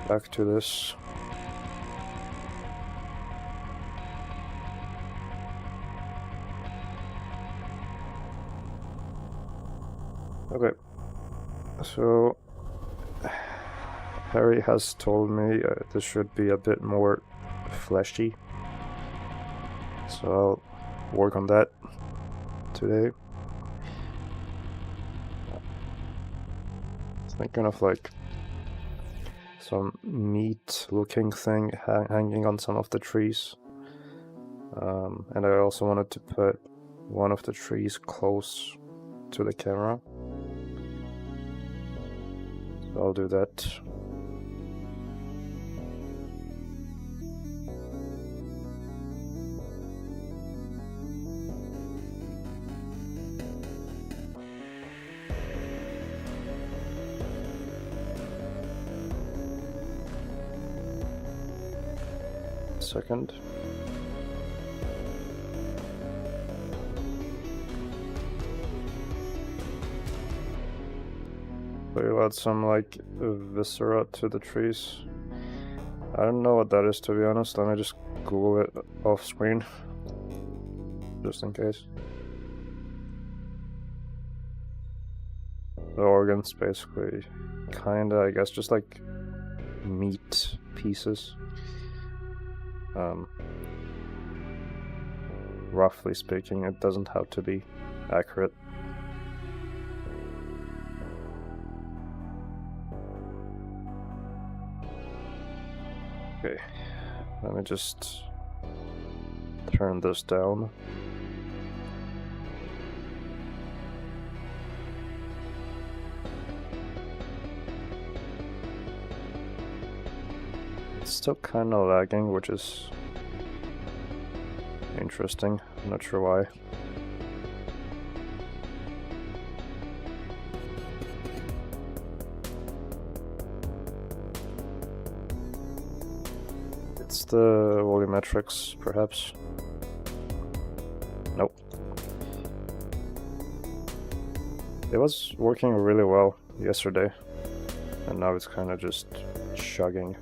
Back to this. Okay, so Harry has told me this should be a bit more fleshy, so I'll work on that today. Thinking of like some meat looking thing hanging on some of the trees, and I also wanted to put one of the trees close to the camera, so I'll do that. Second. We'll add some like viscera to the trees. I don't know what that is, to be honest. Let me just Google it off screen, just in case. The organs, basically, kinda, I guess, just like meat pieces. Roughly speaking, it doesn't have to be accurate. Okay, let me just turn this down. It's still kind of lagging, which is interesting. I'm not sure why. It's the volumetrics, perhaps. Nope. It was working really well yesterday, and now it's kind of just chugging.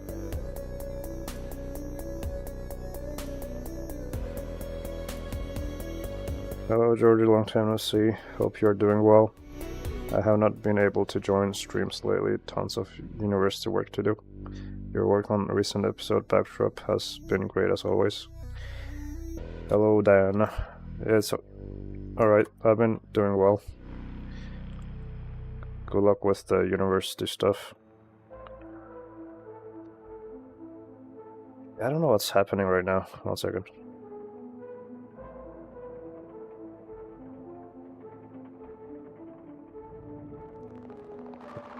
Hello Georgie, long time no see. Hope you're doing well. I have not been able to join streams lately, tons of university work to do. Your work on a recent episode backdrop has been great as always. Hello Dan. It's alright, I've been doing well. Good luck with the university stuff. I don't know what's happening right now. 1 second.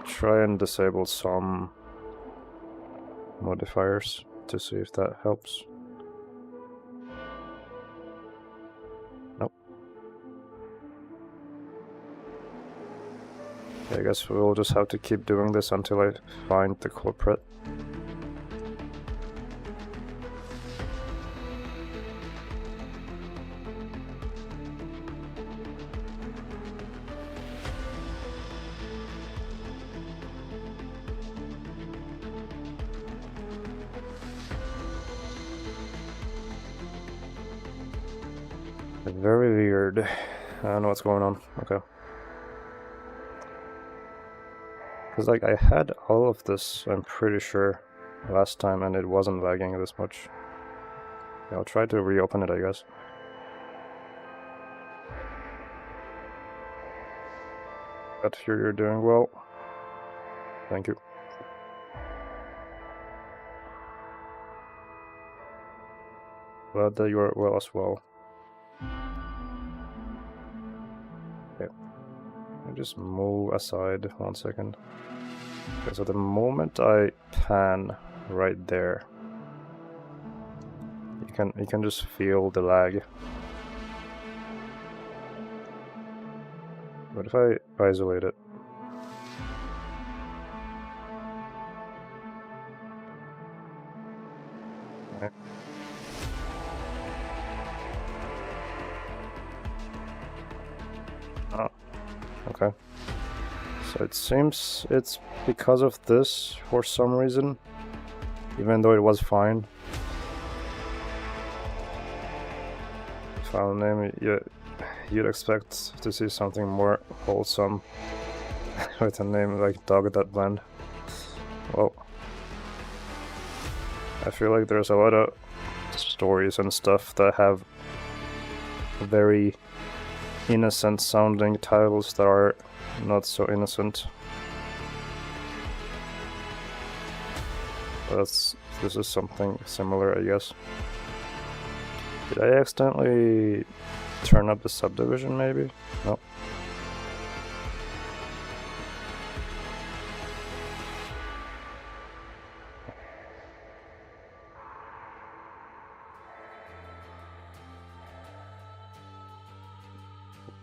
Try and disable some modifiers to see if that helps. Nope. I guess we'll just have to keep doing this until I find the culprit. Very weird. I don't know what's going on. Okay. Because, like, I had all of this, I'm pretty sure, last time, and it wasn't lagging this much. Yeah, I'll try to reopen it, I guess. Glad to hear you're doing well. Thank you. Glad that you are well as well. Okay. Let me just move aside 1 second. Okay, so the moment I pan right there, you can just feel the lag. What if I isolate it? Okay. Oh, okay. So it seems it's because of this for some reason, even though it was fine. File name, you'd expect to see something more wholesome with a name like Dog.blend. Well, I feel like there's a lot of stories and stuff that have very innocent sounding titles that are not so innocent. But this is something similar, I guess. Did I accidentally turn up the subdivision, maybe? No.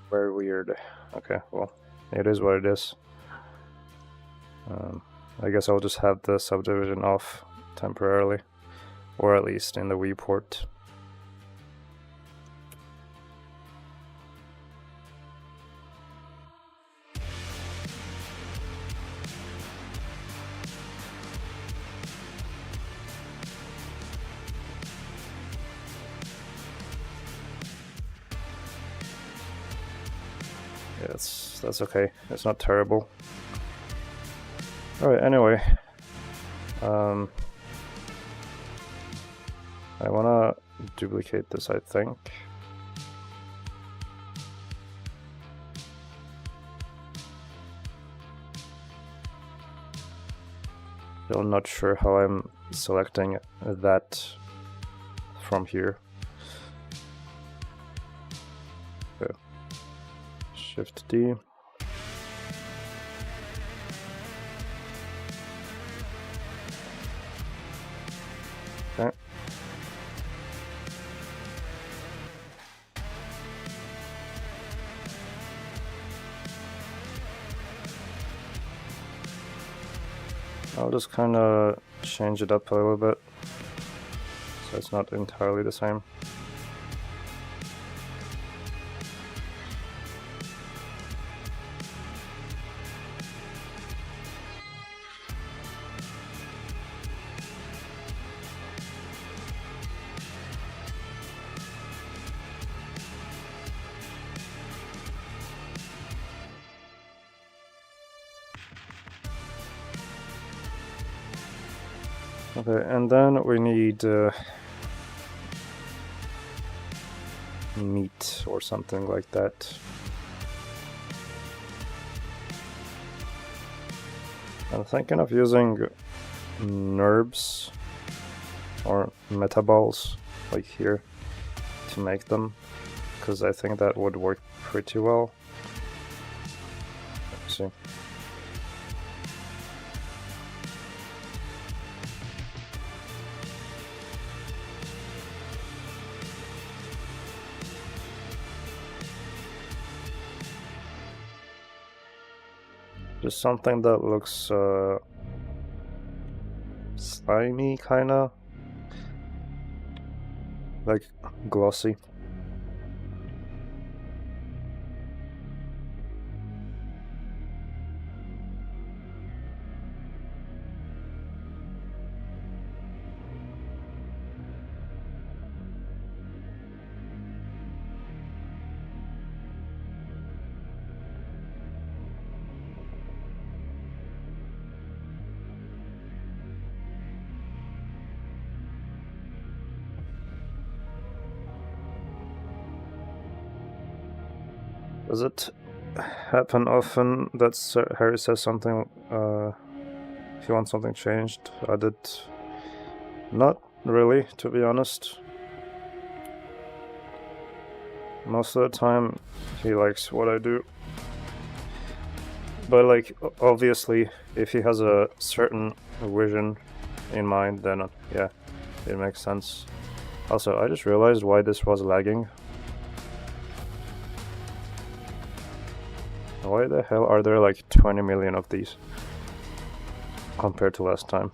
Very weird. Okay, well, it is what it is. I guess I'll just have the subdivision off temporarily, or at least in the Wii port. Yeah, that's okay. It's not terrible. Alright, anyway. I wanna duplicate this, I think. Still not sure how I'm selecting that from here. Okay. Shift D. Okay. I'll just kind of change it up a little bit so it's not entirely the same. Okay, and then we need meat or something like that. I'm thinking of using NURBs or metaballs like here to make them, because I think that would work pretty well. Let's see. Just something that looks slimy, kinda like glossy. Does it happen often that Harry says something if you want something changed. I did not really, to be honest. Most of the time he likes what I do. But like, obviously, if he has a certain vision in mind, then yeah, it makes sense. Also, I just realized why this was lagging. Why the hell are there like 20 million of these compared to last time?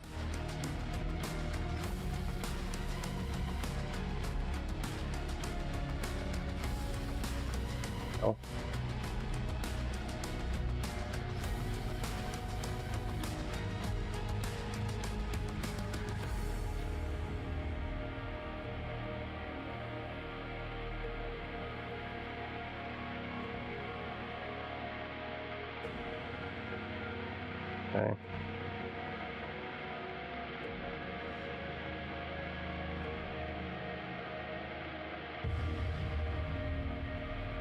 Oh. Okay.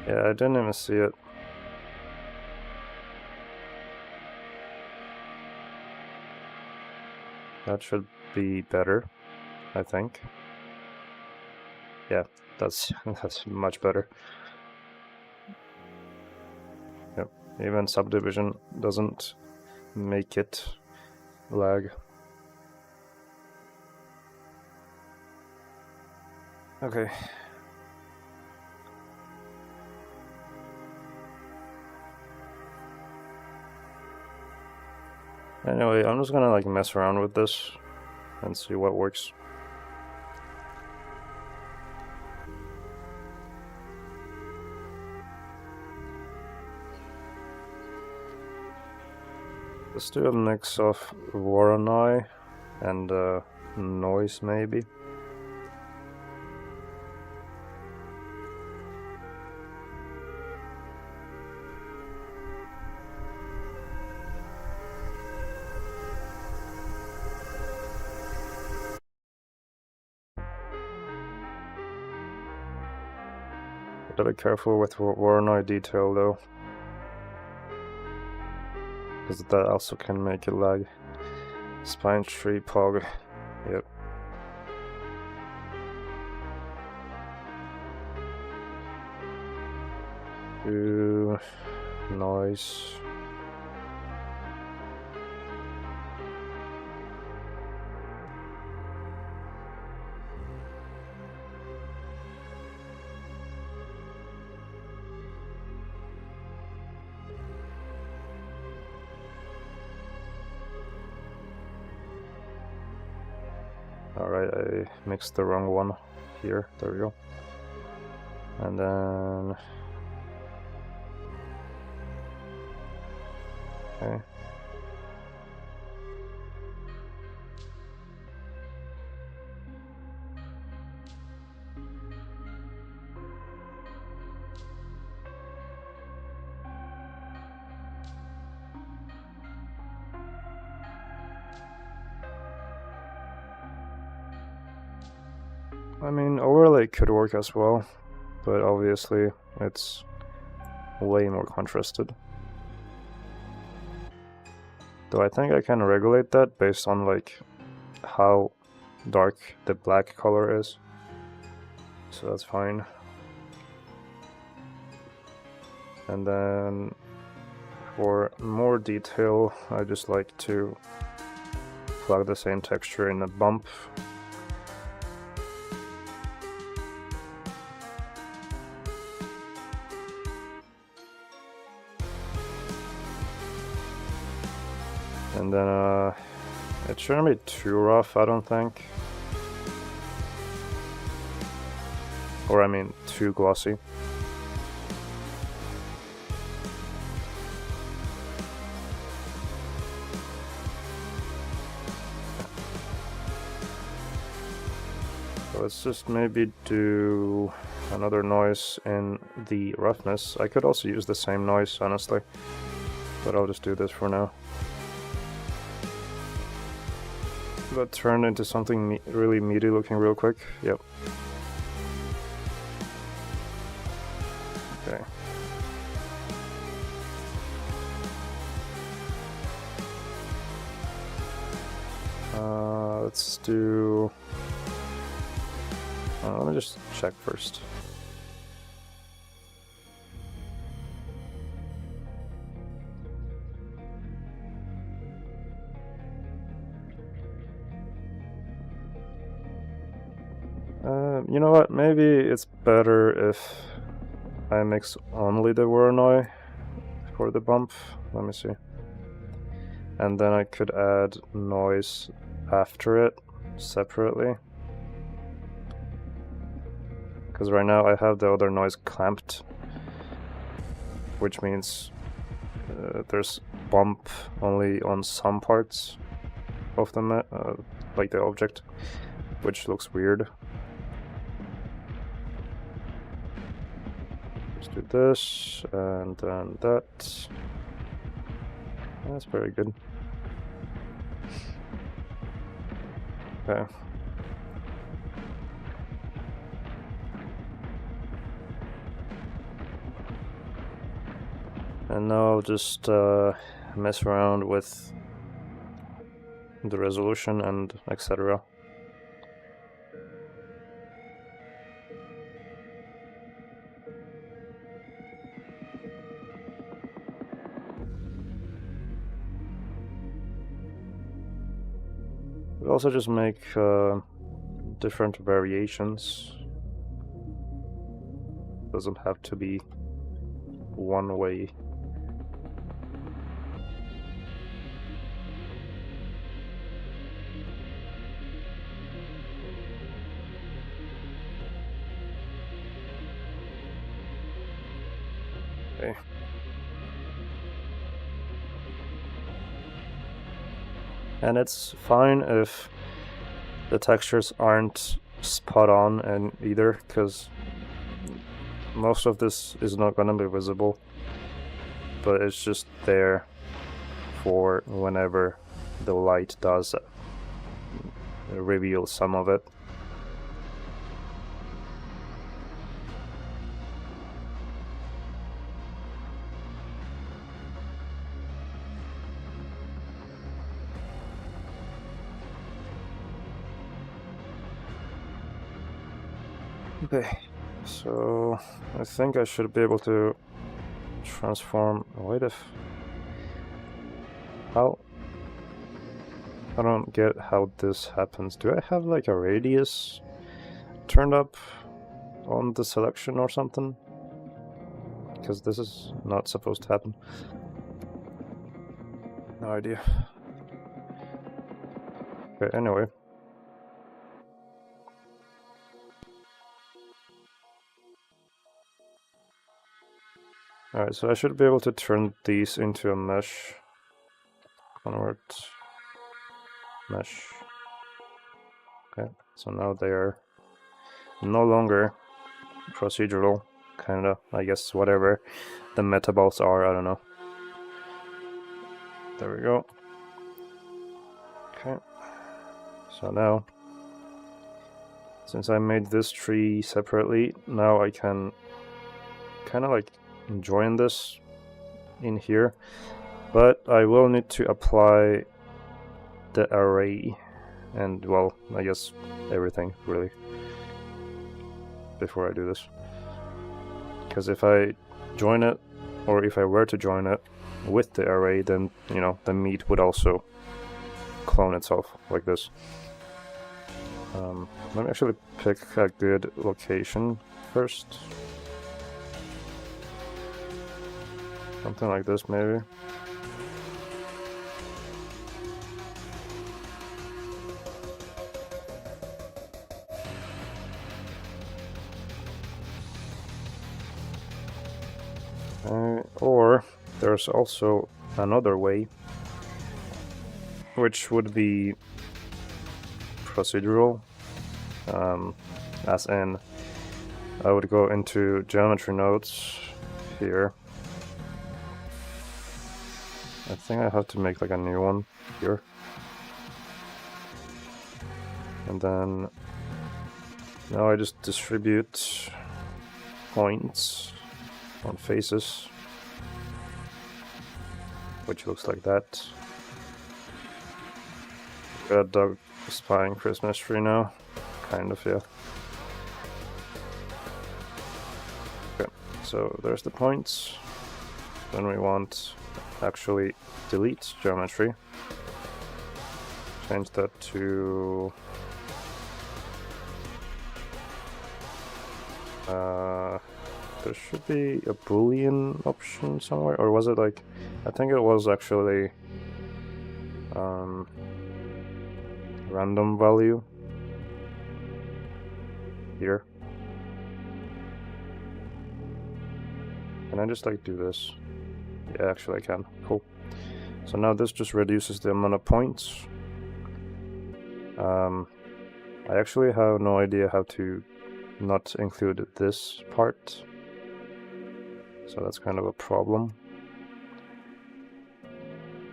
Yeah, I didn't even see it. That should be better, I think. Yeah, that's much better. Yep, even subdivision doesn't make it lag. Okay. Anyway, I'm just gonna like mess around with this and see what works. Let's do a mix of Voronoi and noise maybe. Gotta be careful with Voronoi detail though, because that also can make it lag. Spine tree pog, yep. Do noise. Alright, I mixed the wrong one here, there we go. And then... okay. I mean, overlay could work as well, but obviously it's way more contrasted. Though I think I can regulate that based on like how dark the black color is, so that's fine. And then for more detail, I just like to plug the same texture in a bump. And then it shouldn't be too rough, I don't think. Or I mean, too glossy. So let's just maybe do another noise in the roughness. I could also use the same noise, honestly, but I'll just do this for now. That turned into something really meaty looking real quick. Yep. Okay. let's do... let me just check first. You know what, maybe it's better if I mix only the Voronoi for the bump. Let me see. And then I could add noise after it separately. Because right now I have the other noise clamped, which means there's bump only on some parts of the like the object, which looks weird. Let's do this and then that. That's very good. Okay. And now I'll just mess around with the resolution and etc. We'll also just make different variations. Doesn't have to be one way. Okay. And it's fine if the textures aren't spot on and either, because most of this is not going to be visible, but it's just there for whenever the light does reveal some of it. Okay, so I think I should be able to transform. How? I don't get how this happens. Do I have like a radius turned up on the selection or something? Because this is not supposed to happen. No idea. Okay, anyway. Alright, so I should be able to turn these into a mesh. Convert. Mesh. Okay, so now they are no longer procedural, kinda, I guess, whatever the metaballs are, I don't know. There we go. Okay, so now, since I made this tree separately, now I can kinda like join this in here, but I will need to apply the array and, well, I guess everything really before I do this, because if I join it, or if I were to join it with the array, then, you know, the meat would also clone itself like this. Let me actually pick a good location first. Something like this, maybe. Or there's also another way, which would be procedural, as in I would go into geometry nodes here. I think I have to make like a new one here. And then now I just distribute points on faces, which looks like that. Got dog spying Christmas tree now. Kind of, yeah. Okay, so there's the points. Then we want actually delete geometry. Change that to there should be a Boolean option somewhere, or was it like, I think it was actually random value here. Can I just like do this? Yeah, actually I can. Cool. So now this just reduces the amount of points. I actually have no idea how to not include this part, so that's kind of a problem.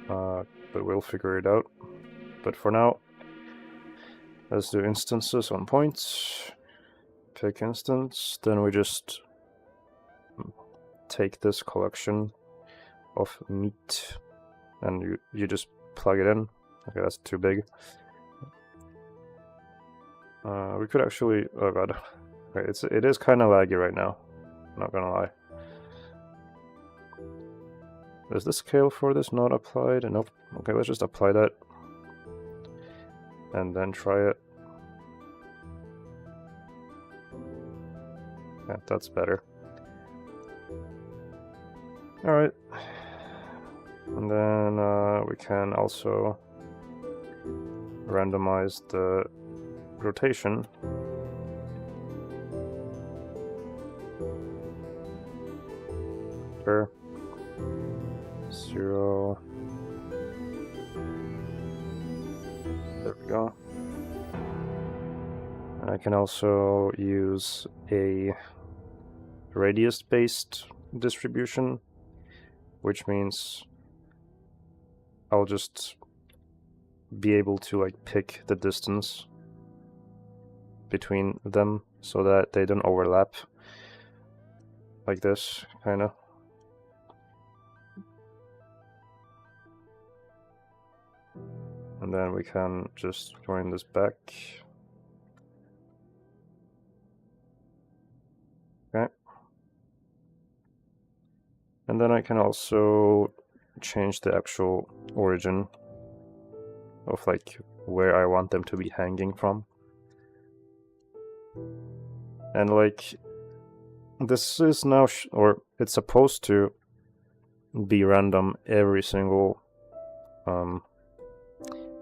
But we'll figure it out. But for now, let's do instances on points. Pick instance, then we just take this collection of meat and you just plug it in. Okay, that's too big. We could actually, oh god, okay, it is kind of laggy right now, not gonna lie. Is the scale for this not applied? Nope. Okay, let's just apply that and then try it. Yeah, that's better. Alright. And then we can also randomize the rotation. Sure. 0. There we go. I can also use a radius-based distribution, which means I'll just be able to like pick the distance between them so that they don't overlap, like this, kind of. And then we can just join this back. Okay. And then I can also change the actual origin of like where I want them to be hanging from. And like this is now or it's supposed to be random every single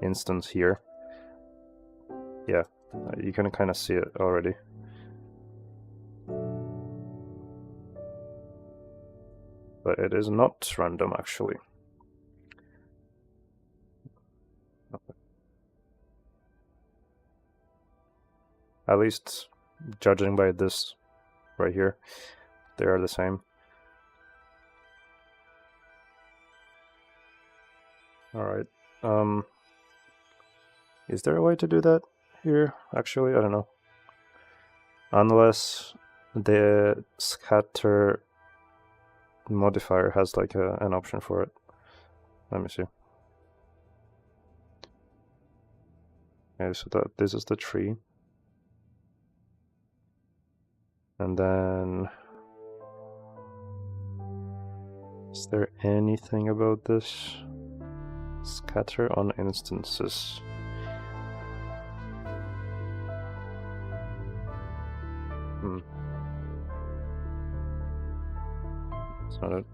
instance here. Yeah, you can kind of see it already. But it is not random actually. Okay. At least judging by this right here, they are the same. Alright, is there a way to do that here? Actually, I don't know. Unless the scatter modifier has like an option for it. Let me see. Okay, so this is the tree. And then is there anything about this? Scatter on instances. That's not it.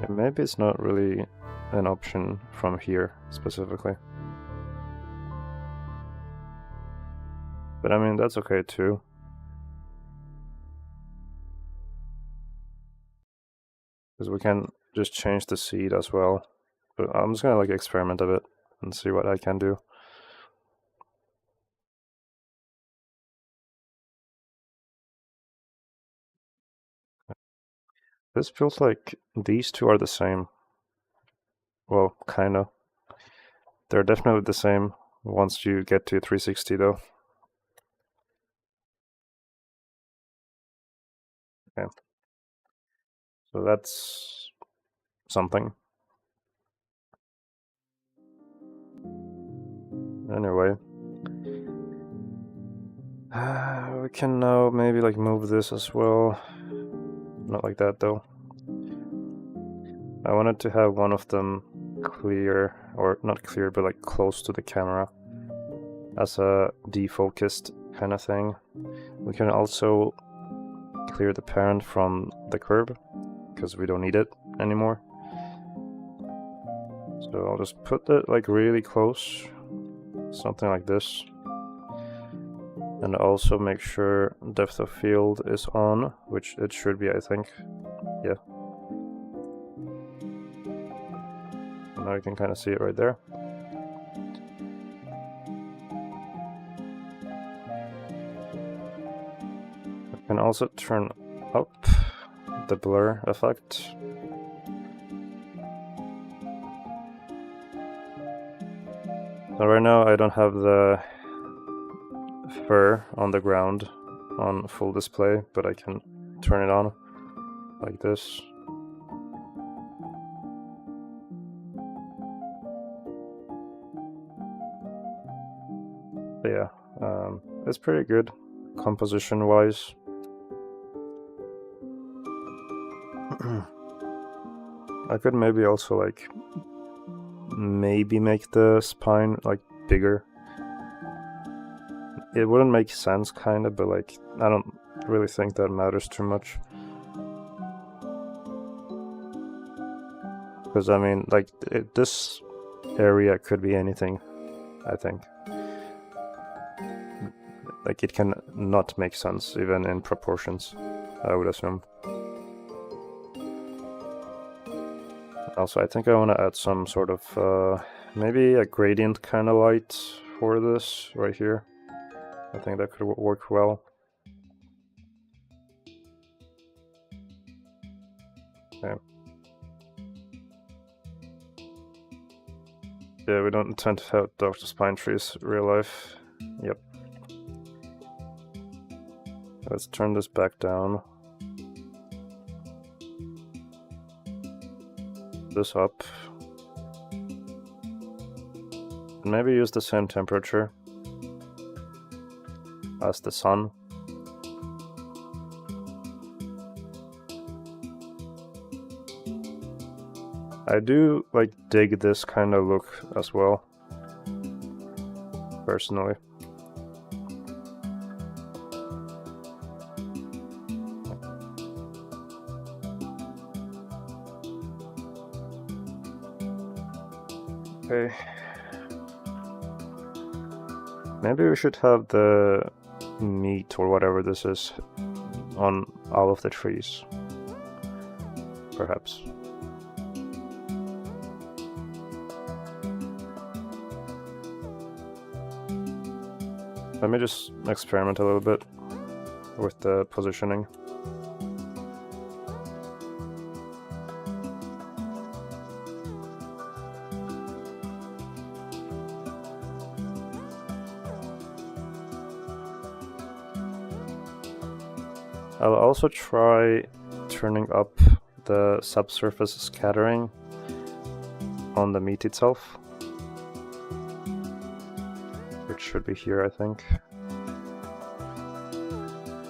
Yeah, maybe it's not really an option from here specifically. But I mean, that's okay too. Because we can just change the seed as well. But I'm just gonna like experiment a bit and see what I can do. This feels like these two are the same. Well, kinda. They're definitely the same once you get to 360 though. Okay. So that's something. Anyway. We can now maybe like move this as well. Not like that though. I wanted to have one of them clear, or not clear, but like close to the camera as a defocused kind of thing. We can also clear the parent from the curve because we don't need it anymore. So I'll just put it like really close, something like this. And also make sure depth of field is on, which it should be, I think. Yeah. And now you can kind of see it right there. I can also turn up the blur effect. So right now I don't have the fur on the ground on full display, but I can turn it on like this. But yeah, it's pretty good composition wise. I could maybe also like maybe make the spine like bigger. It wouldn't make sense kinda, but like I don't really think that matters too much. Because I mean like this area could be anything, I think. Like it can not make sense even in proportions, I would assume. Also, I think I want to add some sort of, maybe a gradient kind of light for this right here. I think that could work well. Okay. Yeah, we don't intend to have Dr. Spine trees real life. Yep. Let's turn this back down. This up. Maybe use the same temperature as the sun. I do like dig this kind of look as well, personally. Okay. Maybe we should have the meat or whatever this is on all of the trees. Perhaps. Let me just experiment a little bit with the positioning. I'll also try turning up the subsurface scattering on the meat itself, which should be here, I think.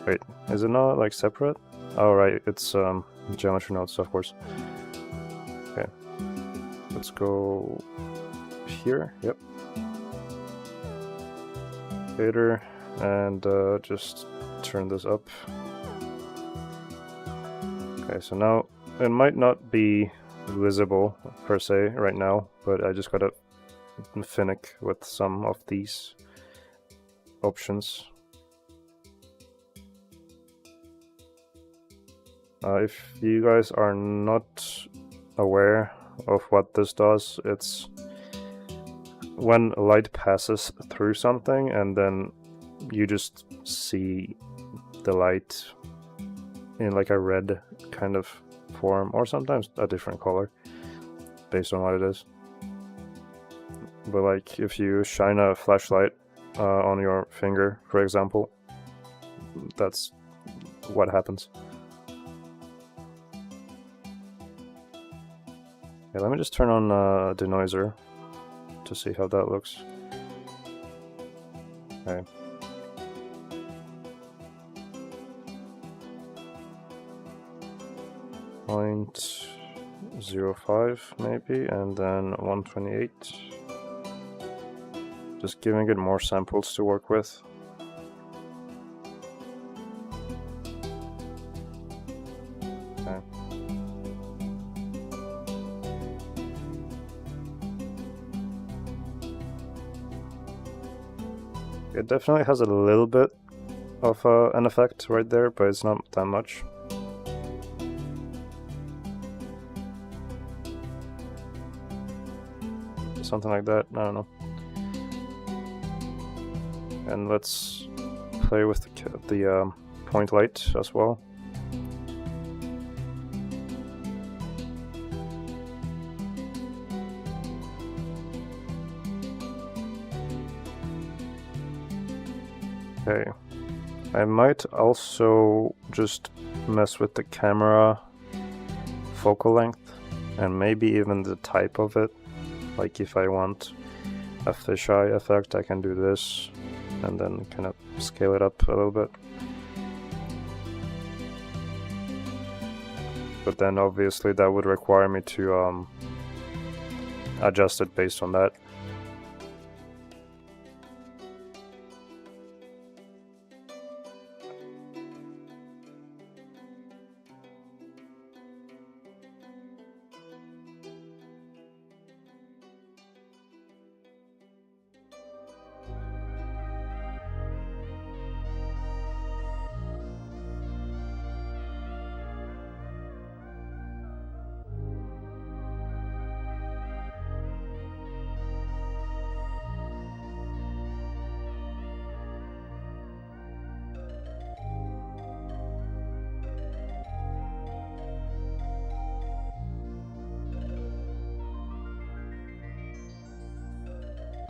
Wait, is it not like separate? Oh right, it's geometry nodes, of course. Okay, let's go here. Yep. Fader, and just turn this up. Okay, so now it might not be visible per se right now, but I just gotta finick with some of these options. If you guys are not aware of what this does, it's when light passes through something and then you just see the light in like a red kind of form, or sometimes a different color based on what it is. But like if you shine a flashlight on your finger, for example, that's what happens. Okay, let me just turn on denoiser to see how that looks. Okay. .05 maybe, and then 128. Just giving it more samples to work with. Okay. It definitely has a little bit of an effect right there, but it's not that much. Something like that, I don't know. And let's play with the point light as well. Okay, I might also just mess with the camera focal length and maybe even the type of it. Like if I want a fisheye effect, I can do this and then kind of scale it up a little bit. But then obviously that would require me to adjust it based on that.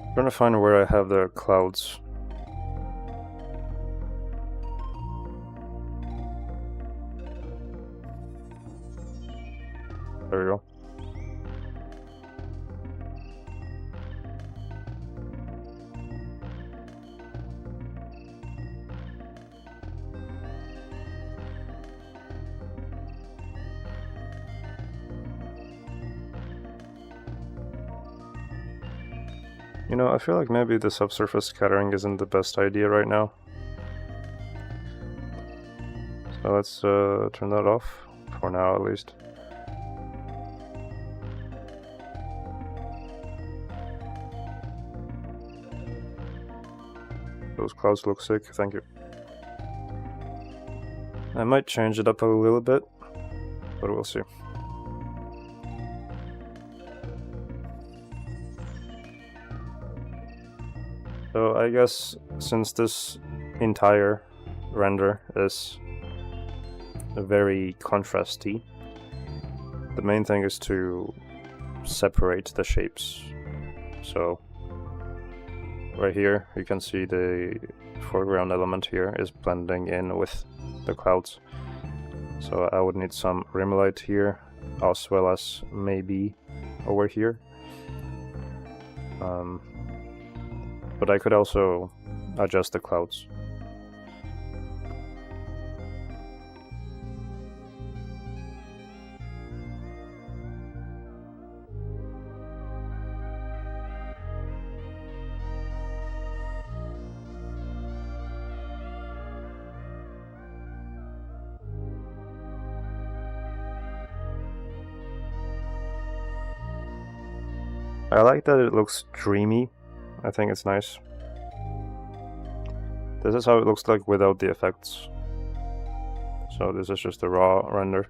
I'm trying to find where I have the clouds. There we go. You know, I feel like maybe the subsurface scattering isn't the best idea right now. So let's turn that off, for now at least. Those clouds look sick, thank you. I might change it up a little bit, but we'll see. So I guess since this entire render is very contrasty, the main thing is to separate the shapes. So right here you can see the foreground element here is blending in with the clouds. So I would need some rim light here, as well as maybe over here. But I could also adjust the clouds. I like that it looks dreamy. I think it's nice. This is how it looks like without the effects. So this is just a raw render.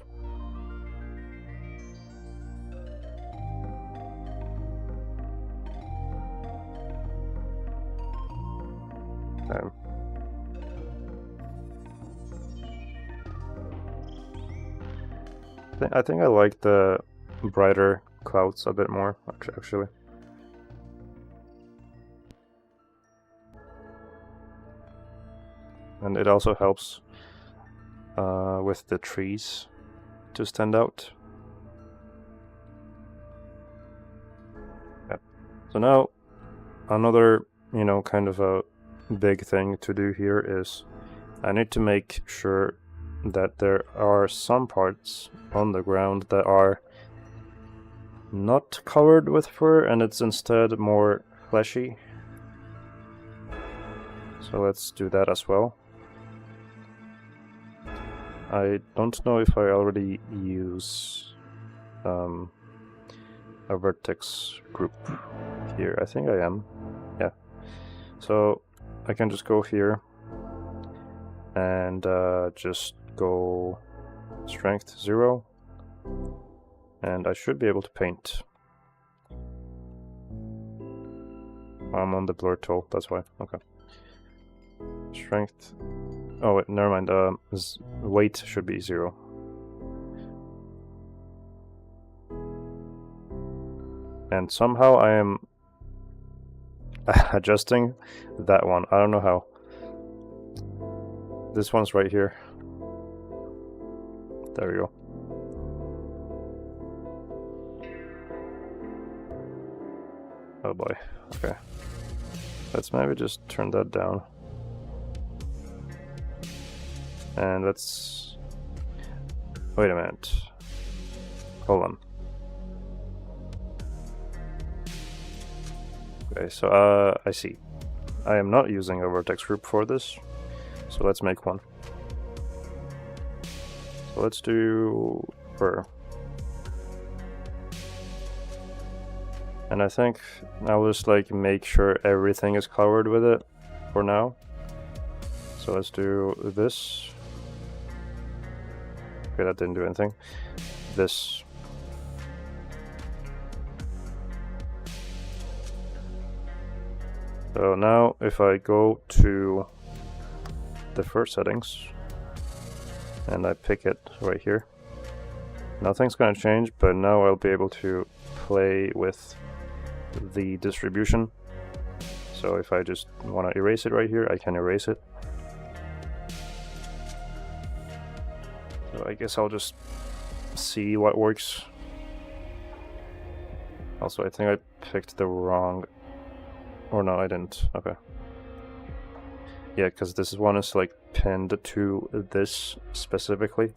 I think I like the brighter clouds a bit more, actually. And it also helps with the trees to stand out. So now, another, kind of a big thing to do here is I need to make sure that there are some parts on the ground that are not covered with fur and it's instead more fleshy. So let's do that as well. I don't know if I already use a vertex group here. I think I am. Yeah. So I can just go here and just go strength 0, and I should be able to paint. I'm on the blur tool, that's why. Okay. Strength. Oh wait, never mind. Weight should be 0. And somehow I am adjusting that one. I don't know how. This one's right here. There we go. Oh boy. Okay. Let's maybe just turn that down. And let's... Wait a minute. Hold on. Okay, so I see. I am not using a vertex group for this, so let's make one. So let's do fur. And I think I'll just like make sure everything is covered with it for now. So let's do this. Okay, that didn't do anything. This. So now if I go to the first settings and I pick it right here, nothing's going to change, but now I'll be able to play with the distribution. So if I just want to erase it right here, I can erase it. So I guess I'll just see what works. Also, I think I picked the wrong... Or no, I didn't. Okay. Yeah, because this one is like pinned to this specifically.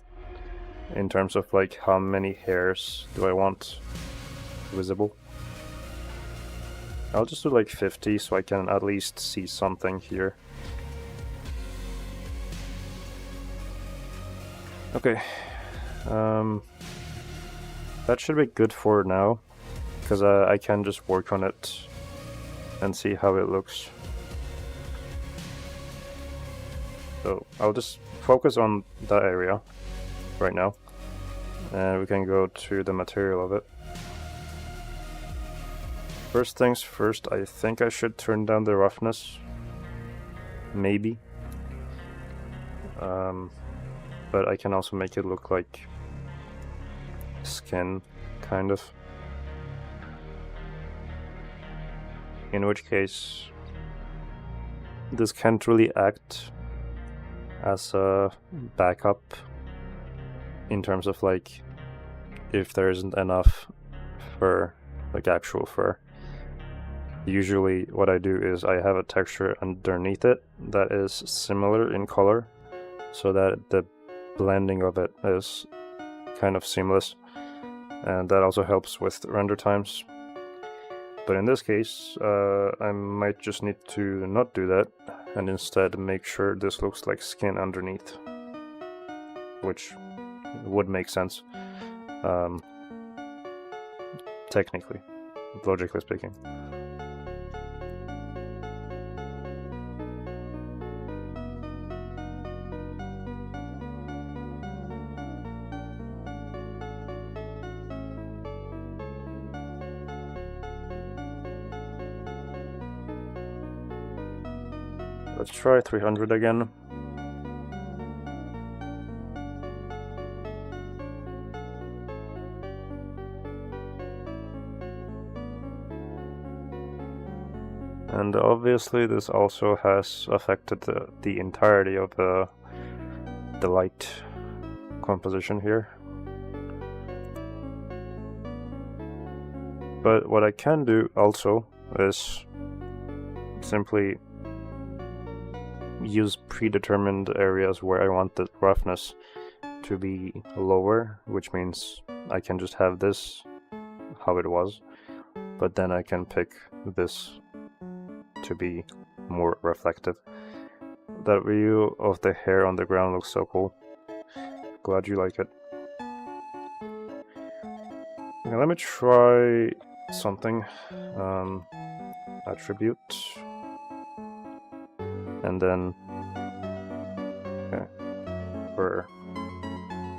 In terms of like how many hairs do I want visible. I'll just do like 50 so I can at least see something here. Okay. That should be good for now, because I can just work on it and see how it looks. So I'll just focus on that area right now, and we can go to the material of it. First things first, I think I should turn down the roughness, maybe, but I can also make it look like skin, kind of. In which case, this can't really act as a backup in terms of like if there isn't enough fur, like actual fur. Usually what I do is I have a texture underneath it that is similar in color, so that the blending of it is kind of seamless, and that also helps with render times. But in this case, I might just need to not do that, and instead make sure this looks like skin underneath, which would make sense, technically, logically speaking. Let's try 300 again. And obviously this also has affected the entirety of the light composition here. But what I can do also is simply use predetermined areas where I want the roughness to be lower, which means I can just have this how it was, but then I can pick this to be more reflective. That view of the hair on the ground looks so cool. Glad you like it. Okay, let me try something. Attribute. And then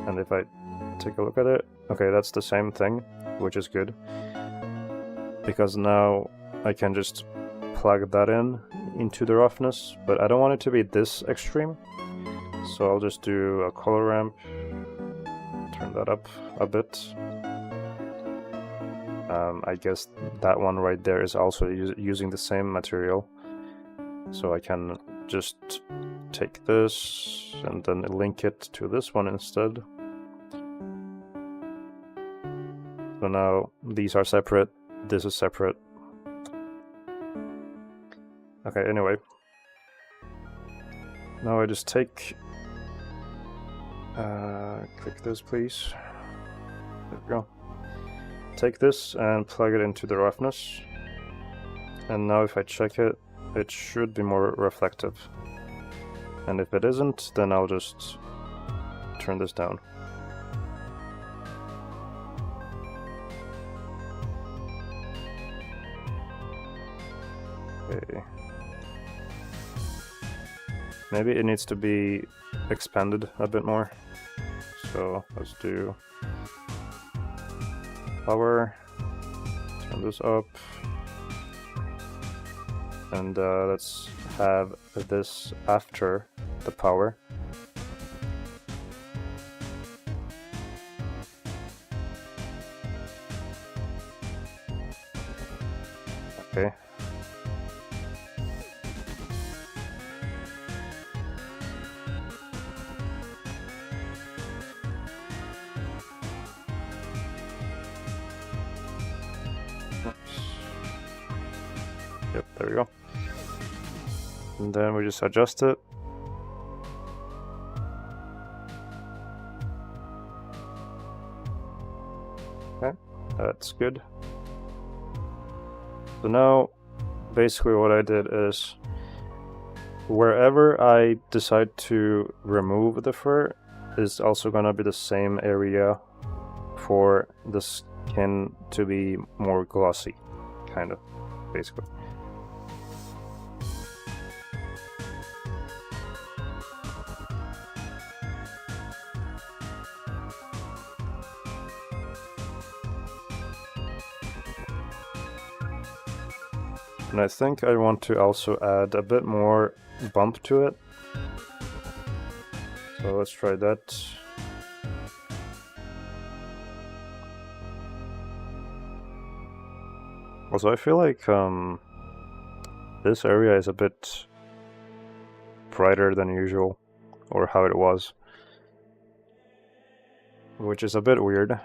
and if I take a look at it, okay, that's the same thing, which is good, because now I can just plug that into the roughness, but I don't want it to be this extreme, so I'll just do a color ramp, turn that up a bit. I guess that one right there is also using the same material, so I can just take this and then link it to this one instead. So now these are separate, this is separate. Okay, anyway. Now I just take... click this, please. There we go. Take this and plug it into the roughness. And now if I check it, it should be more reflective. And if it isn't, then I'll just turn this down. Okay. Maybe it needs to be expanded a bit more. So let's do power, turn this up, and let's have this after the power. Okay. Yep, there we go. And then we just adjust it. Okay, that's good. So now, basically what I did is, wherever I decide to remove the fur is also gonna be the same area for the skin to be more glossy, kind of, basically. And I think I want to also add a bit more bump to it. So let's try that. Also, I feel like this area is a bit brighter than usual, or how it was, which is a bit weird.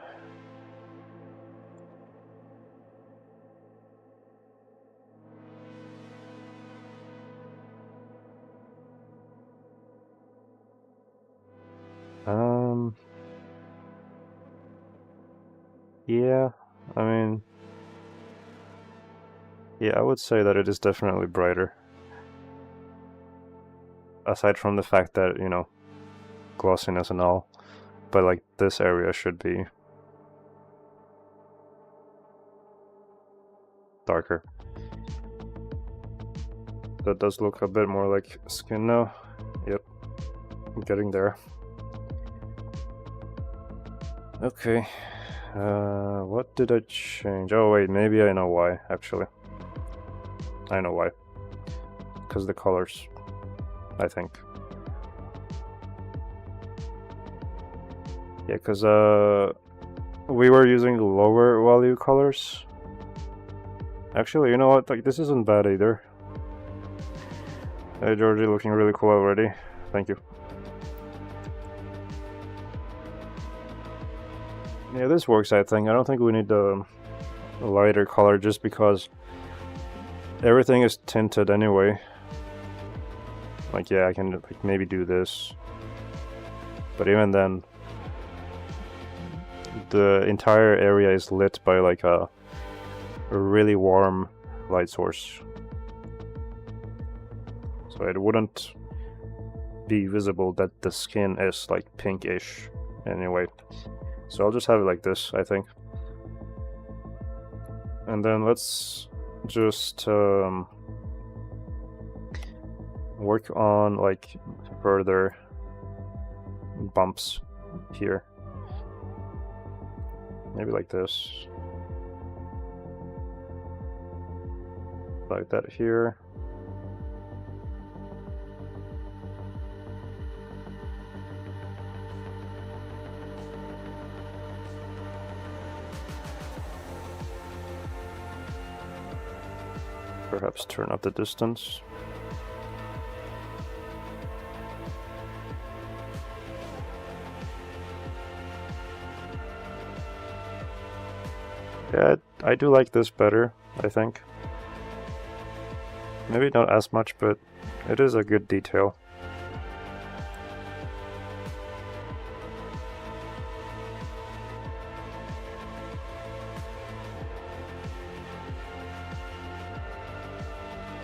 Yeah, I mean, yeah, I would say that it is definitely brighter. Aside from the fact that, you know, glossiness and all, but like this area should be darker. That does look a bit more like skin now. Yep, I'm getting there. Okay. What did I change? Oh wait, maybe I know why, actually. I know why. Because the colors, I think. Yeah, because we were using lower value colors. Actually, you know what? Like, this isn't bad either. Hey Georgie, looking really cool already. Thank you. Yeah, this works, I think. I don't think we need a lighter color just because everything is tinted anyway. Like, yeah, I can like maybe do this, but even then, the entire area is lit by like a really warm light source, so it wouldn't be visible that the skin is like pinkish anyway. So I'll just have it like this, I think. And then let's just work on like further bumps here. Maybe like this. Like that here. Perhaps turn up the distance. Yeah, I do like this better, I think. Maybe not as much, but it is a good detail.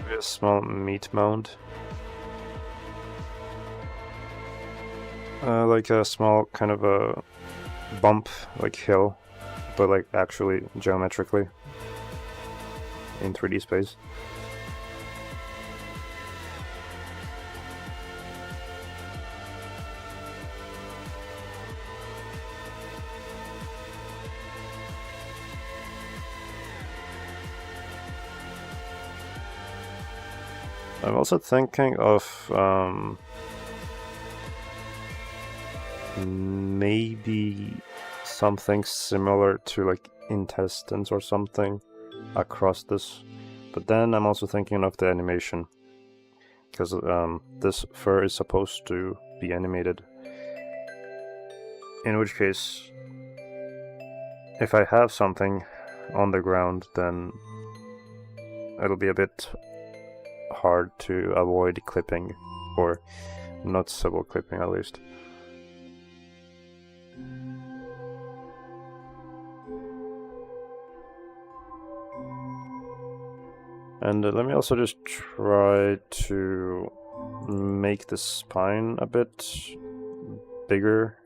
Maybe a small meat mound. Like a small kind of a bump, like hill, but like actually geometrically in 3D space. I'm also thinking of maybe something similar to like intestines or something across this, but then I'm also thinking of the animation, because this fur is supposed to be animated, in which case if I have something on the ground, then it'll be a bit hard to avoid clipping, or noticeable clipping at least. And let me also just try to make the spine a bit bigger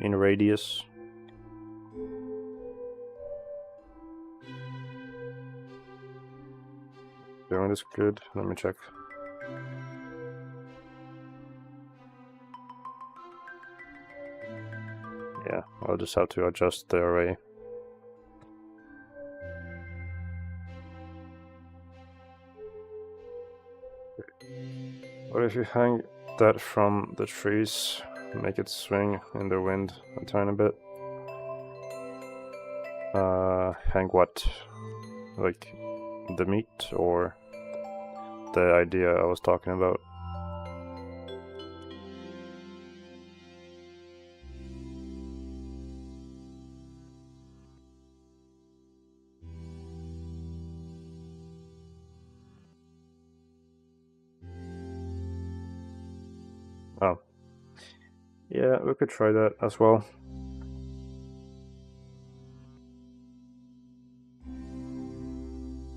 in radius. Doing this good? Let me check. Yeah, I'll just have to adjust the array. What if you hang that from the trees, make it swing in the wind a tiny bit? Hang what? Like the meat or the idea I was talking about? Oh. Yeah, we could try that as well.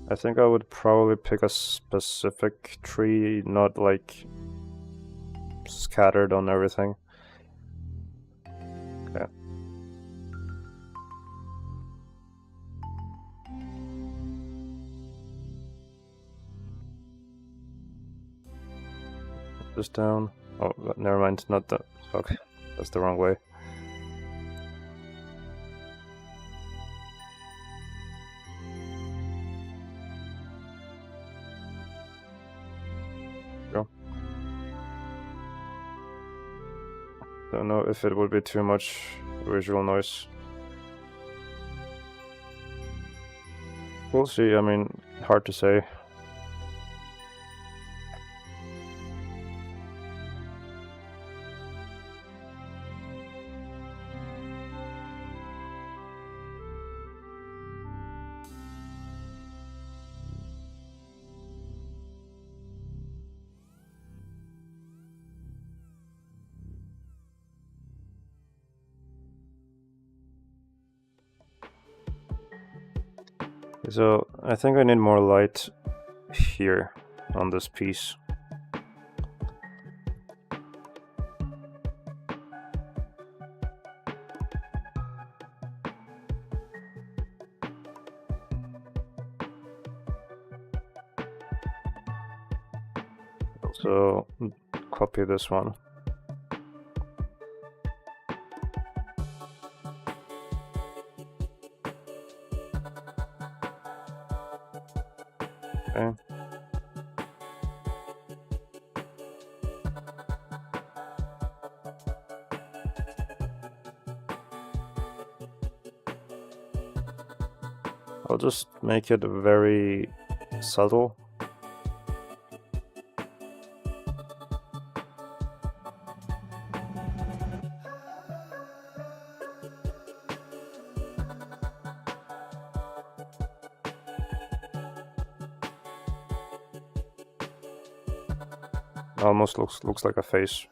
I think I would probably pick a specific tree, not like scattered on everything. Okay. This down. Oh, never mind, not that. Okay, that's the wrong way. Go. Don't know if it would be too much visual noise. We'll see, I mean, hard to say. So I think I need more light here on this piece. So copy this one. Okay. I'll just make it very subtle. Almost looks like a face.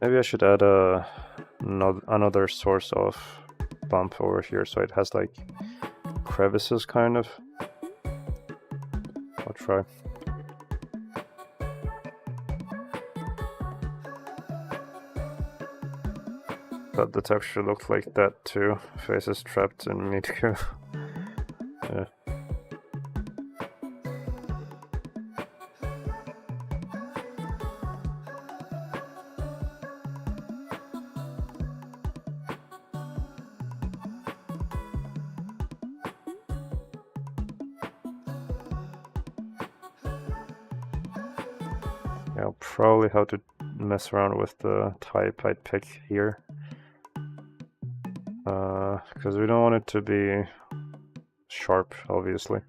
Maybe I should add another source of bump over here so it has like crevices kind of. I'll try. But the texture looked like that too. Faces trapped in media. Yeah. I'll probably have to mess around with the type I'd pick here. Because we don't want it to be sharp, obviously.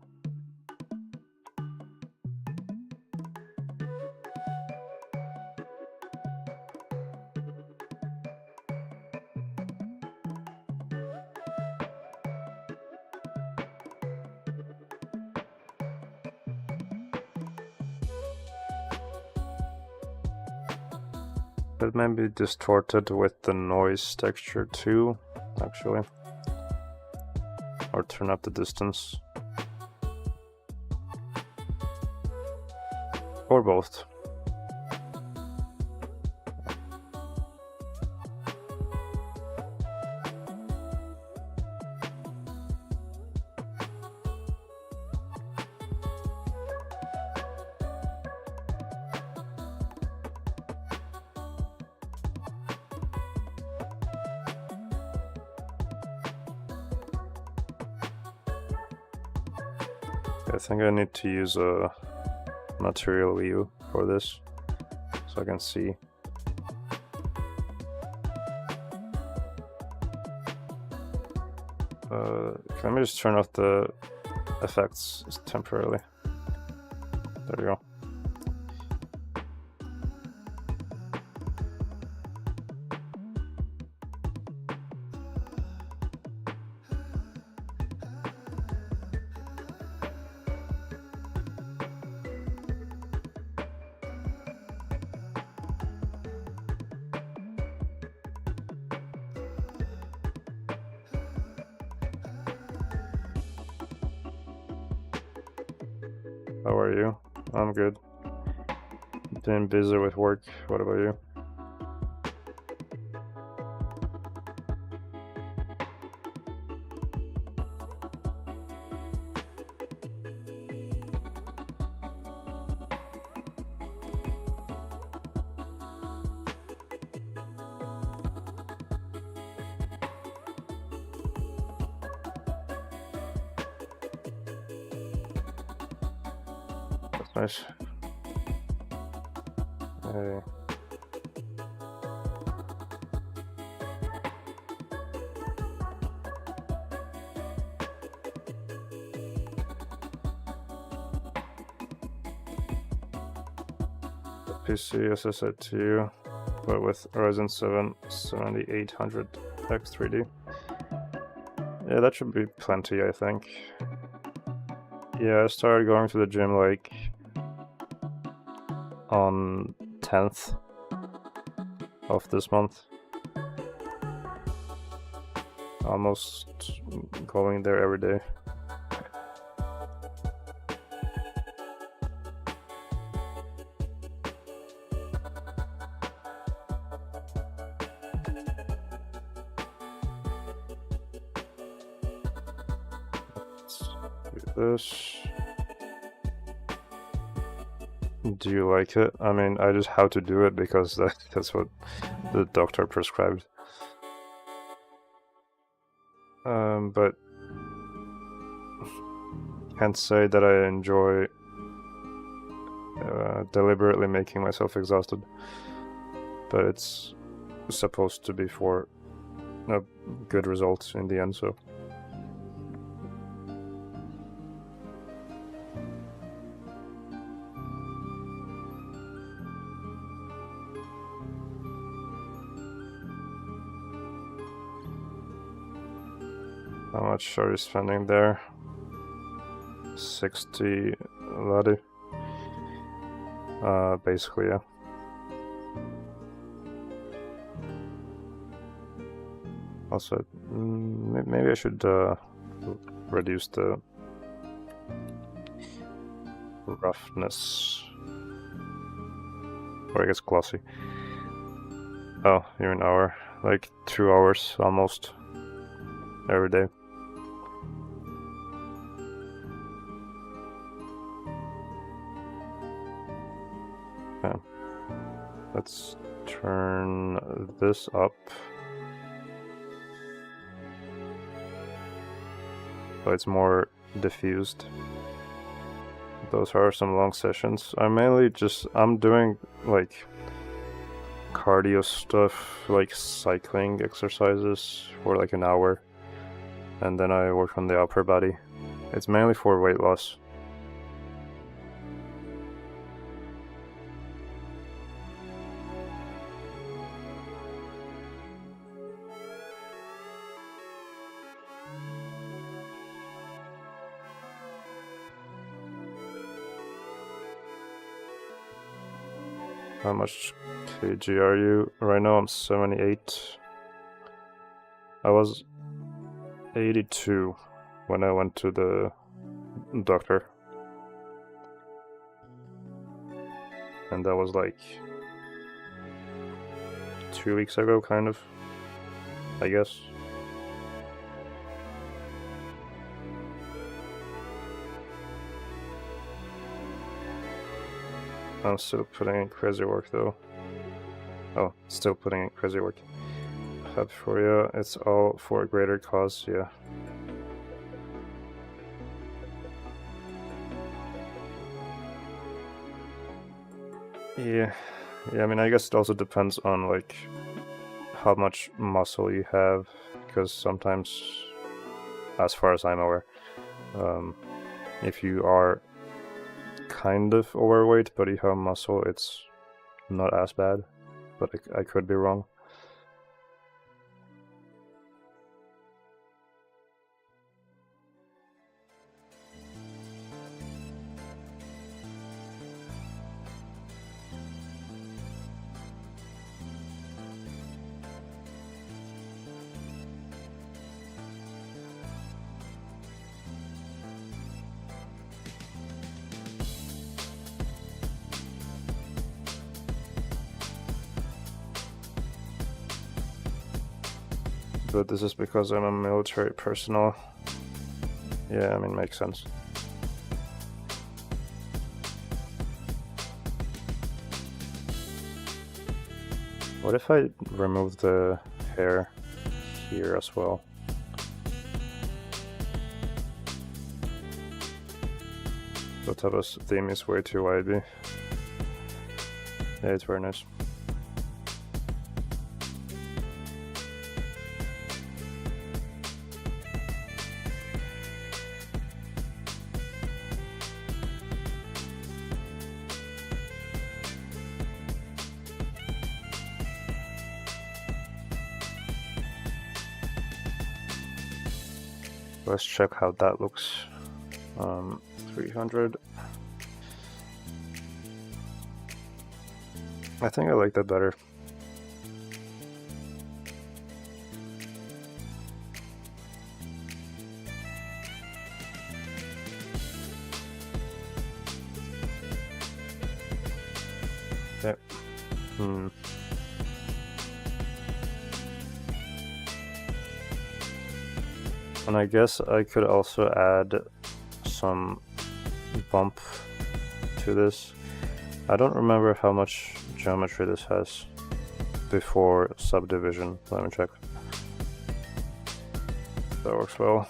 It may be distorted with the noise texture too, actually. Or turn up the distance. Or both. I think I need to use a material view for this, so I can see. Let me just turn off the effects temporarily. There we go. How are you? I'm good. Been busy with work. What about you? That's nice. Hey. PC, as I said to you, but with Ryzen 7 7800X3D. Yeah, that should be plenty, I think. Yeah, I started going to the gym like on 10th of this month. Almost going there every day. This. Do you like it? I mean, I just have to do it because that's what the doctor prescribed. But can't say that I enjoy deliberately making myself exhausted. But it's supposed to be for a good result in the end, so. How much are you spending there? 60 lari. Basically, yeah. Also, maybe I should reduce the roughness. Or I guess glossy. Oh, you're an hour. Like 2 hours almost every day. Okay. Let's turn this up. So it's more diffused. Those are some long sessions. I'm doing like cardio stuff, like cycling exercises for like an hour. And then I work on the upper body. It's mainly for weight loss. How much kg are you? Right now I'm 78. I was 82 when I went to the doctor. And that was like 2 weeks ago, kind of, I guess. I'm still putting in crazy work though. Oh, still putting in crazy work. Happy for you. It's all for a greater cause, yeah. Yeah, I mean, I guess it also depends on like how much muscle you have, because sometimes, as far as I'm aware, if you are kind of overweight but you have muscle, it's not as bad, but I could be wrong. But this is because I'm a military personnel. Yeah, I mean, makes sense. What if I remove the hair here as well? The type of theme is way too wavy. Yeah, it's very nice. Let's check how that looks. 300. I think I like that better. Okay. And I guess I could also add some bump to this. I don't remember how much geometry this has before subdivision. Let me check. That works well.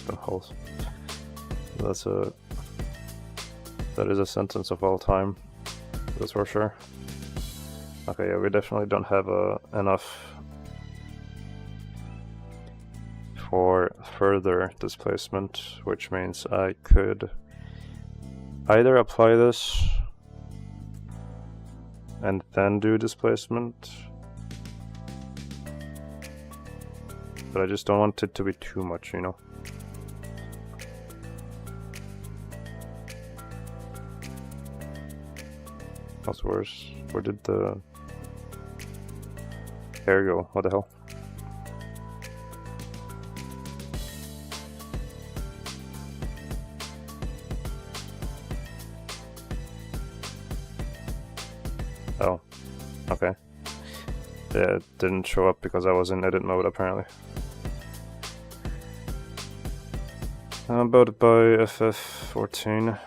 The holes. That is a sentence of all time. That's for sure. Okay, yeah, we definitely don't have enough for further displacement, which means I could either apply this and then do displacement, but I just don't want it to be too much, you know. What's worse? Where did the hair go? What the hell? Oh, okay. Yeah, it didn't show up because I was in edit mode apparently. About by FF14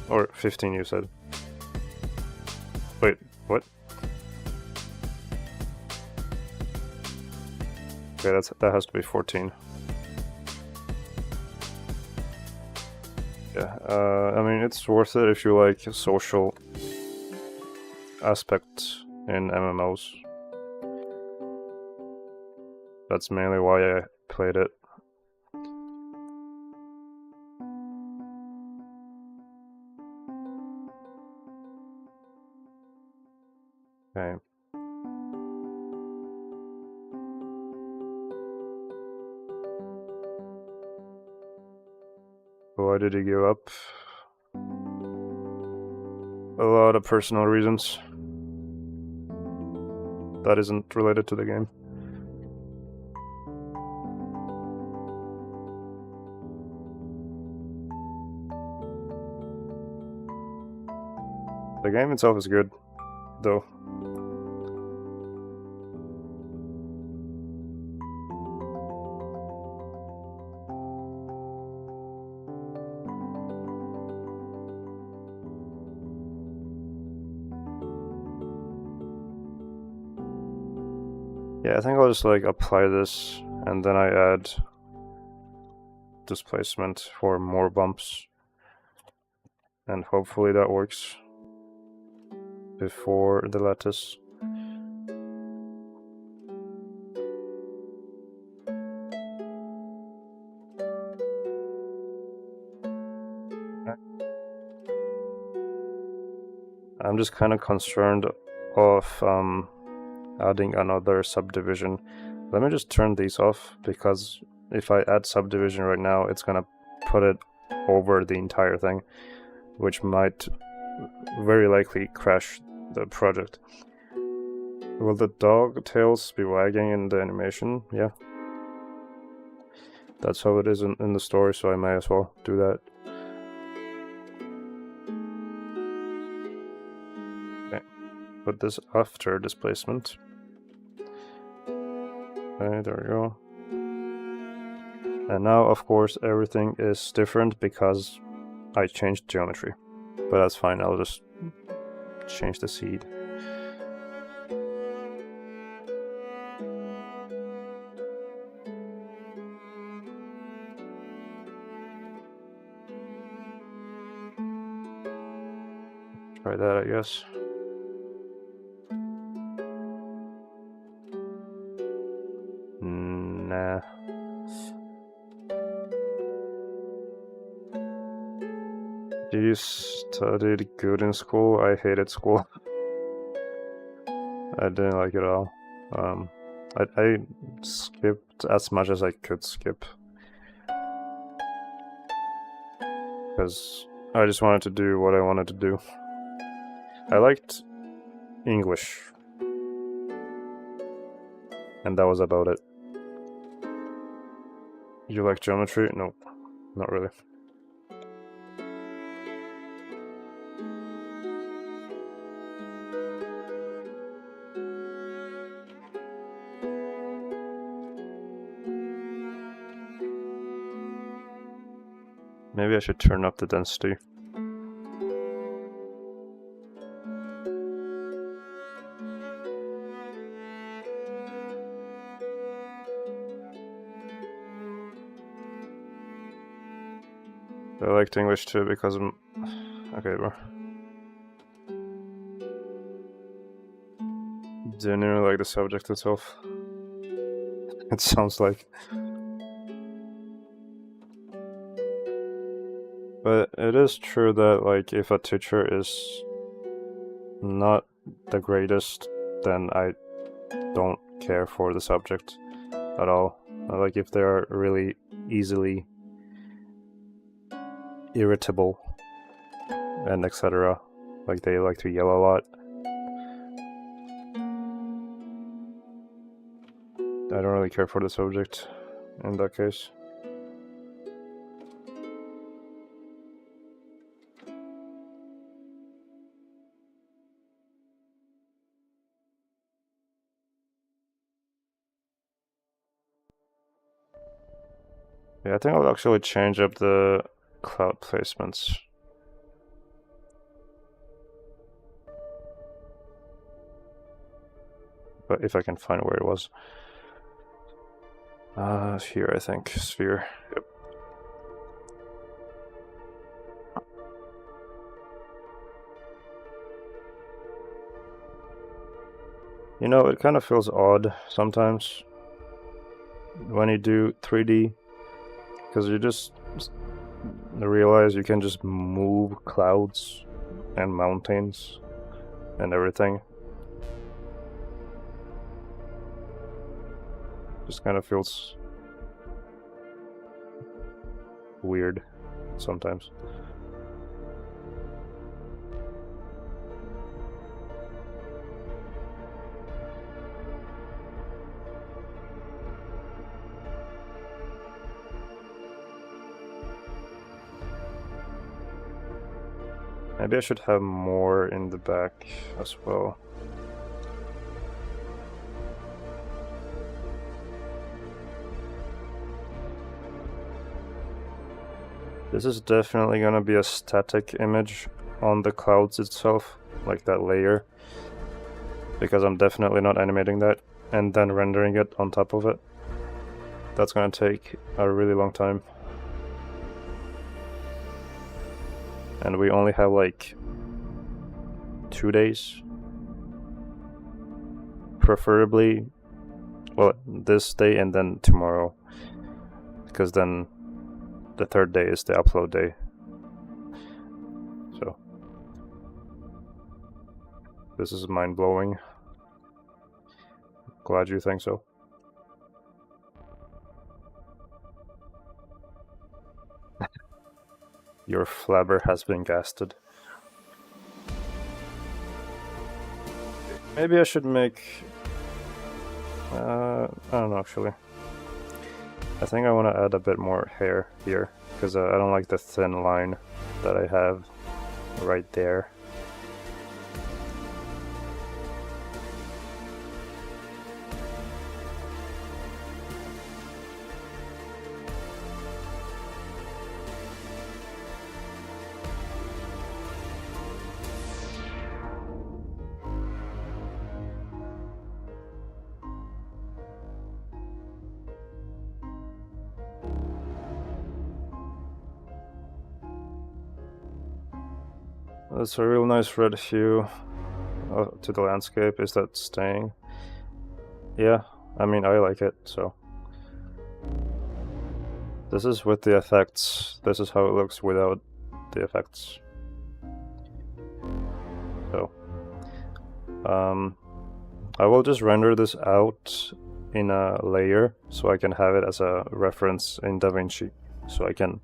or 15 you said. Wait, what? Okay, that has to be 14. Yeah, I mean it's worth it if you like social aspects in MMOs. That's mainly why I played it. Okay. Why did he give up? A lot of personal reasons. That isn't related to the game. The game itself is good, though. Yeah, I think I'll just like apply this and then I add displacement for more bumps, and hopefully that works before the lattice. I'm just kind of concerned of adding another subdivision. Let me just turn these off, because if I add subdivision right now, it's gonna put it over the entire thing, which might very likely crash the project. Will the dog tails be wagging in the animation? Yeah. That's how it is in the story, so I may as well do that. Okay. Put this after displacement. Okay, there we go. And now, of course, everything is different because I changed geometry. But that's fine, I'll just change the seed. Try that, I guess. Nah. You studied good in school? I hated school. I didn't like it at all. I skipped as much as I could skip. Because I just wanted to do what I wanted to do. I liked English. And that was about it. You like geometry? No, not really. Maybe I should turn up the density. I liked English too because I'm... Okay, bro. Didn't even like the subject itself. It sounds like. But it is true that, like, if a teacher is not the greatest, then I don't care for the subject at all. Like, if they are really easily irritable and etc., like they like to yell a lot, I don't really care for the subject in that case. Yeah, I think I'll actually change up the cloud placements. But if I can find where it was. Here, I think. Sphere. Yep. You know, it kind of feels odd sometimes when you do 3D, because you just realize you can just move clouds and mountains and everything. Just kind of feels weird sometimes. Maybe I should have more in the back as well. This is definitely gonna be a static image on the clouds itself, like that layer, because I'm definitely not animating that and then rendering it on top of it. That's gonna take a really long time. And we only have like 2 days. Preferably, well, this day and then tomorrow, because then the third day is the upload day. So this is mind-blowing. Glad you think so. Your flabber has been gasted. Maybe I should make... I don't know, actually. I think I want to add a bit more hair here, because I don't like the thin line that I have right there. That's a real nice red hue to the landscape. Is that staying? Yeah, I mean, I like it, so. This is with the effects. This is how it looks without the effects. So, I will just render this out in a layer so I can have it as a reference in DaVinci, so I can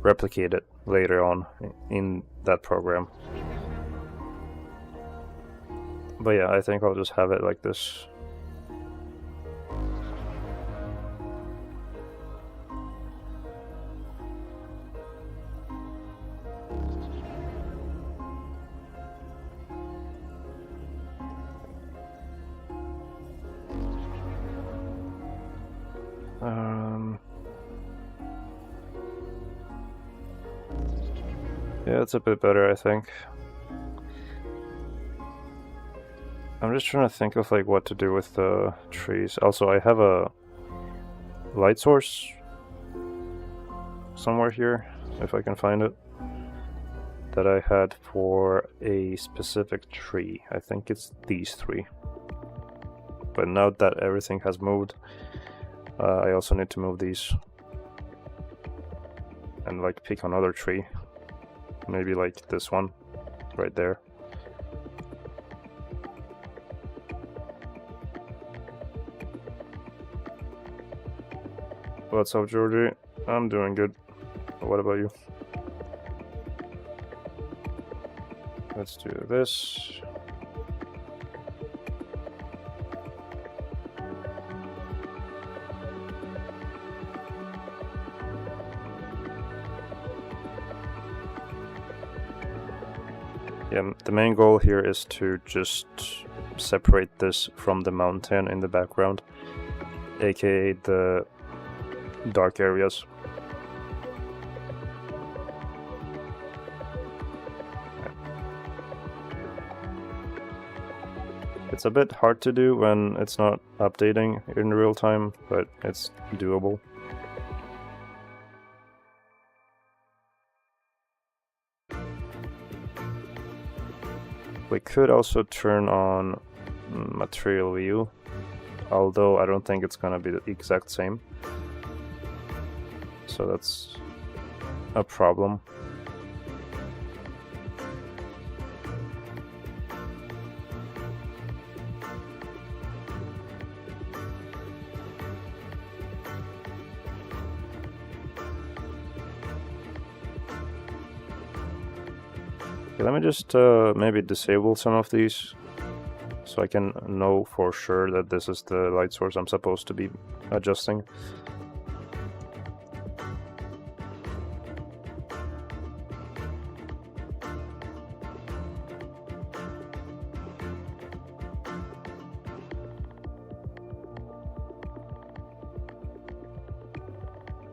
replicate it later on in that program. But yeah, I think I'll just have it like this. Yeah, it's a bit better, I think. I'm just trying to think of like what to do with the trees. Also, I have a light source somewhere here, if I can find it, that I had for a specific tree. I think it's these three. But now that everything has moved, I also need to move these and like pick another tree. Maybe like this one right there. What's up, Georgie? I'm doing good. What about you? Let's do this. Yeah, the main goal here is to just separate this from the mountain in the background, aka the dark areas. It's a bit hard to do when it's not updating in real time, but it's doable. We could also turn on material view, although I don't think it's gonna be the exact same. So that's a problem. Okay, let me just maybe disable some of these so I can know for sure that this is the light source I'm supposed to be adjusting.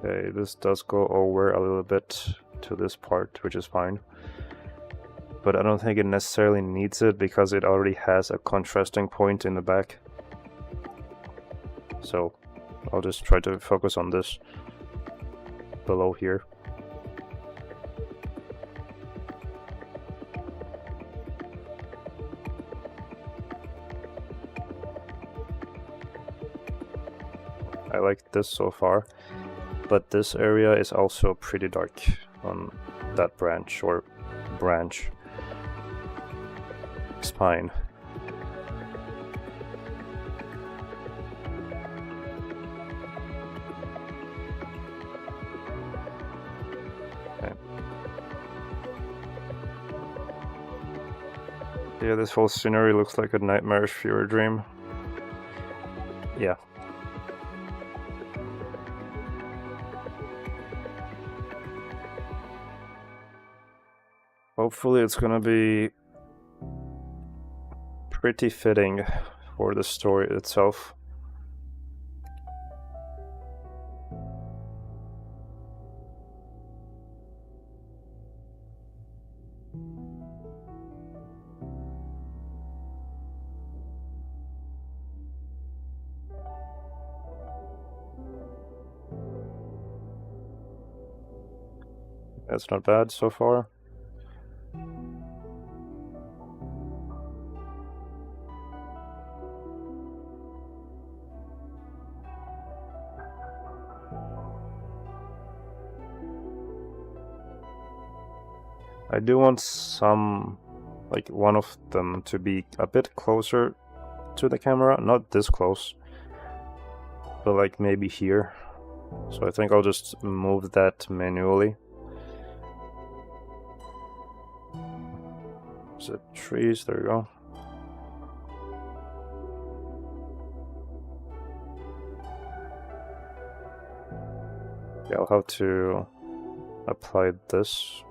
Okay, this does go over a little bit to this part, which is fine. But I don't think it necessarily needs it because it already has a contrasting point in the back. So I'll just try to focus on this below here. I like this so far, but this area is also pretty dark on that branch or branch. Spine. Okay. Yeah, this whole scenery looks like a nightmarish fever dream. Yeah. Hopefully it's gonna be pretty fitting for the story itself. That's not bad so far. I do want some, like one of them to be a bit closer to the camera, not this close, but like maybe here. So I think I'll just move that manually. Is it trees? There we go. Yeah, I'll have to apply this.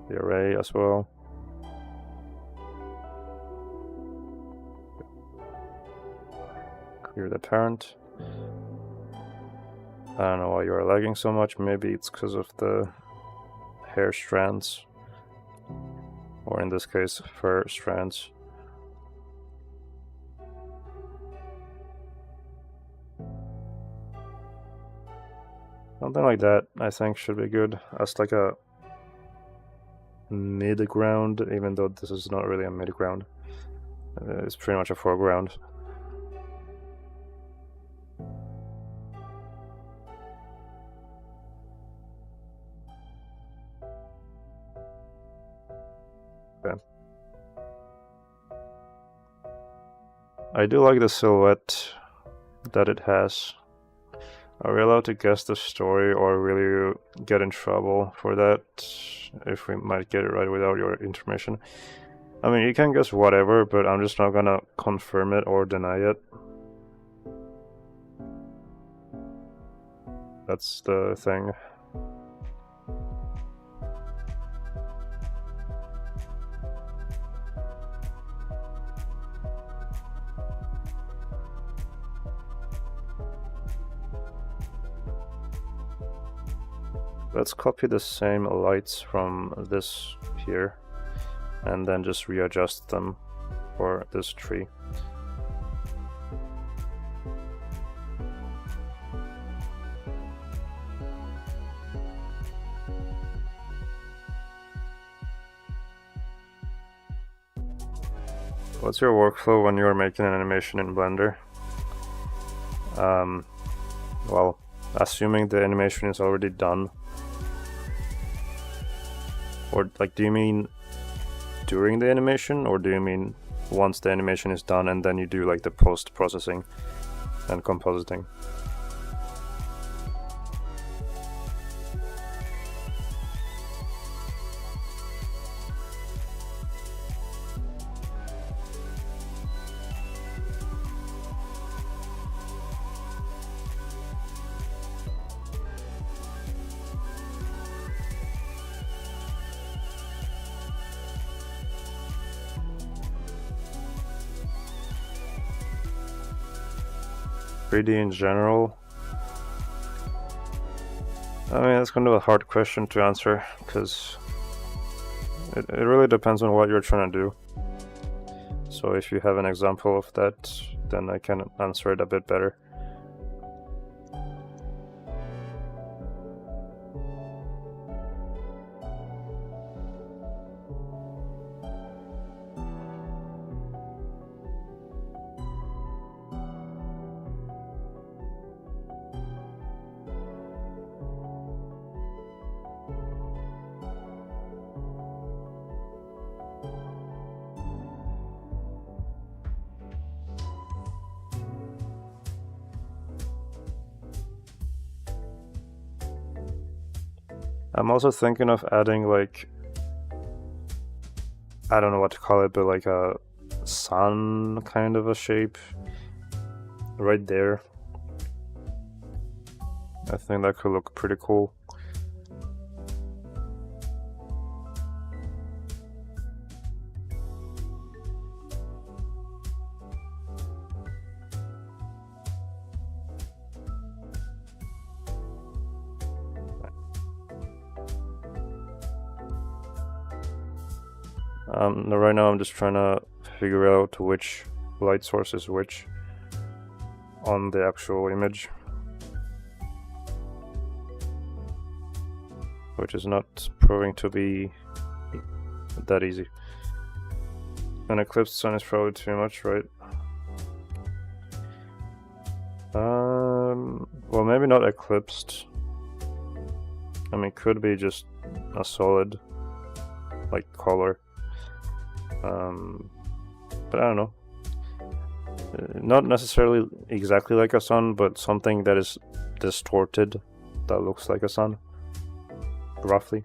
The array as well. Clear the parent. I don't know why you are lagging so much. Maybe it's because of the hair strands, or in this case, fur strands. Something like that, I think, should be good as like a mid-ground, even though this is not really a mid-ground. It's pretty much a foreground. Okay. I do like the silhouette that it has. Are we allowed to guess the story, or will you get in trouble for that if we might get it right without your information? I mean, you can guess whatever, but I'm just not gonna confirm it or deny it. That's the thing. Let's copy the same lights from this here and then just readjust them for this tree. What's your workflow when you're making an animation in Blender? Well, assuming the animation is already done. Or like, do you mean during the animation, or do you mean once the animation is done and then you do like the post-processing and compositing? In general, I mean, it's kind of a hard question to answer because it really depends on what you're trying to do. So if you have an example of that, then I can answer it a bit better. I'm also thinking of adding, like, I don't know what to call it, but like a sun kind of a shape right there. I think that could look pretty cool. Right now I'm just trying to figure out which light source is which on the actual image, which is not proving to be that easy. An eclipsed sun is probably too much, right? Well, maybe not eclipsed. I mean, could be just a solid, like, color. But I don't know. not necessarily exactly like a sun, but something that is distorted, that looks like a sun, roughly.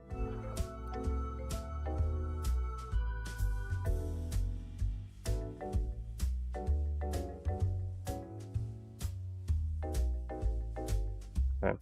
Okay.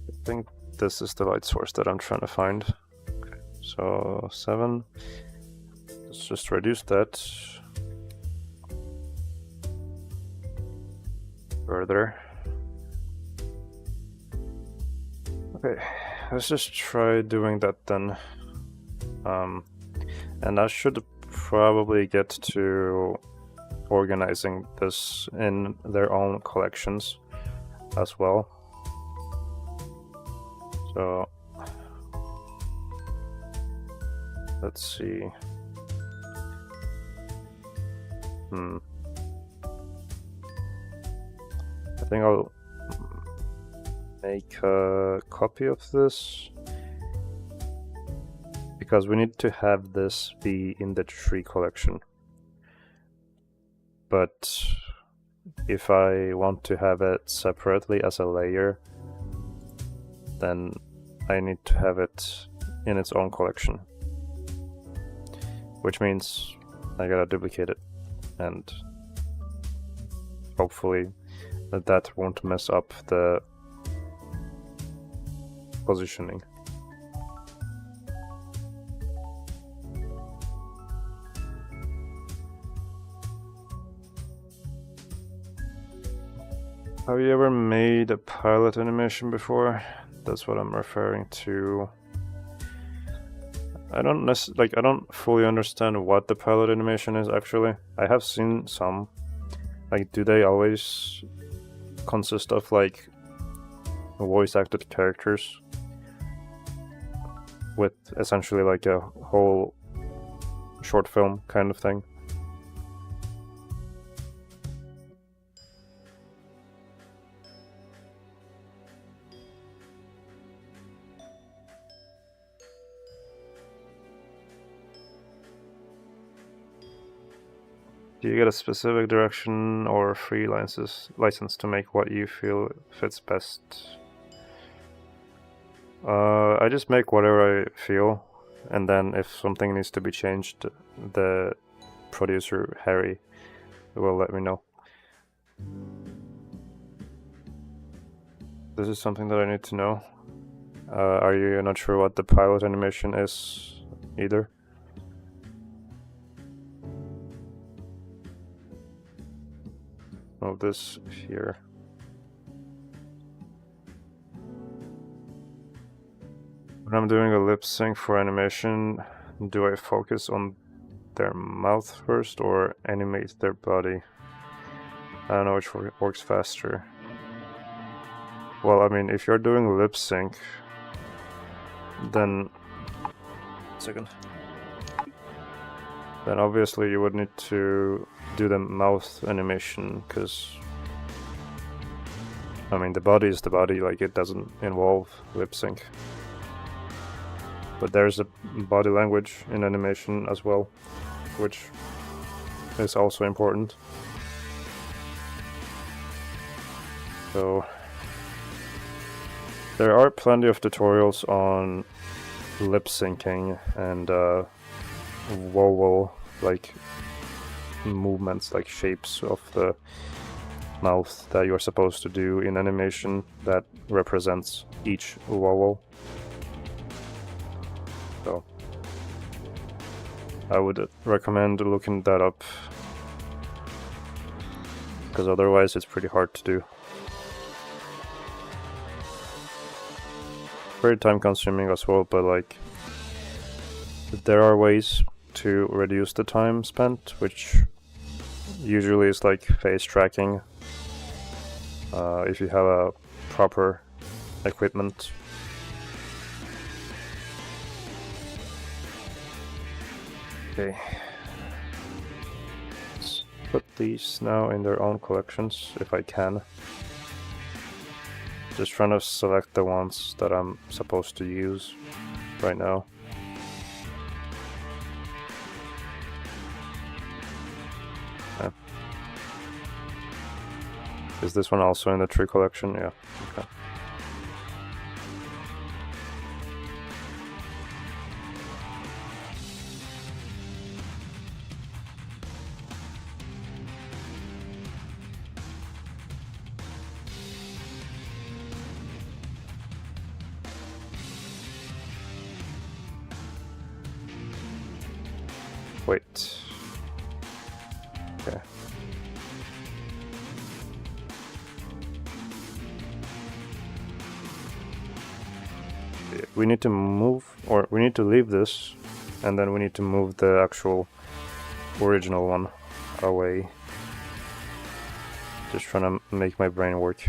I think this is the light source that I'm trying to find. Okay, so 7. Let's just reduce that further. Okay, let's just try doing that then. And I should probably get to organizing this in their own collections as well. So let's see. I think I'll make a copy of this, because we need to have this be in the tree collection. But if I want to have it separately as a layer, then I need to have it in its own collection, which means I gotta duplicate it, and hopefully that won't mess up the positioning. Have you ever made a pilot animation before? That's what I'm referring to. I don't fully understand what the pilot animation is actually. I have seen some. Like, do they always consist of like voice acted characters with essentially like a whole short film kind of thing? Do you get a specific direction or free license to make what you feel fits best? I just make whatever I feel, and then if something needs to be changed, the producer, Harry, will let me know. This is something that I need to know. Are you not sure what the pilot animation is either? Of this here. When I'm doing a lip sync for animation, do I focus on their mouth first or animate their body? I don't know which works faster. Well, I mean, if you're doing lip sync, then then obviously you would need to do the mouth animation, because I mean the body is the body, like it doesn't involve lip sync. But there's a body language in animation as well, which is also important. So there are plenty of tutorials on lip syncing and vowel like movements, like shapes of the mouth that you're supposed to do in animation that represents each vowel. So I would recommend looking that up, because otherwise it's pretty hard to do. Very time consuming as well, but like there are ways to reduce the time spent, which usually is like face tracking, if you have a proper equipment. Okay. put these now in their own collections if I can. Just trying to select the ones that I'm supposed to use right now. Yeah. Is this one also in the tree collection? Yeah. Okay. Wait. Okay. We need to move, or we need to leave this, and then we need to move the actual original one away. Just trying to make my brain work.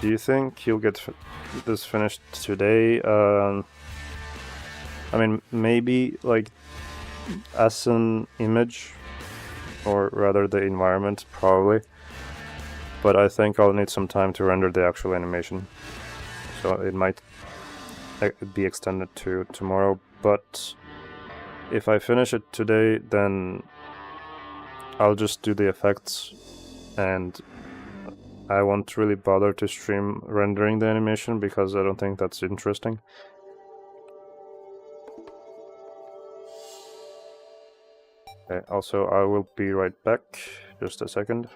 Do you think you'll get this finished today? I mean, maybe like as an image, or rather the environment, probably. But I think I'll need some time to render the actual animation. So it might be extended to tomorrow, but if I finish it today, then I'll just do the effects, and I won't really bother to stream rendering the animation because I don't think that's interesting. Okay, also I will be right back, just a second.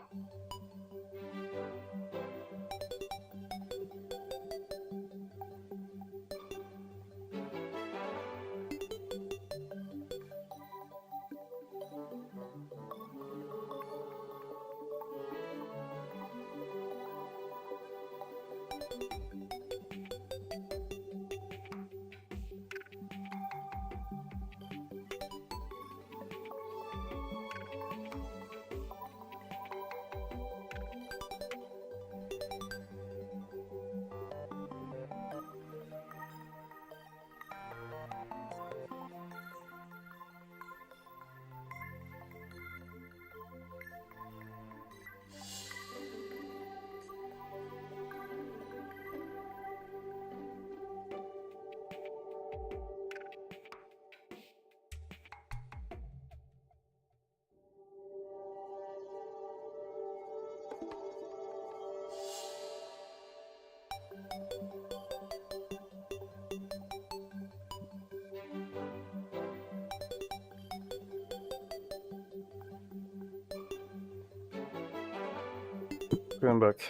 Going back.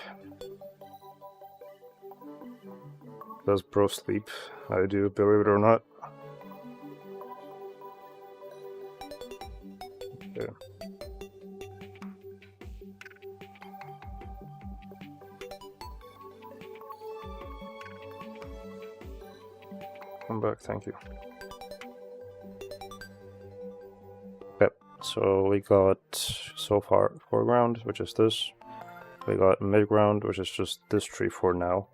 Does bro sleep? I do, believe it or not. Okay. Come back, thank you. Yep, so we got so far foreground, which is this. We got midground, which is just this tree for now.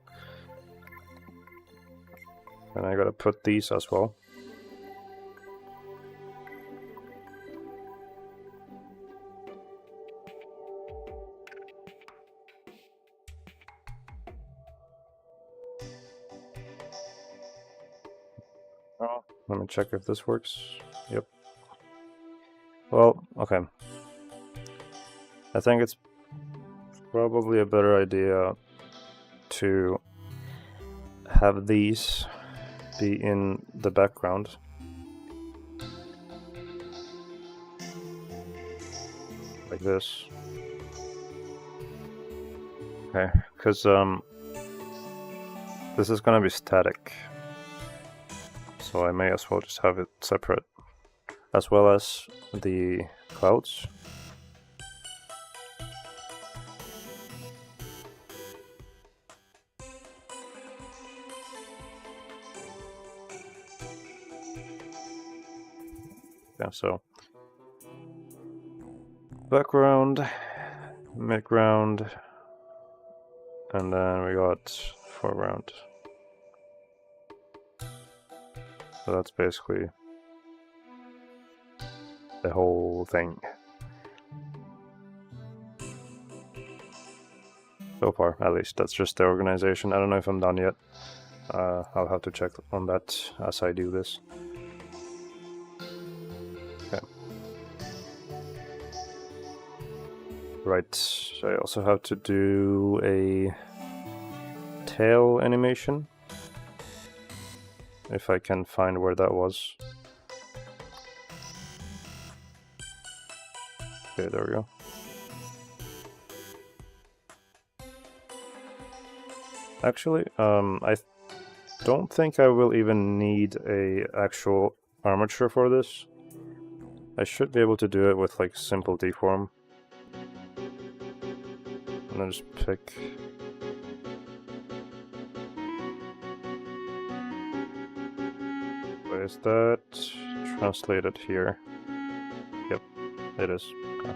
And I gotta put these as well. Oh, let me check if this works. Yep. Well, okay. I think it's probably a better idea to have these be in the background. Like this. Okay, because this is gonna be static. So I may as well just have it separate. As well as the clouds. Yeah, so background, midground, and then we got foreground. So that's basically the whole thing. So far, at least. That's just the organization. I don't know if I'm done yet. I'll have to check on that as I do this. Okay. Right, I also have to do a tail animation. If I can find where that was. Okay, there we go. Actually, I don't think I will even need a actual armature for this. I should be able to do it with like simple deform. And then just pick. Where is that? Translate it here. Yep, it is. Okay.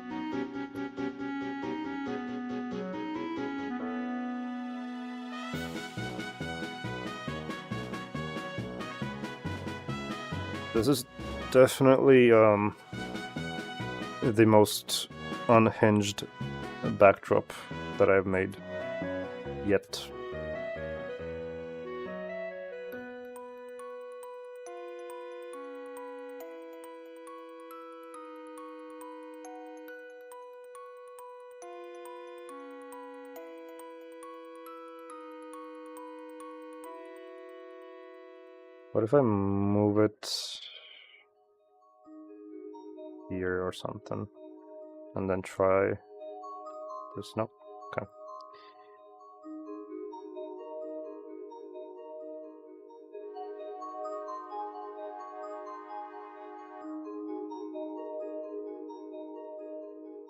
This is definitely the most unhinged backdrop that I've made yet. What if I move it here or something, and then try this? No?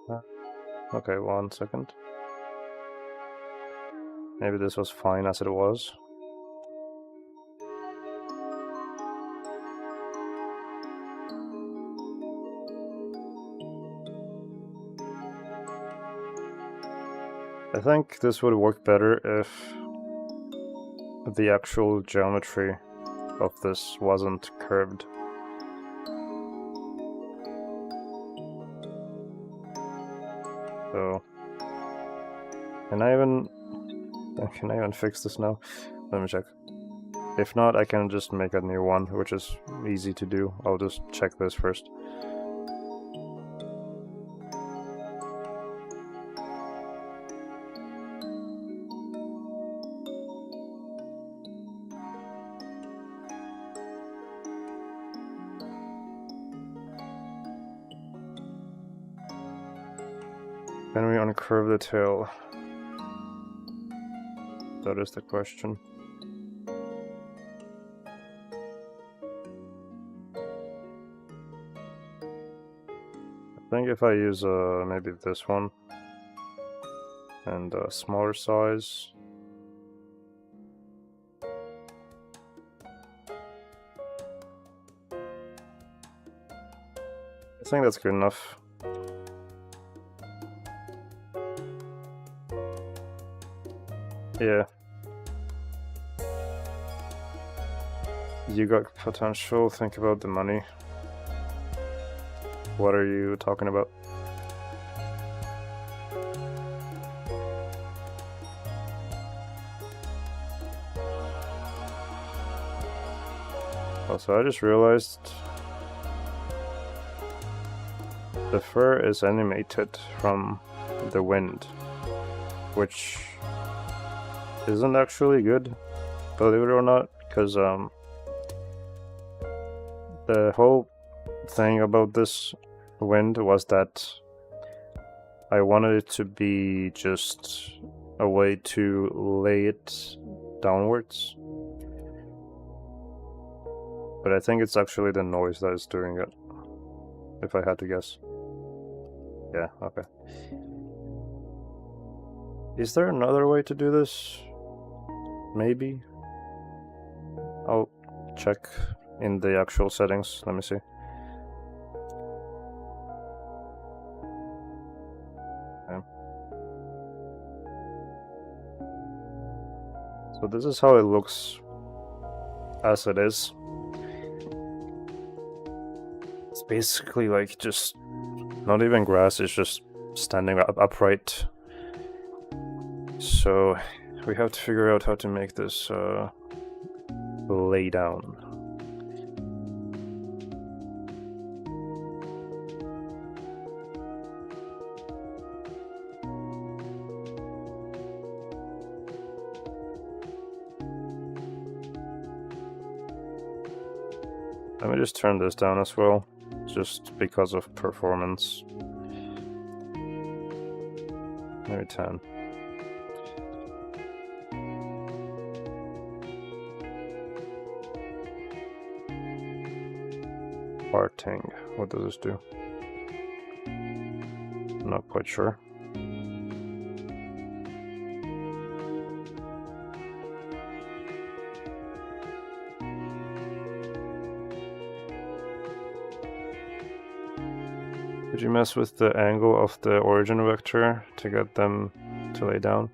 Okay. Okay, 1 second. Maybe this was fine as it was. I think this would work better if the actual geometry of this wasn't curved. So, can I even fix this now? Let me check. If not, I can just make a new one, which is easy to do. I'll just check this first. Can we uncurve the tail? That is the question. I think if I use maybe this one and a smaller size. I think that's good enough. Yeah. You got potential, think about the money. What are you talking about? Also, I just realized the fur is animated from the wind, which isn't actually good, believe it or not, because the whole thing about this wind was that I wanted it to be just a way to lay it downwards. But I think it's actually the noise that is doing it, if I had to guess. Yeah, okay. Is there another way to do this? Maybe? I'll check in the actual settings, let me see. Okay. So this is how it looks as it is. basically like just not even grass, it's just standing upright. So we have to figure out how to make this lay down. Let me just turn this down as well, just because of performance. Maybe 10. Parting. What does this do? Not quite sure. Did you mess with the angle of the origin vector to get them to lay down?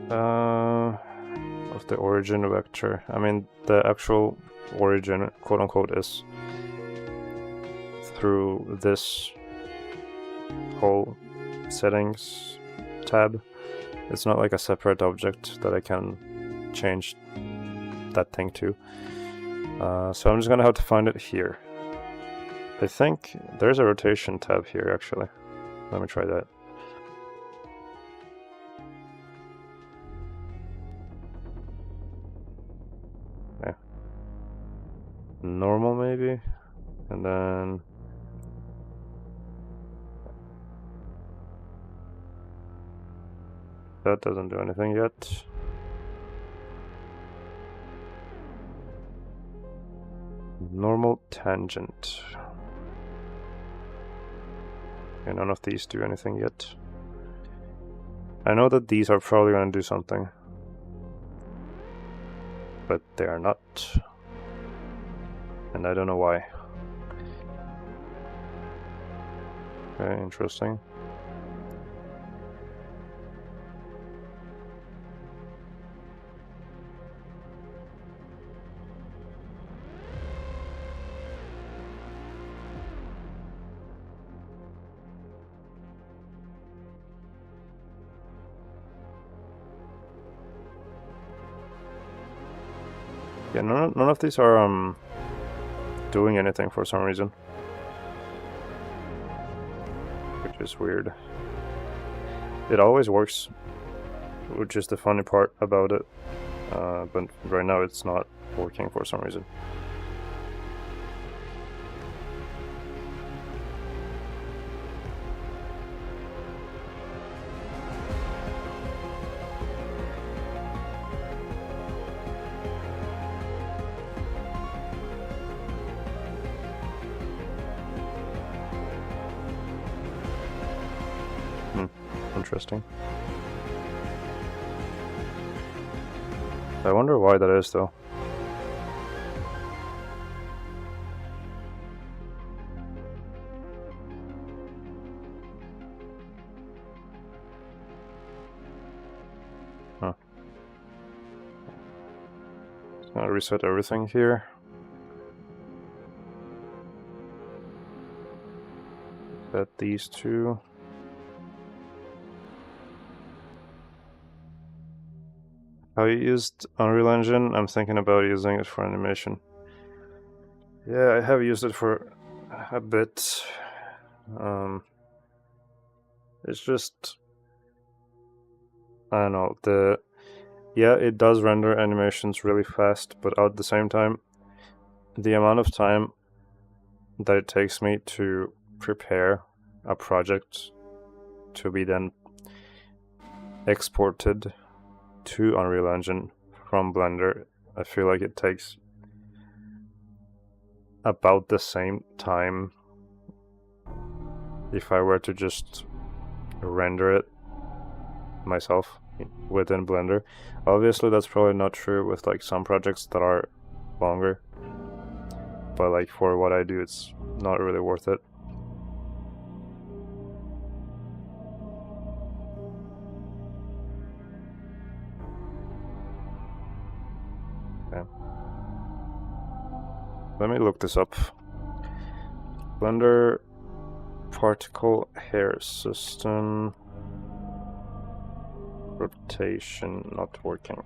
Of the origin vector. I mean, the actual origin, quote unquote, is through this whole settings tab. It's not like a separate object that I can change that thing to. So I'm just gonna have to find it here. I think there's a rotation tab here actually. Let me try that. Okay. Normal maybe, and then that doesn't do anything yet. Normal tangent. Okay, none of these do anything yet. I know that these are probably going to do something, but they are not. And I don't know why. Okay, interesting. Yeah, none of these are doing anything for some reason, which is weird. It always works, which is the funny part about it, but right now it's not working for some reason. Interesting. I wonder why that is though. Huh. Just gonna reset everything here. Set these two. Have you used Unreal Engine? I'm thinking about using it for animation. Yeah, I have used it for a bit. It's just, I don't know, yeah, it does render animations really fast, but at the same time, the amount of time that it takes me to prepare a project to be then exported to Unreal Engine from Blender, I feel like it takes about the same time if I were to just render it myself within Blender. Obviously that's probably not true with like some projects that are longer, but like for what I do it's not really worth it. Okay. Let me look this up. Blender particle hair system rotation not working.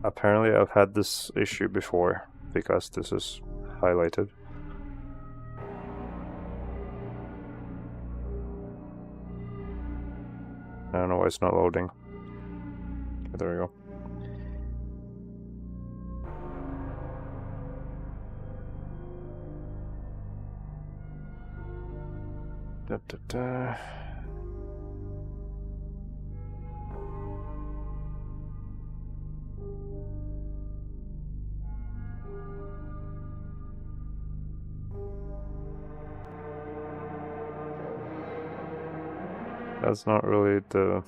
Apparently I've had this issue before because this is highlighted. I don't know why it's not loading. Okay, there we go. That's not really the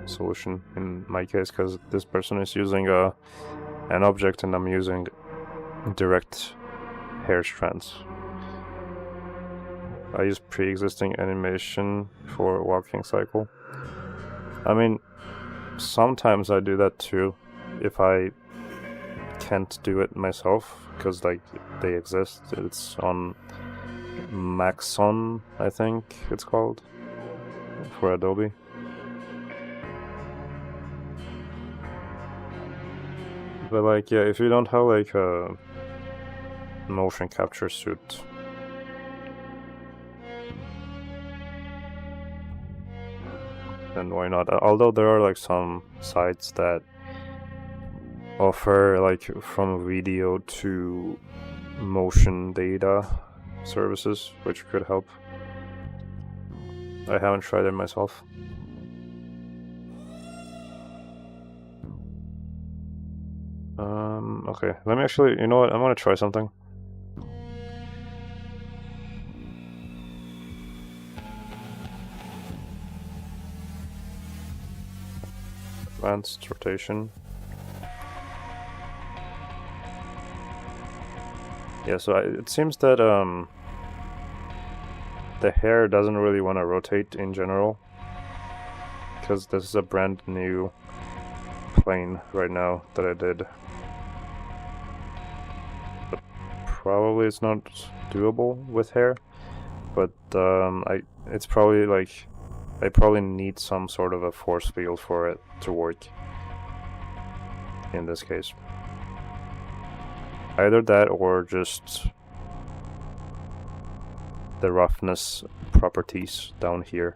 solution in my case, because this person is using an object and I'm using direct hair strands. I use pre-existing animation for walking cycle. I mean, sometimes I do that too, if I can't do it myself, because like they exist. It's on Maxon, I think it's called, for Adobe. But like, yeah, if you don't have like a motion capture suit, then why not? Although there are like some sites that offer like from video to motion data services, which could help. I haven't tried it myself. Okay, let me actually, you know what, I'm gonna try something. Advanced rotation. Yeah, so it seems that the hair doesn't really want to rotate in general, because this is a brand new plane right now that I did. But probably it's not doable with hair, but it's probably like I probably need some sort of a force field for it to work in this case. Either that or just the roughness properties down here.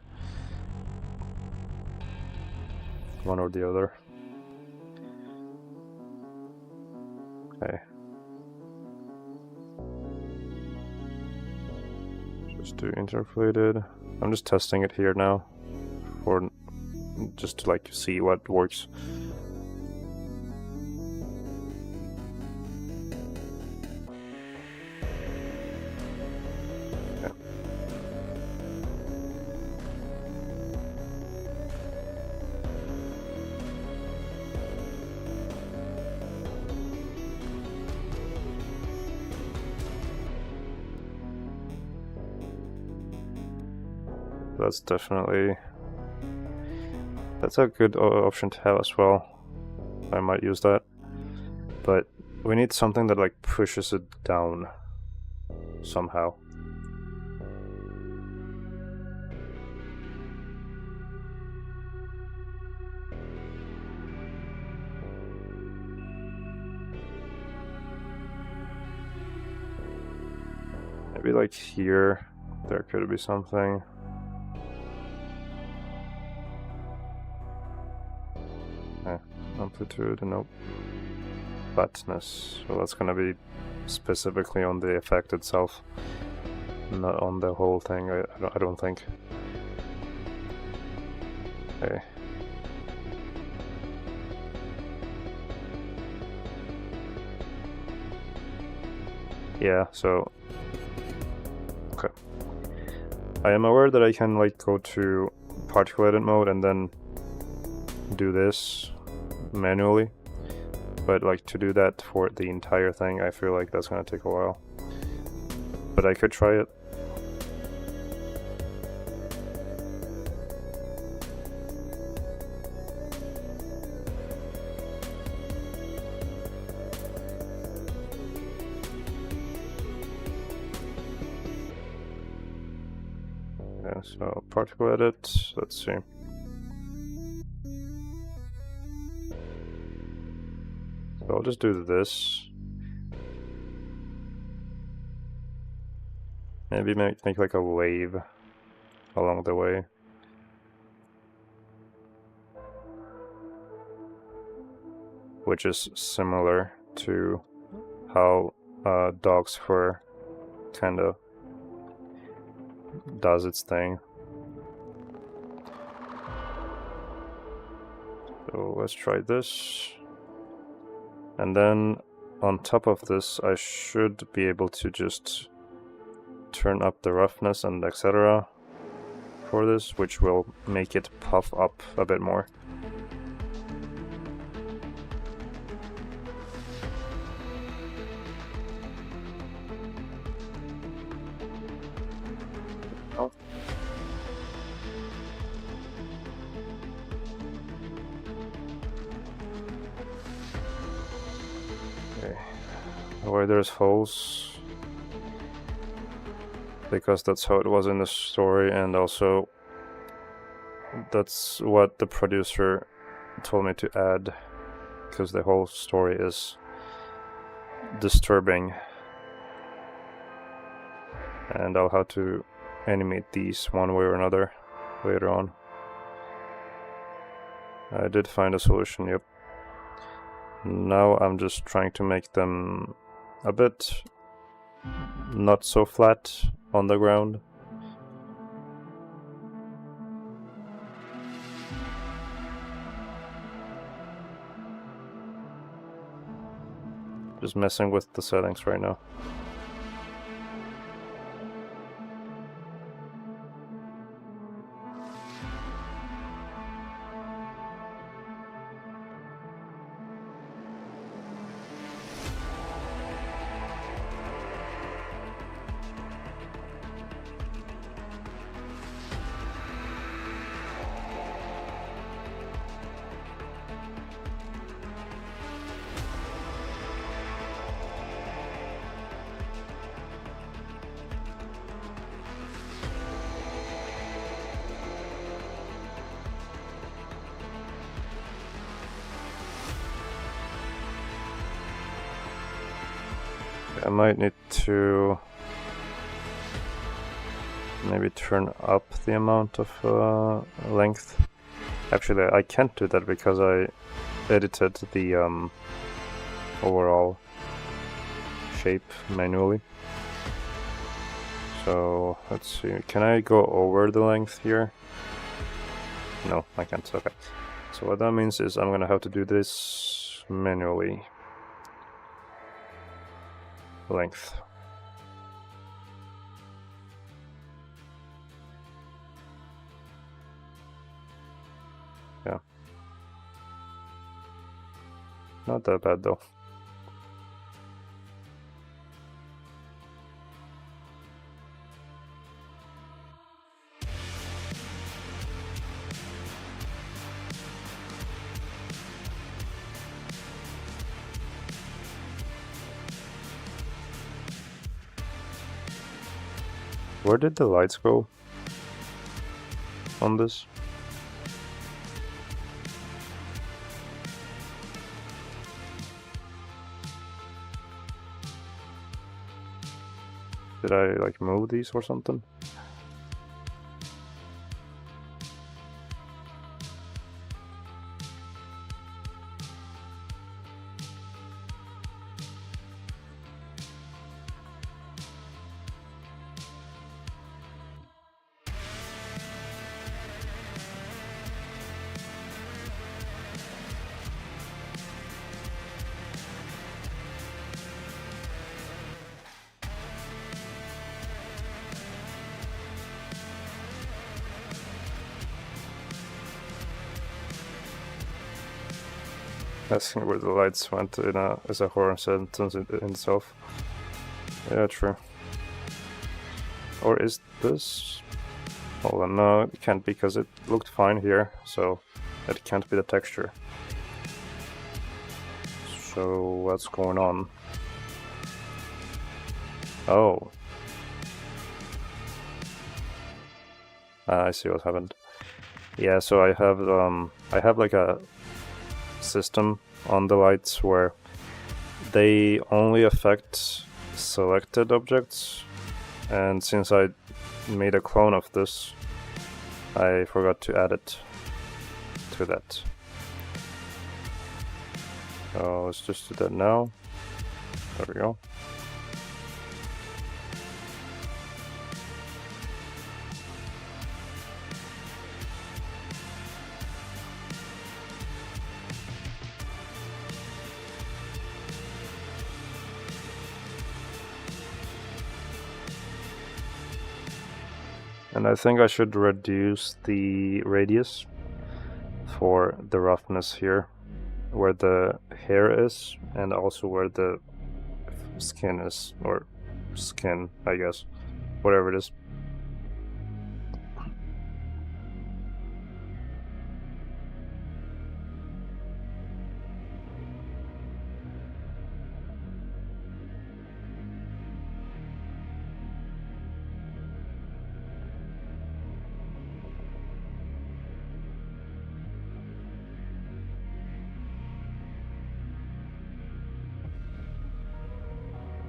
One or the other. Okay. Just do interpolated. I'm just testing it here now, for just to like see what works. That's a good option to have as well. I might use that, but we need something that like pushes it down somehow. Maybe like here there could be something. Amplitude, nope. Flatness, so that's gonna be specifically on the effect itself, not on the whole thing, I don't think. Okay. Yeah, so... okay. I am aware that I can like go to particle edit mode and then do this manually, but like to do that for the entire thing, I feel like that's gonna take a while. But I could try it. Okay, so particle edit, let's see. So I'll just do this. Maybe make like a wave along the way. Which is similar to how dog's fur kind of does its thing. So let's try this. And then on top of this, I should be able to just turn up the roughness and etc. for this, which will make it puff up a bit more. Oh. Okay. Where there's holes, because that's how it was in the story, and also that's what the producer told me to add, because the whole story is disturbing, and I'll have to animate these one way or another later on. I did find a solution, yep. Now I'm just trying to make them a bit not so flat on the ground. Just messing with the settings right now. I might need to maybe turn up the amount of length. Actually, I can't do that because I edited the overall shape manually. So let's see, can I go over the length here? No, I can't. Okay. So what that means is I'm gonna have to do this manually. Length. Yeah. Not that bad though. Where did the lights go on this? Did I like move these or something? Asking where the lights went is a horror sentence in itself. Yeah, true. Or is this? Hold on, no, it can't because it looked fine here, so it can't be the texture. So what's going on? Oh. I see what happened. Yeah, so I have like a system on the lights where they only affect selected objects, and since I made a clone of this, I forgot to add it to that. So let's just do that now. There we go. And I think I should reduce the radius for the roughness here, where the hair is, and also where the skin is, or skin, I guess, whatever it is.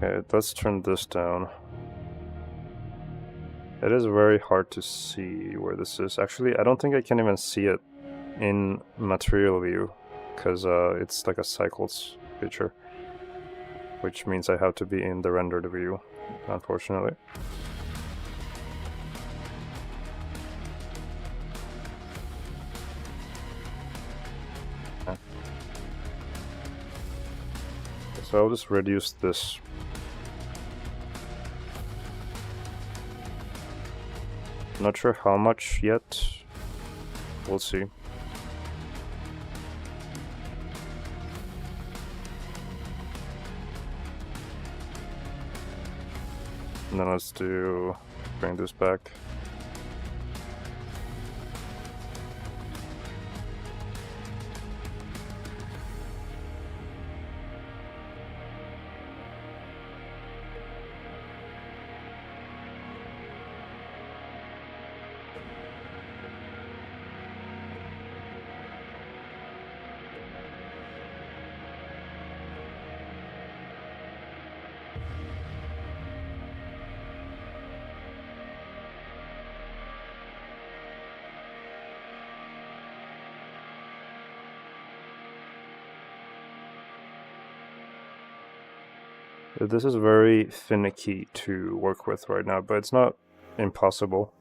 Okay, let's turn this down. It is very hard to see where this is. Actually, I don't think I can even see it in material view, because it's like a cycles picture, which means I have to be in the rendered view, unfortunately. So I'll just reduce this. Not sure how much yet. We'll see. And then let's bring this back. This is very finicky to work with right now, but it's not impossible,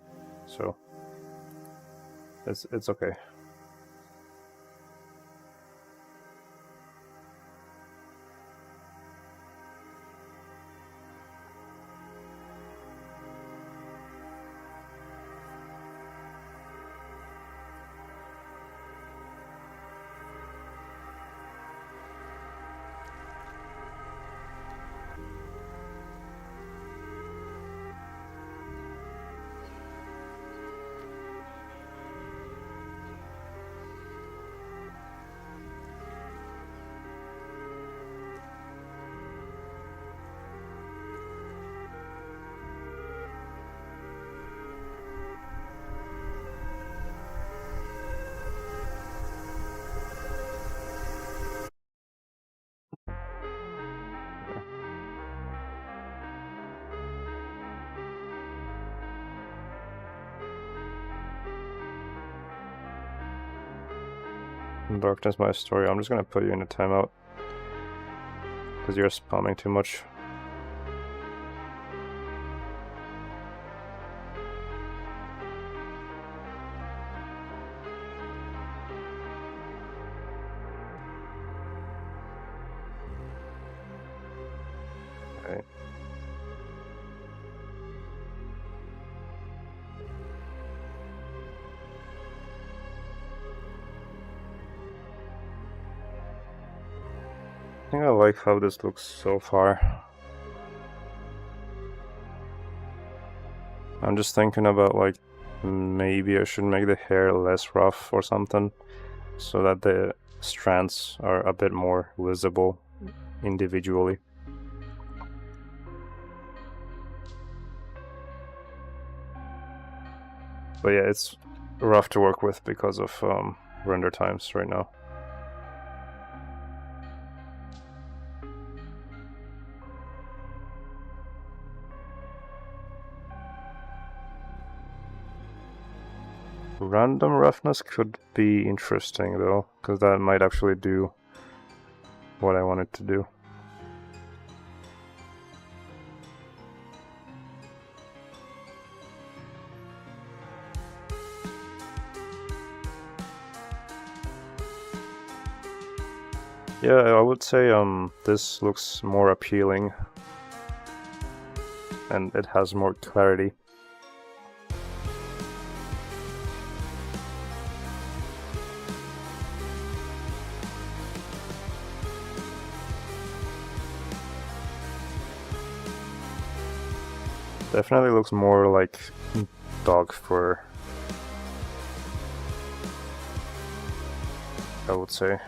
so it's okay. Darkness my story. I'm just gonna put you in a timeout because you're spamming too much. Okay. I think I like how this looks so far. I'm just thinking about like maybe I should make the hair less rough or something so that the strands are a bit more visible individually. But yeah, it's rough to work with because of render times right now. Random roughness could be interesting though, because that might actually do what I want it to do. Yeah, I would say this looks more appealing and it has more clarity. Definitely looks more like dog fur, I would say.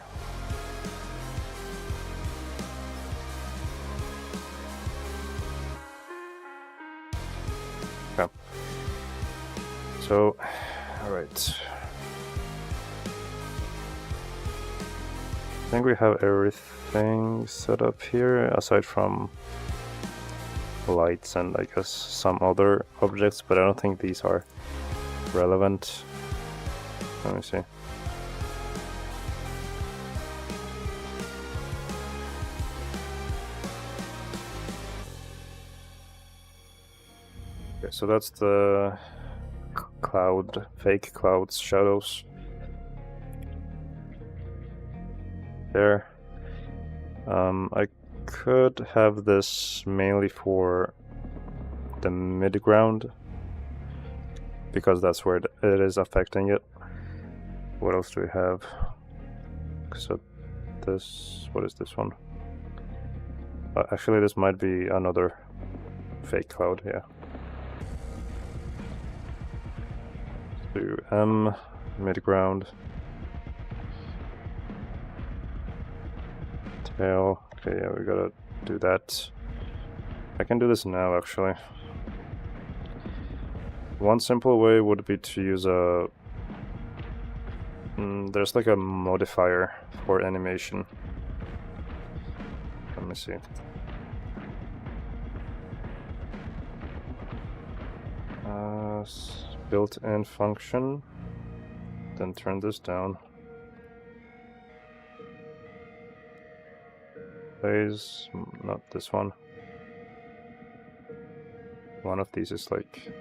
Yeah. So, alright. I think we have everything set up here, aside from lights and I guess some other objects, but I don't think these are relevant. Let me see. Okay, so that's the cloud, fake clouds, shadows. There. I could have this mainly for the mid-ground, because that's where it is affecting it. What else do we have? So this, what is this one? Actually, this might be another fake cloud, yeah. Do M, mid-ground. Tail, okay, yeah, we gotta do that. I can do this now, actually. One simple way would be to use a... there's like a modifier for animation. Let me see. Built-in function. Then turn this down. Phase, not this one. One of these is like...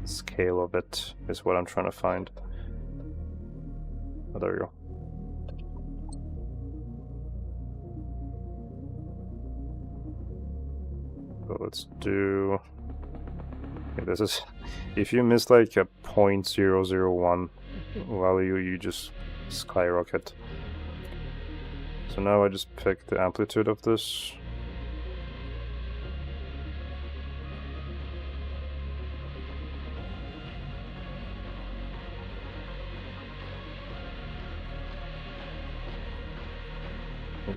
scale of it is what I'm trying to find. Oh, there you go. So let's do... okay, this is... if you miss like a 0.001 value, you just skyrocket. So now I just pick the amplitude of this.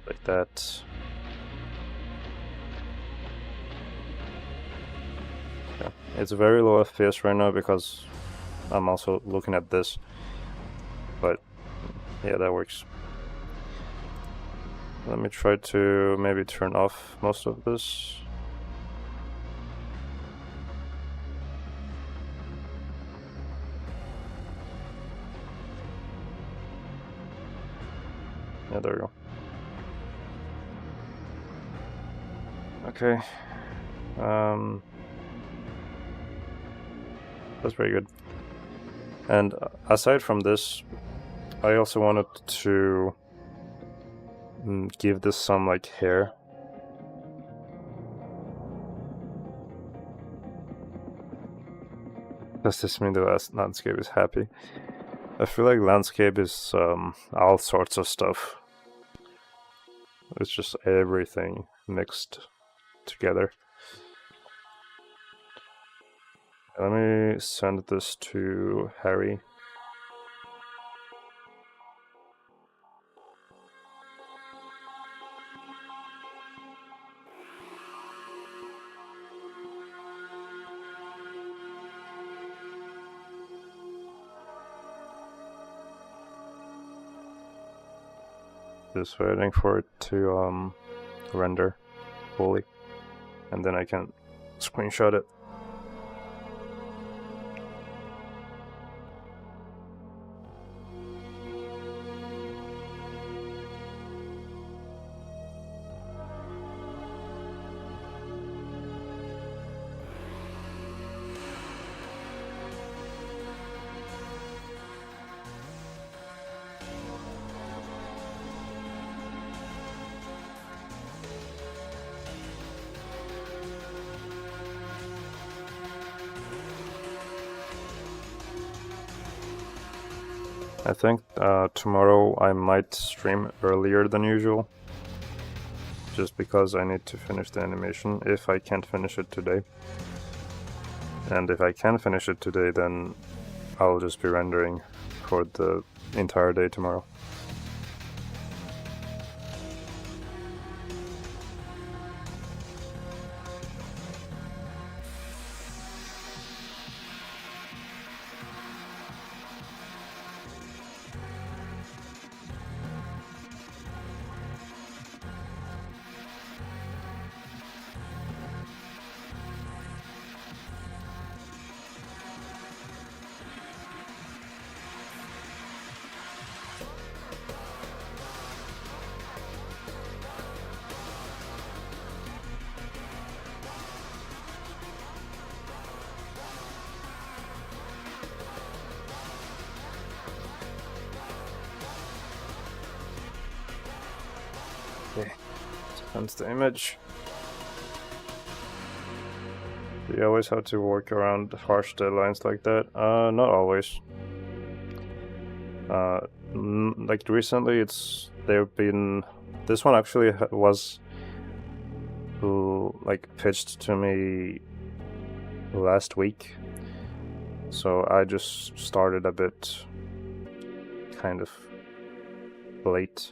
Like that. Yeah. It's very low FPS right now because I'm also looking at this. But yeah, that works. Let me try to maybe turn off most of this. Yeah, there we go. Okay. That's very good. And aside from this, I also wanted to give this some like hair. Does this mean the landscape is happy? I feel like landscape is all sorts of stuff. It's just everything mixed together. Let me send this to Harry. Just waiting for it to render fully, and then I can screenshot it. I think tomorrow I might stream earlier than usual, just because I need to finish the animation if I can't finish it today. And if I can finish it today, then I'll just be rendering for the entire day tomorrow. Okay, that's the image. Do you always have to work around harsh deadlines like that? Not always. Like recently, they've been. This one actually was like pitched to me last week, so I just started a bit kind of late.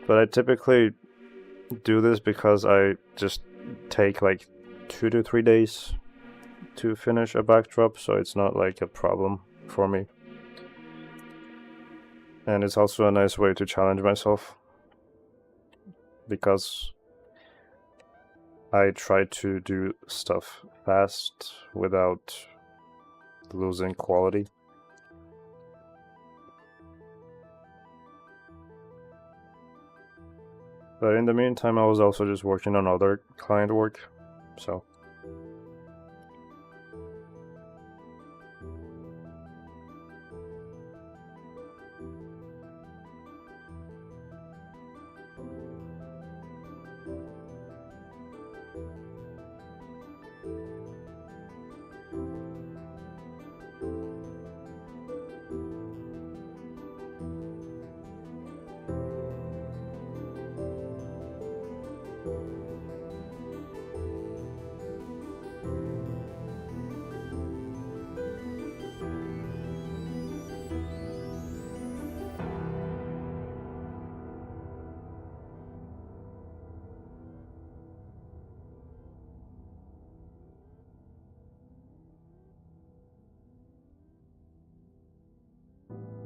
But I typically do this because I just take like 2 to 3 days to finish a backdrop, so it's not like a problem for me. And it's also a nice way to challenge myself, because I try to do stuff fast without losing quality. But in the meantime, I was also just working on other client work, so.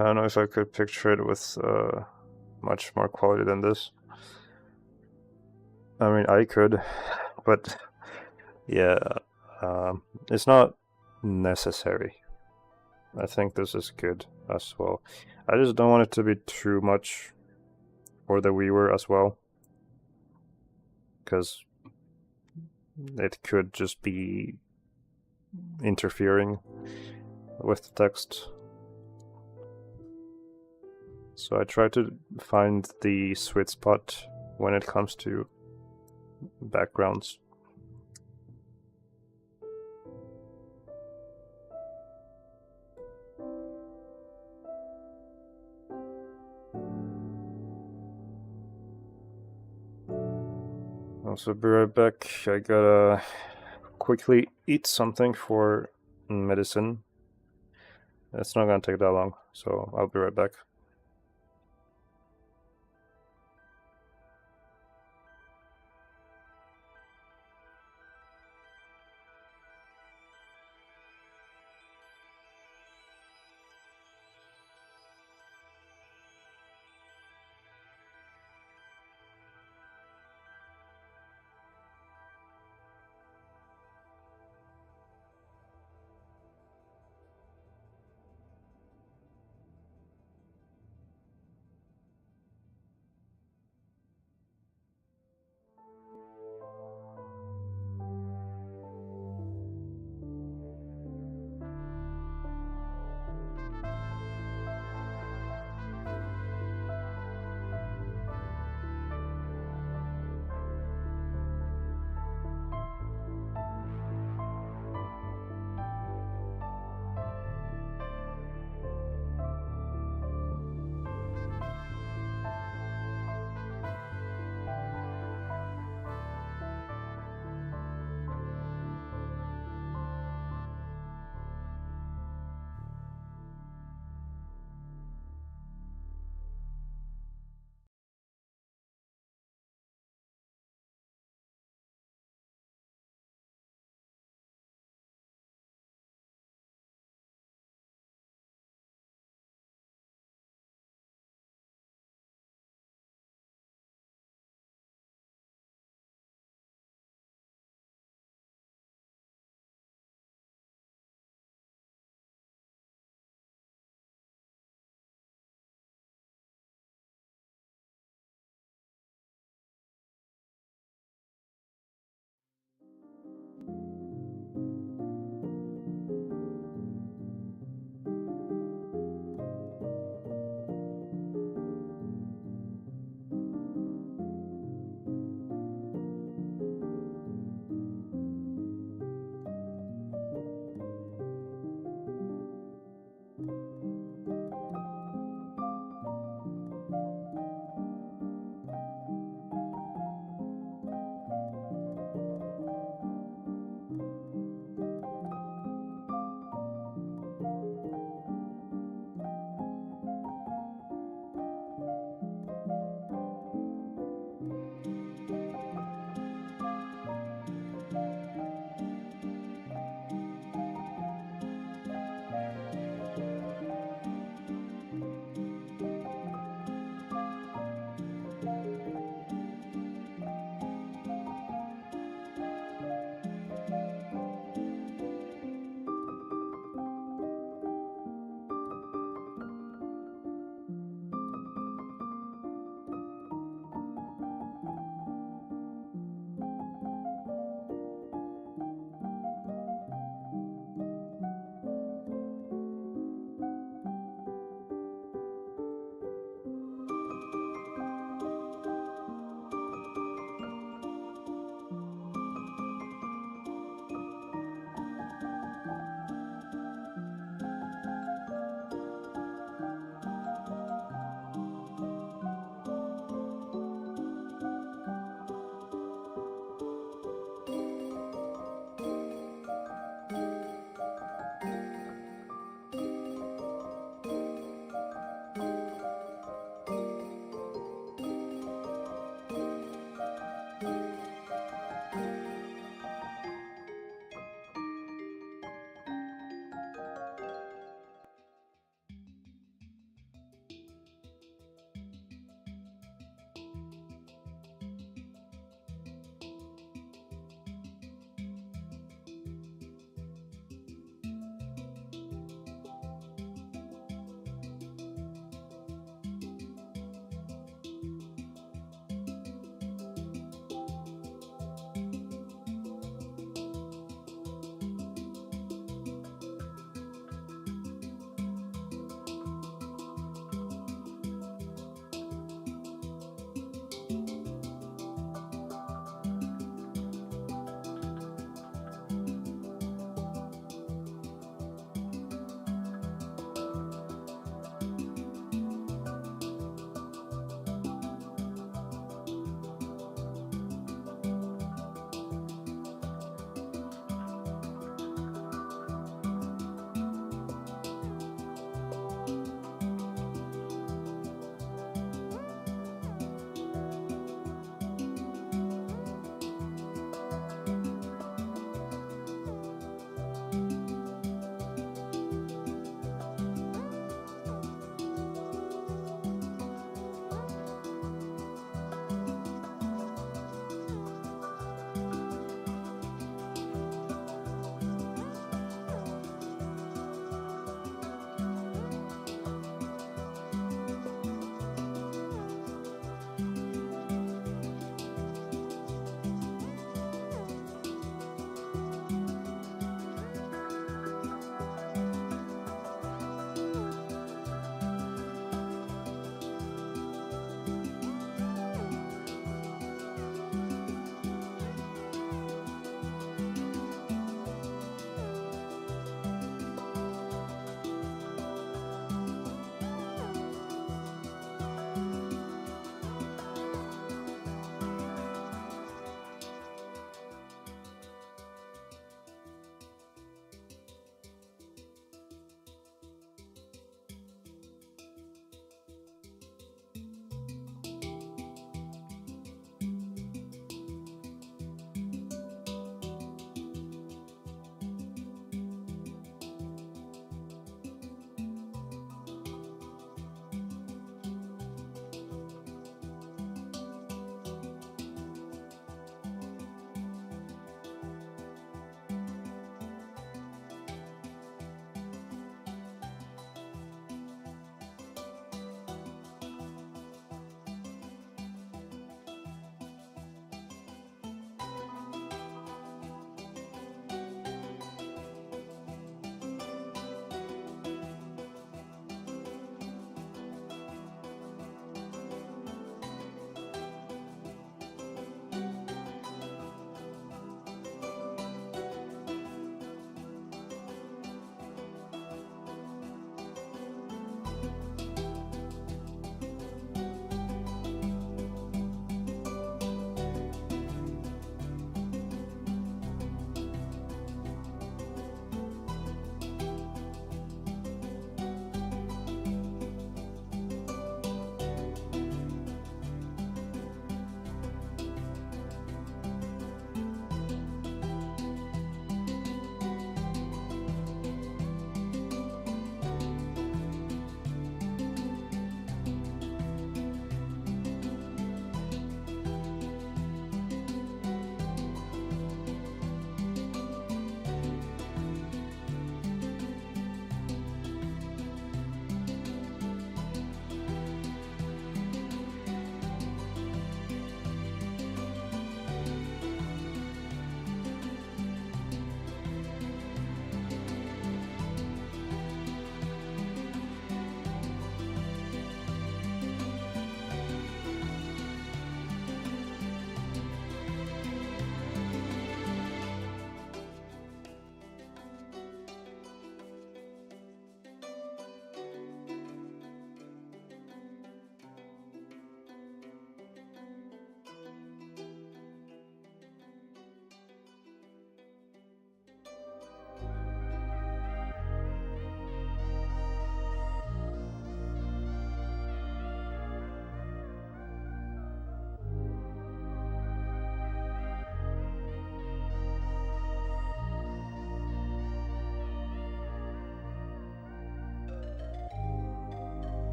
I don't know if I could picture it with much more quality than this. I mean, I could, but yeah, it's not necessary. I think this is good as well. I just don't want it to be too much for the viewer as well, because it could just be interfering with the text. So I try to find the sweet spot when it comes to backgrounds. Also, be right back. I gotta quickly eat something for medicine. It's not gonna take that long, so I'll be right back.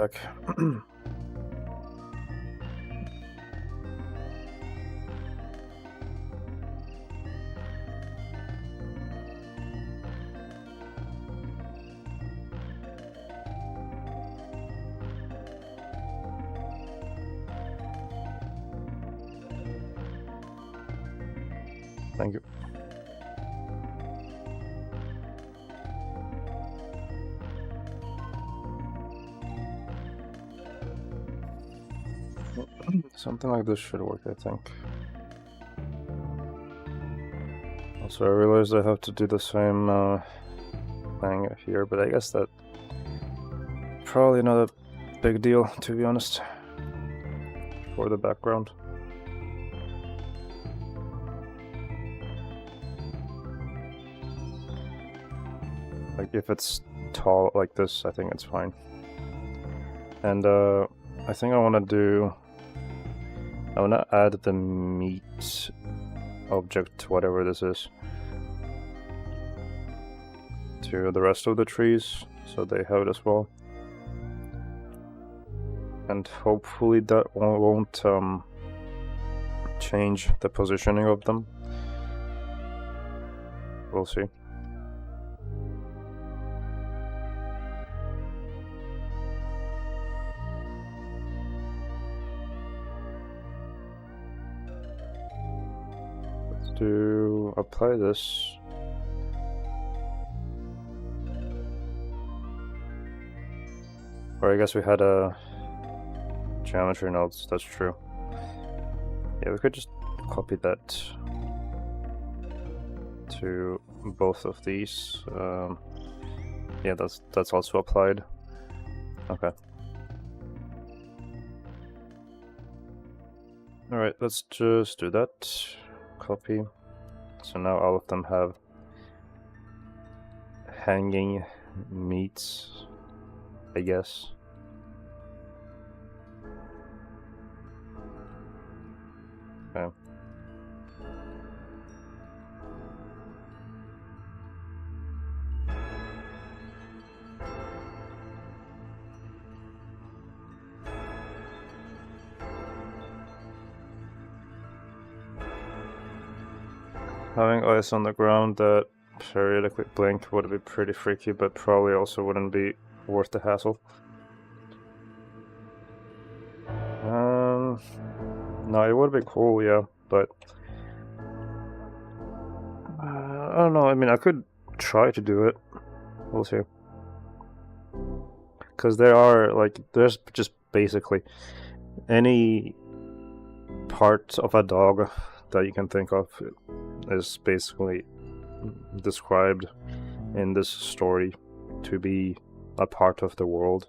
back. Thank you. Something like this should work, I think. Also, I realized I have to do the same thing here, but I guess that probably not a big deal, to be honest, for the background. Like, if it's tall like this, I think it's fine. And I think I want to add the meat object, whatever this is, to the rest of the trees, so they have it as well. And hopefully that won't change the positioning of them. We'll see. To apply this, or I guess we had a geometry nodes, that's true. Yeah, we could just copy that to both of these. Yeah, that's also applied. Okay. Alright, let's just do that. Copy. So now all of them have hanging meats, I guess. Okay. Having eyes on the ground that periodically blink would be pretty freaky, but probably also wouldn't be worth the hassle. No, it would be cool, yeah, but I don't know. I mean, I could try to do it. We'll see. Because there's just basically any part of a dog that you can think of is basically described in this story to be a part of the world.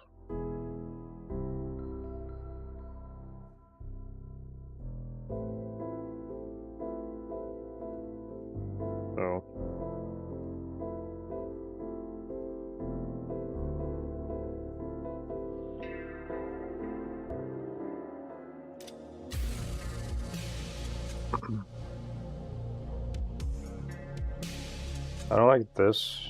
So I don't like this.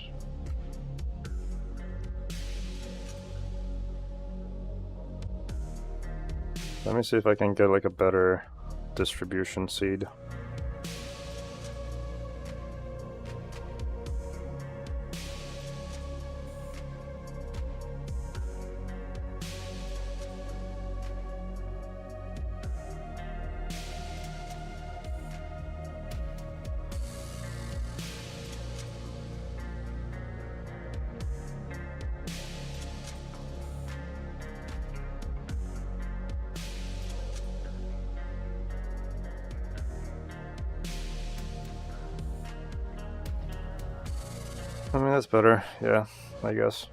Let me see if I can get like a better distribution seed. I mean, that's better, yeah, I guess.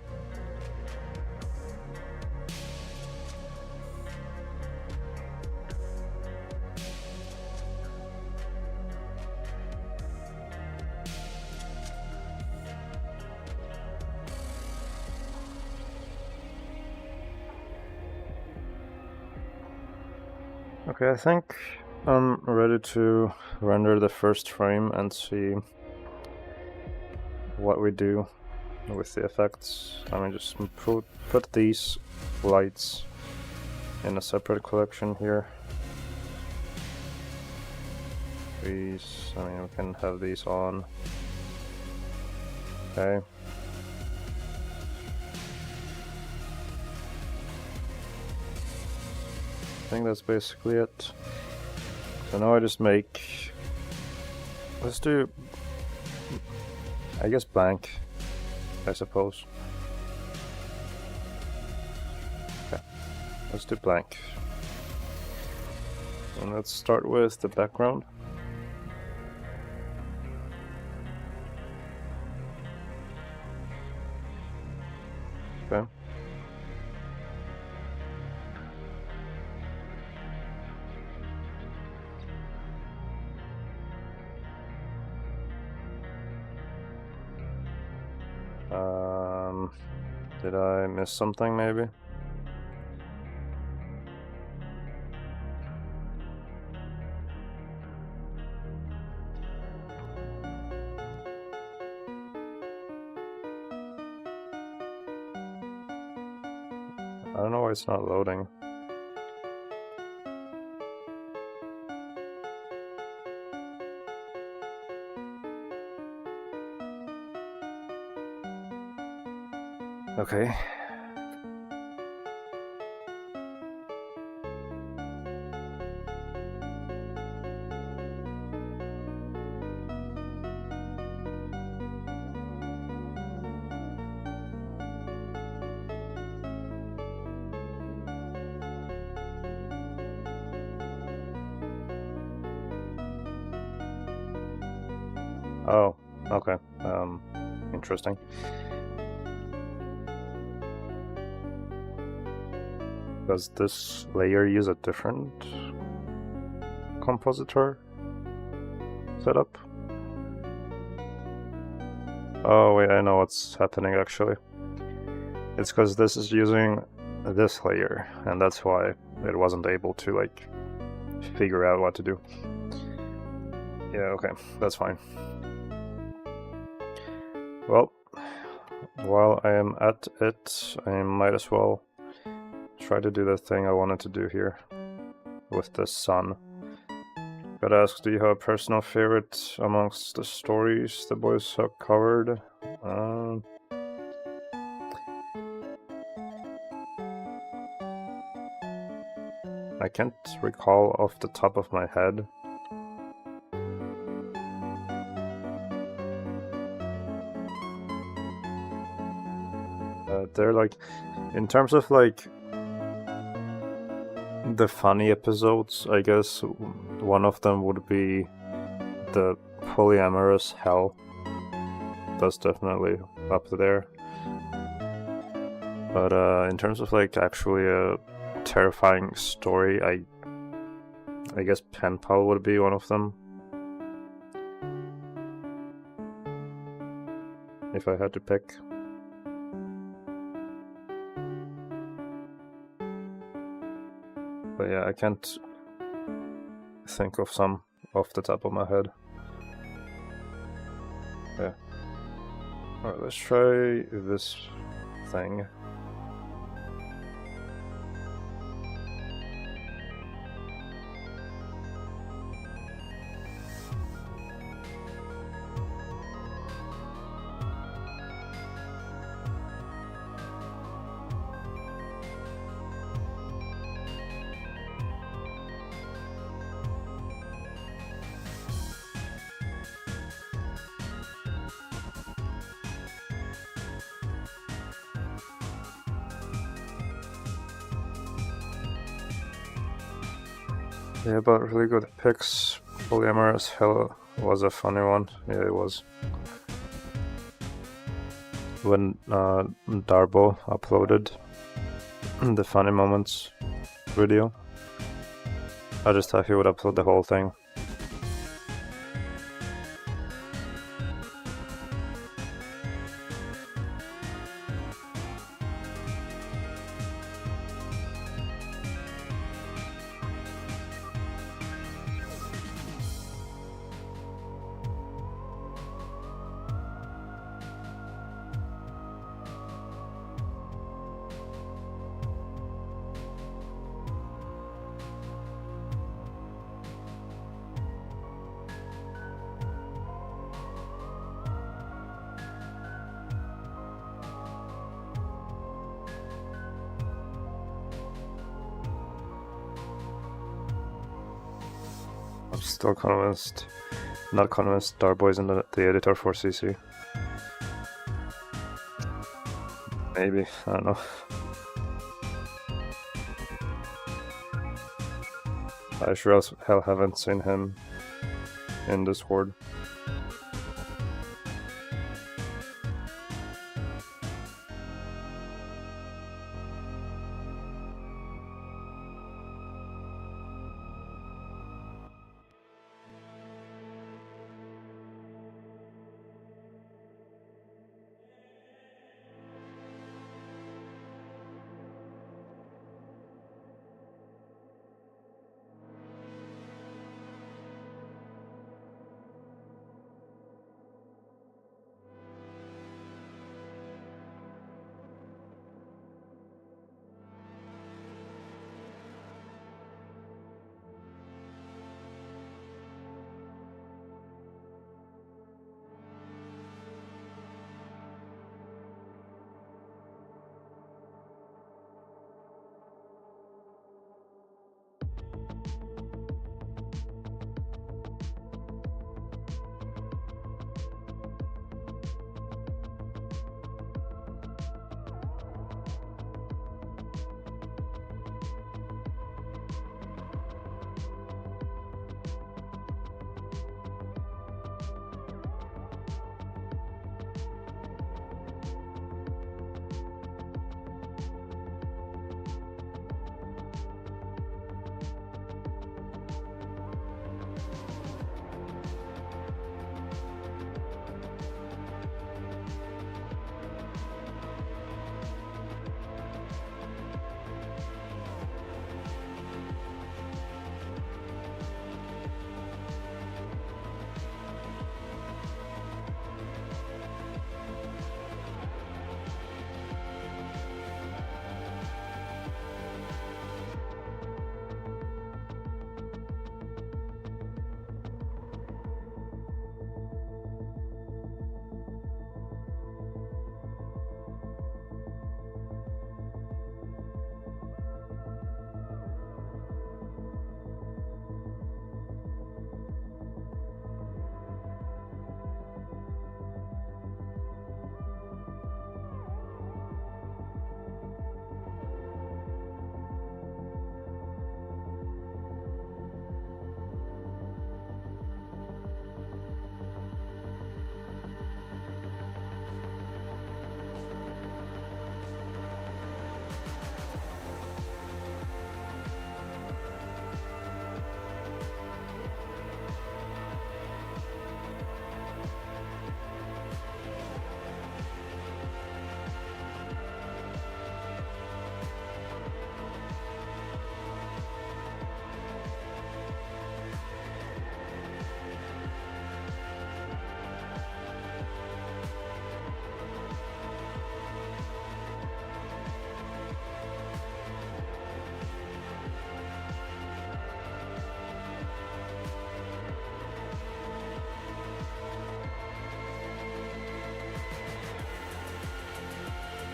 Okay, I think I'm ready to render the first frame and see what we do with the effects. I mean, just put these lights in a separate collection here. These, I mean, we can have these on. Okay. I think that's basically it. So now I just make, let's do, I guess blank, I suppose. Okay, let's do blank. And let's start with the background. Okay. Did I miss something maybe? I don't know why it's not loading. Okay. Oh, okay. Interesting. Does this layer use a different compositor setup? Oh wait, I know what's happening actually. It's because this is using this layer, and that's why it wasn't able to like figure out what to do. Yeah, okay, that's fine. Well, while I am at it, I might as well try to do the thing I wanted to do here with the sun. Gotta ask, do you have a personal favorite amongst the stories the boys have covered? I can't recall off the top of my head. They're like, in terms of like the funny episodes, I guess one of them would be the polyamorous hell. That's definitely up there. But in terms of like actually a terrifying story, I guess Pen Pal would be one of them. If I had to pick. But yeah, I can't think of some off the top of my head. Yeah. Alright, let's try this thing. Yeah, but really good picks. Polyamorous hell was a funny one. Yeah, it was. When Darbo uploaded the funny moments video, I just thought he would upload the whole thing. still convinced, not convinced Starboy's in the editor for CC. Maybe, I don't know. I sure as hell haven't seen him in Discord.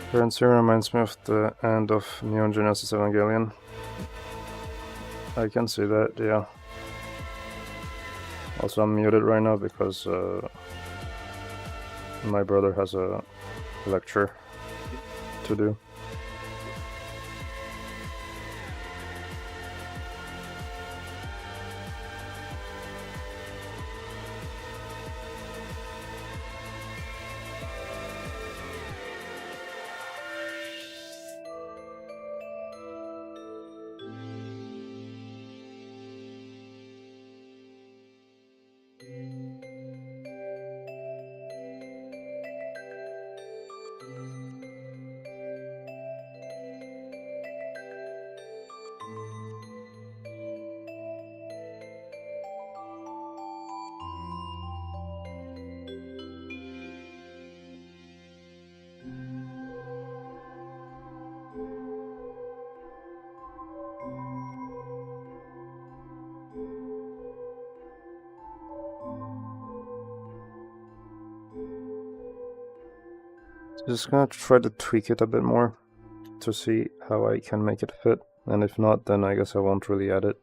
Current scene reminds me of the end of Neon Genesis Evangelion. I can see that, yeah. Also, I'm muted right now because my brother has a lecture to do. Just gonna try to tweak it a bit more to see how I can make it fit, and if not, then I guess I won't really add it.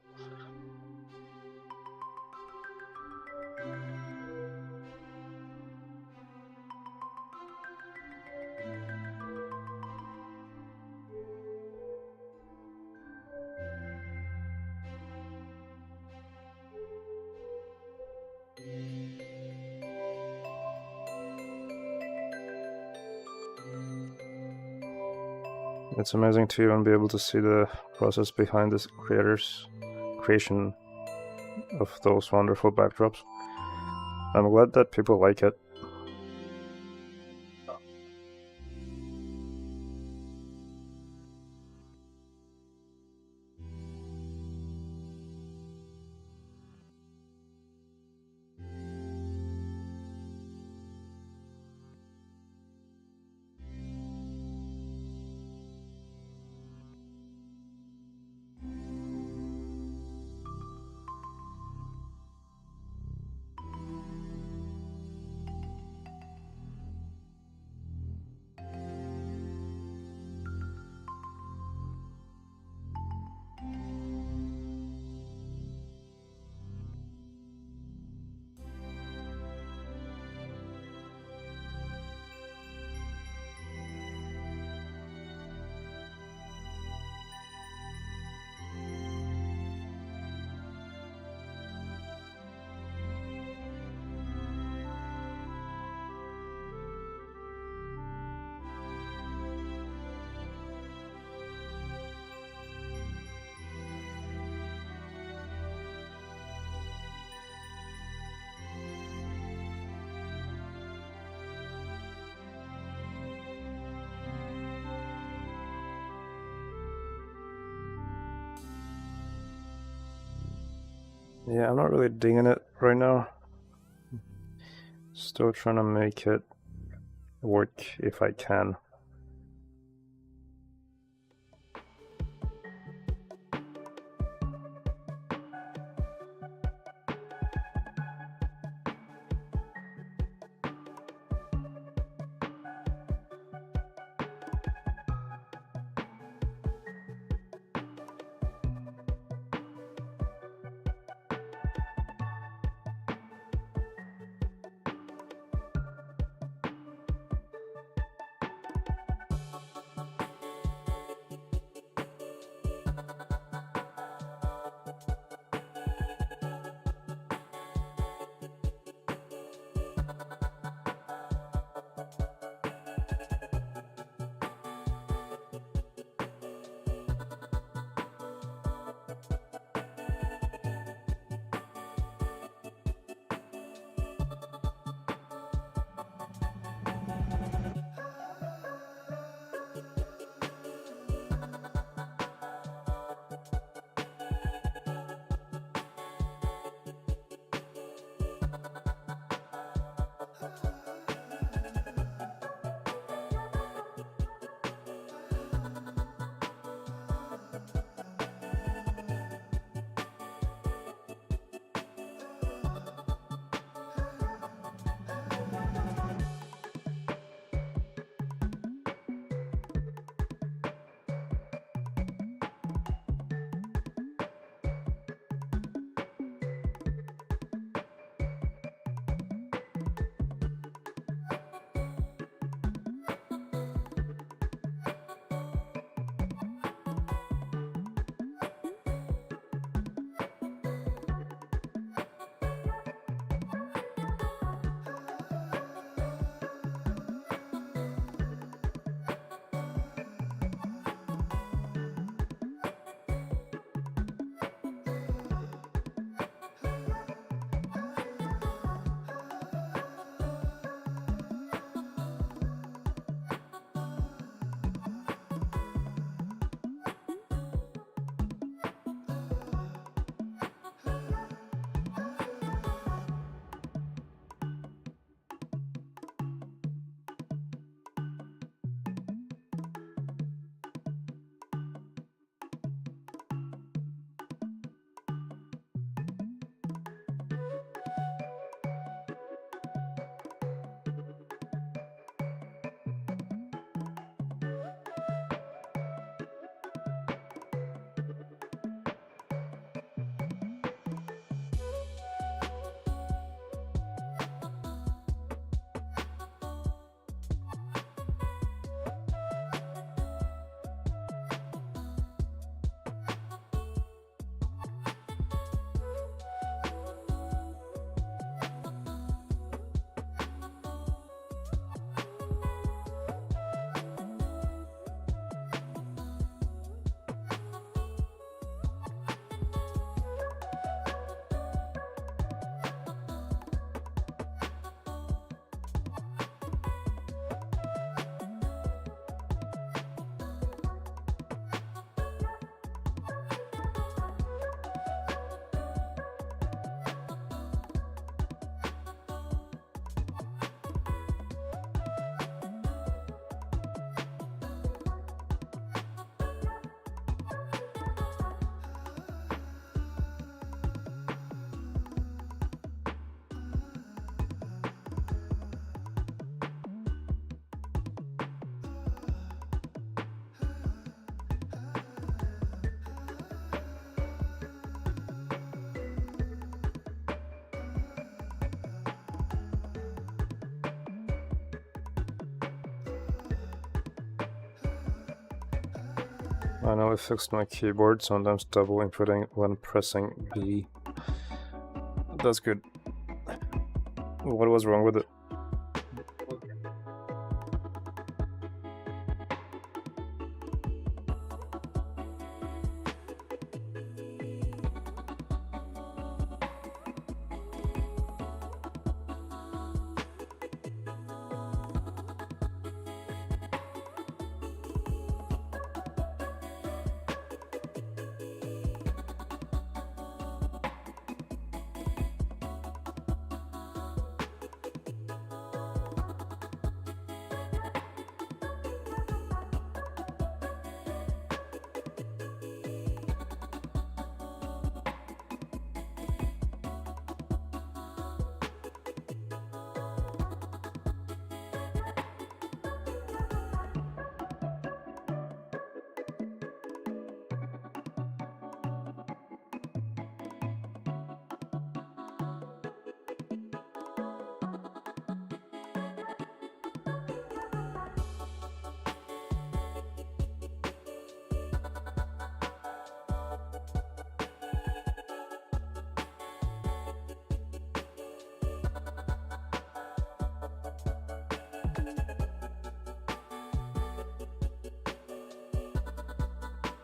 It's amazing to even be able to see the process behind this creation of those wonderful backdrops. I'm glad that people like it. Yeah, I'm not really digging it right now. Still trying to make it work if I can. I know I fixed my keyboard, sometimes double inputting when pressing B. That's good. What was wrong with it?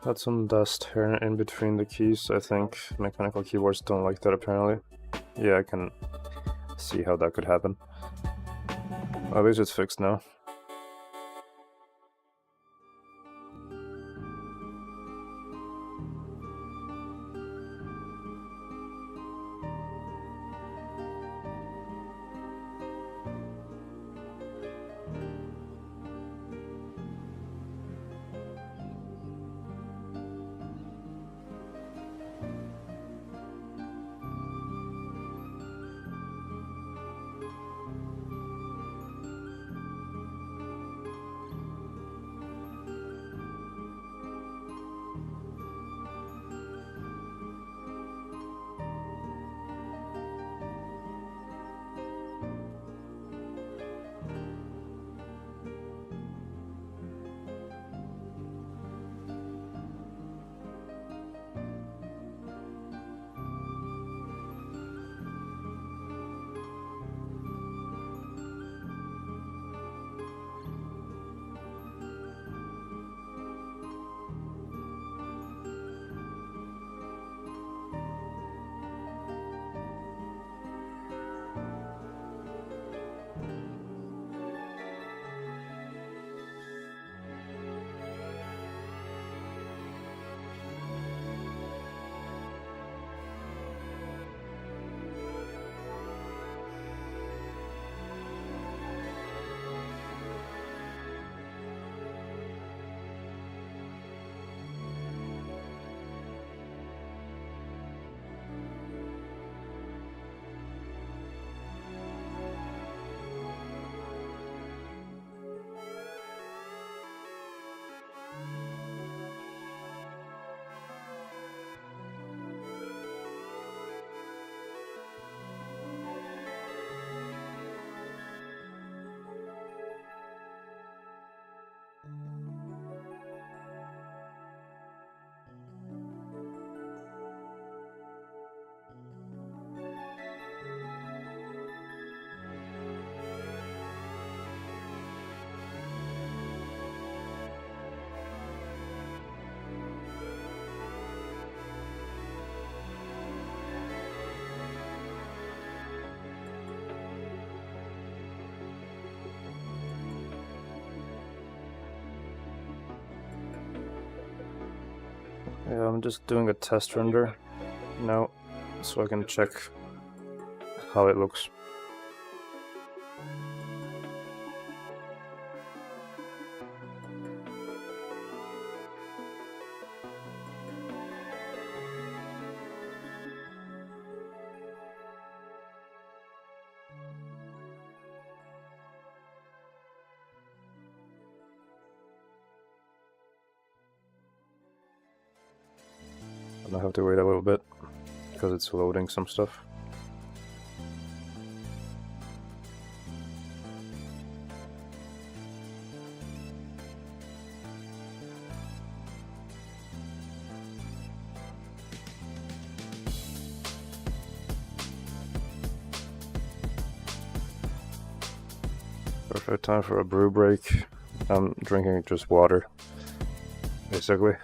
Had some dust here in between the keys. I think mechanical keyboards don't like that apparently. Yeah, I can see how that could happen. At least it's fixed now. Yeah, I'm just doing a test render now, so I can check how it looks. And I have to wait a little bit because it's loading some stuff. Perfect time for a brew break. I'm drinking just water, basically.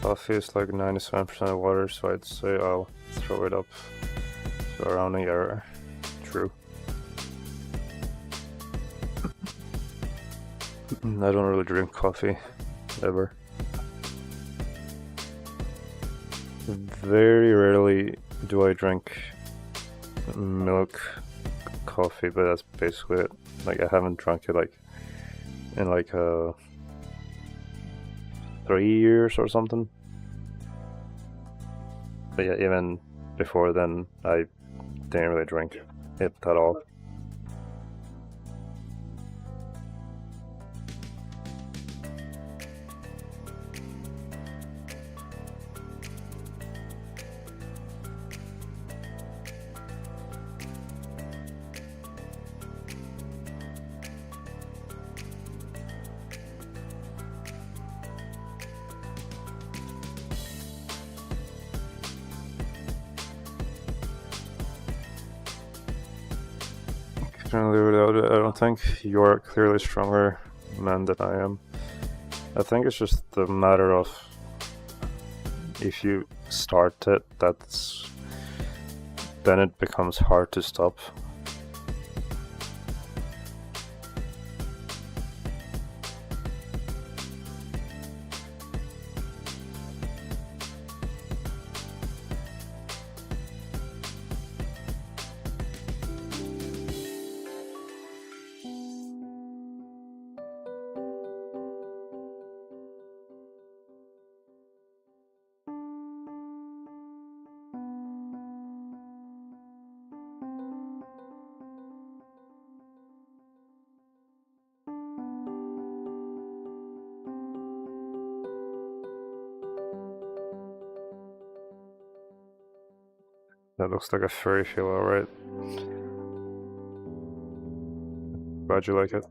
Coffee is like 97% water, so I'd say I'll throw it up to a rounding error. True. I don't really drink coffee, ever. Very rarely do I drink milk coffee, but that's basically it. Like, I haven't drunk it like in like 3 years or something. But yeah, even before then, I didn't really drink it at all. I don't think you're clearly stronger man than I am. I think it's just the matter of if you start it, then it becomes hard to stop. That looks like a furry feel, alright. Glad you like it.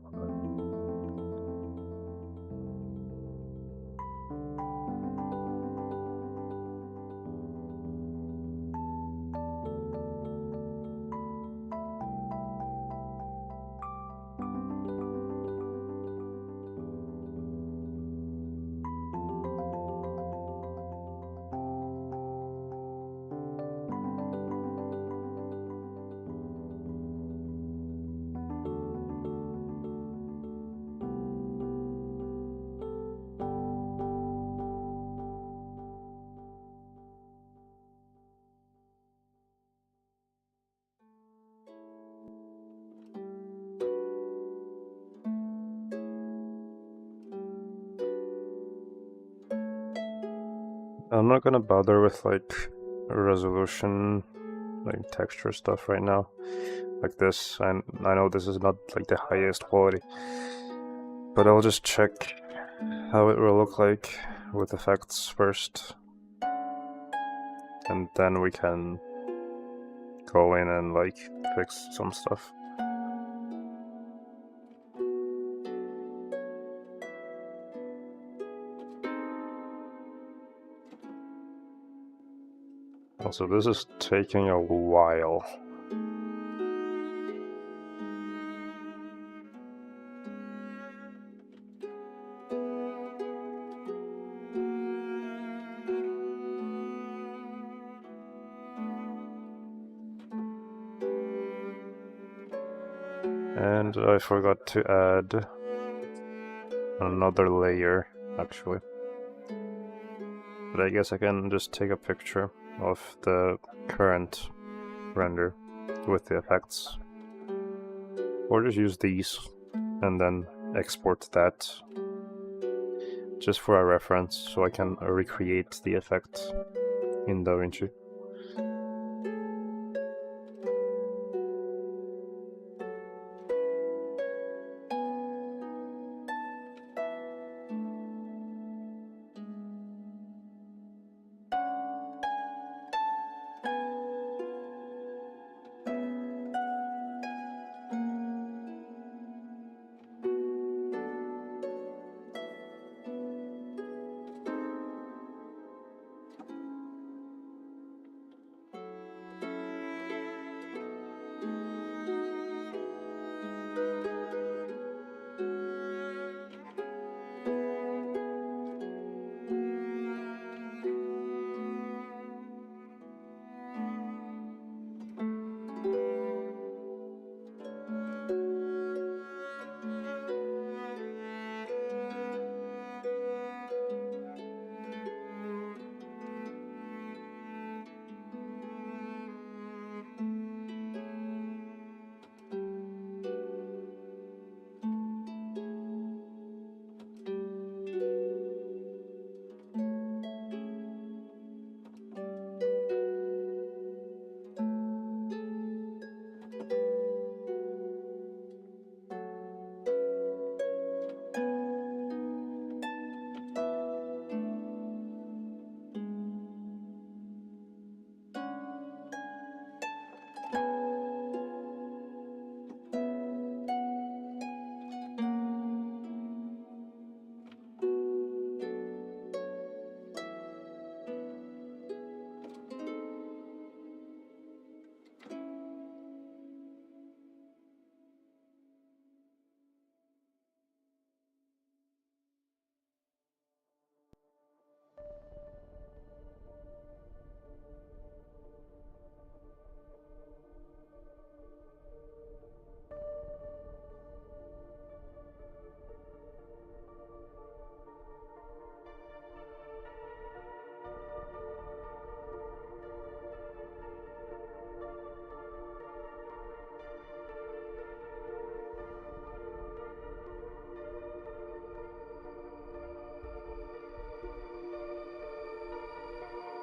I'm not gonna bother with like resolution, like texture stuff right now. Like this, and I know this is not like the highest quality, but I'll just check how it will look like with effects first, and then we can go in and like fix some stuff. Also, this is taking a while. And I forgot to add another layer, actually. But I guess I can just take a picture of the current render with the effects. Or just use these and then export that just for a reference so I can recreate the effect in DaVinci.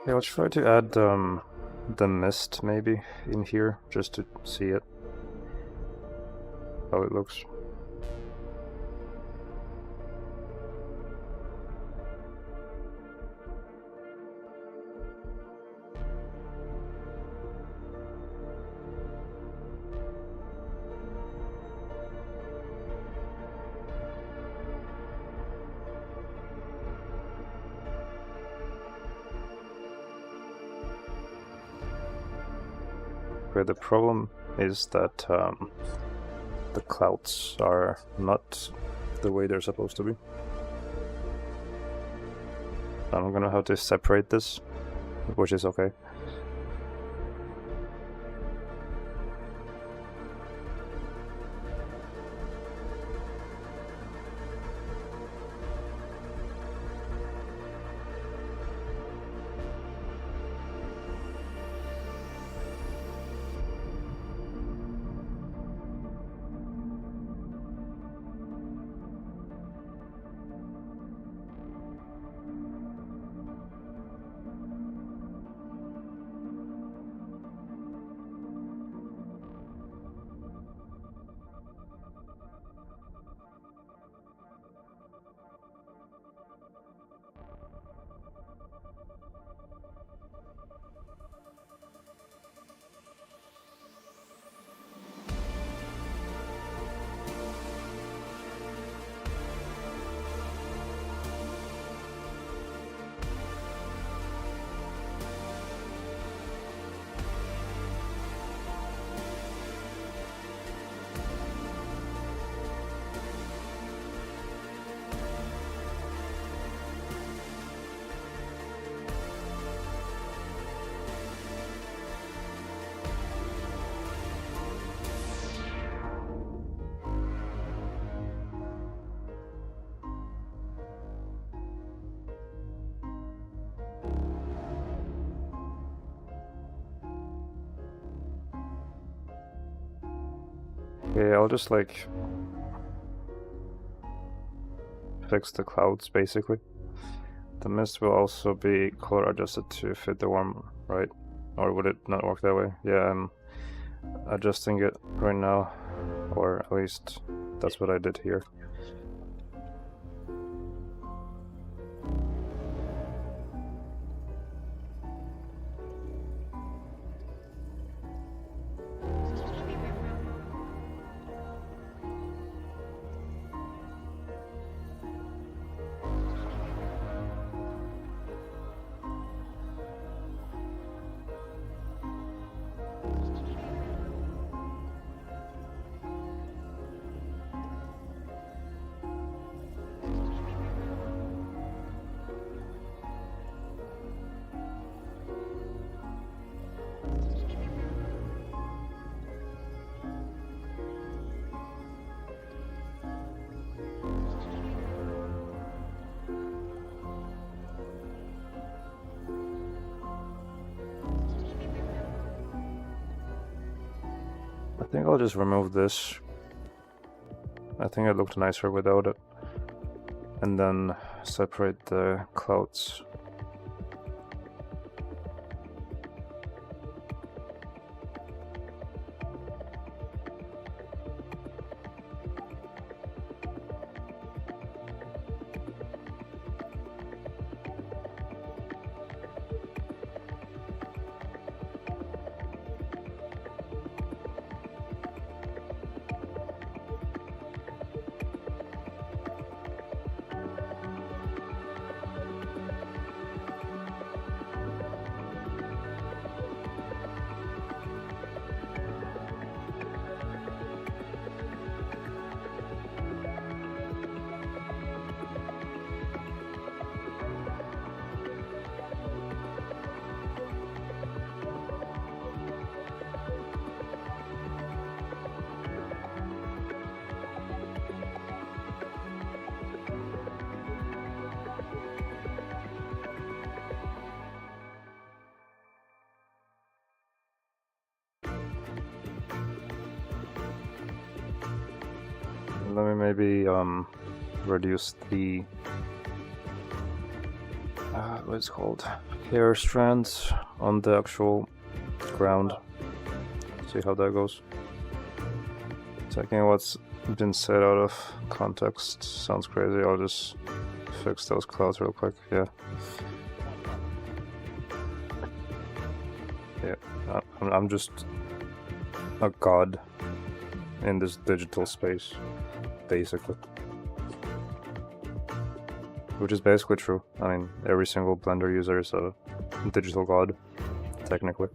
Yeah, I'll try to add the mist maybe in here just to see it, how it looks. Okay, the problem is that the clouds are not the way they're supposed to be. I'm gonna have to separate this, which is okay. Okay, I'll just like fix the clouds basically. The mist will also be color adjusted to fit the warm, right? Or would it not work that way? Yeah, I'm adjusting it right now, or at least that's what I did here. I think I'll just remove this. I think it looked nicer without it. And then separate the clouds. Let me maybe reduce the what's it called, hair strands on the actual ground. See how that goes. Taking what's been said out of context sounds crazy. I'll just fix those clouds real quick. Yeah. I'm just a god in this digital space, basically. Which is basically true. I mean, every single Blender user is a digital god, technically.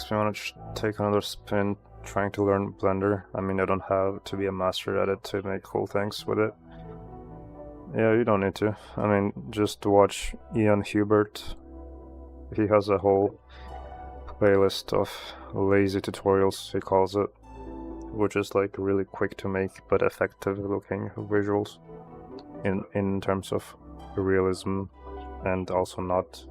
makes me want to take another spin trying to learn Blender. I mean, I don't have to be a master at it to make cool things with it. Yeah, you don't need to. I mean, just watch Ian Hubert. He has a whole playlist of lazy tutorials, he calls it, which is like really quick to make but effective looking visuals in terms of realism and also not.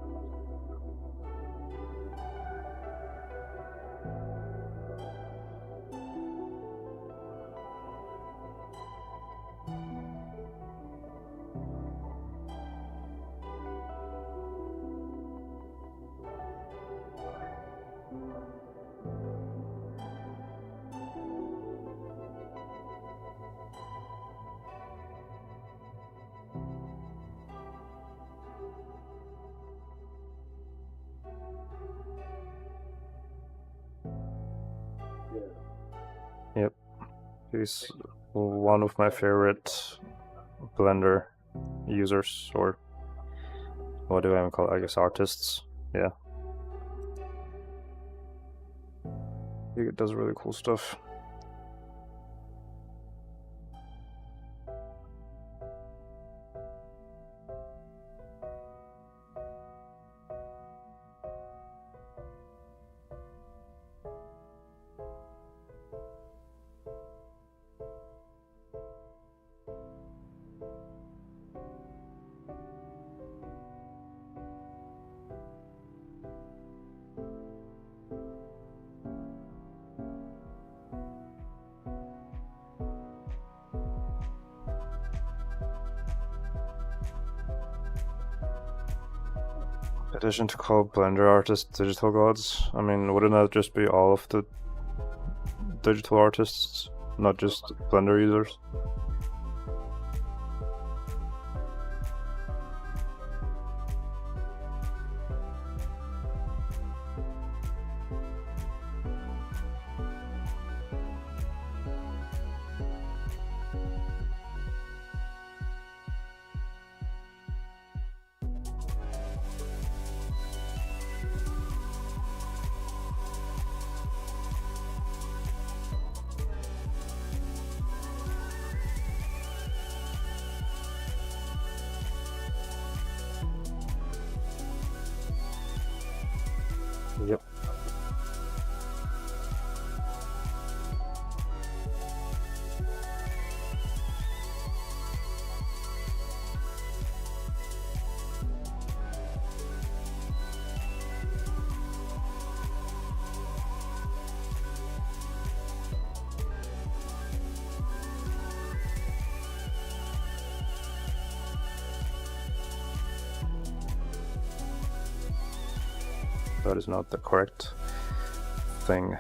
Yep, he's one of my favorite Blender users, or what do I even call it? I guess artists. Yeah, he does really cool stuff. Petition to call Blender artists digital gods. I mean, wouldn't that just be all of the digital artists, not just Blender users? Yep. That is not the correct thing.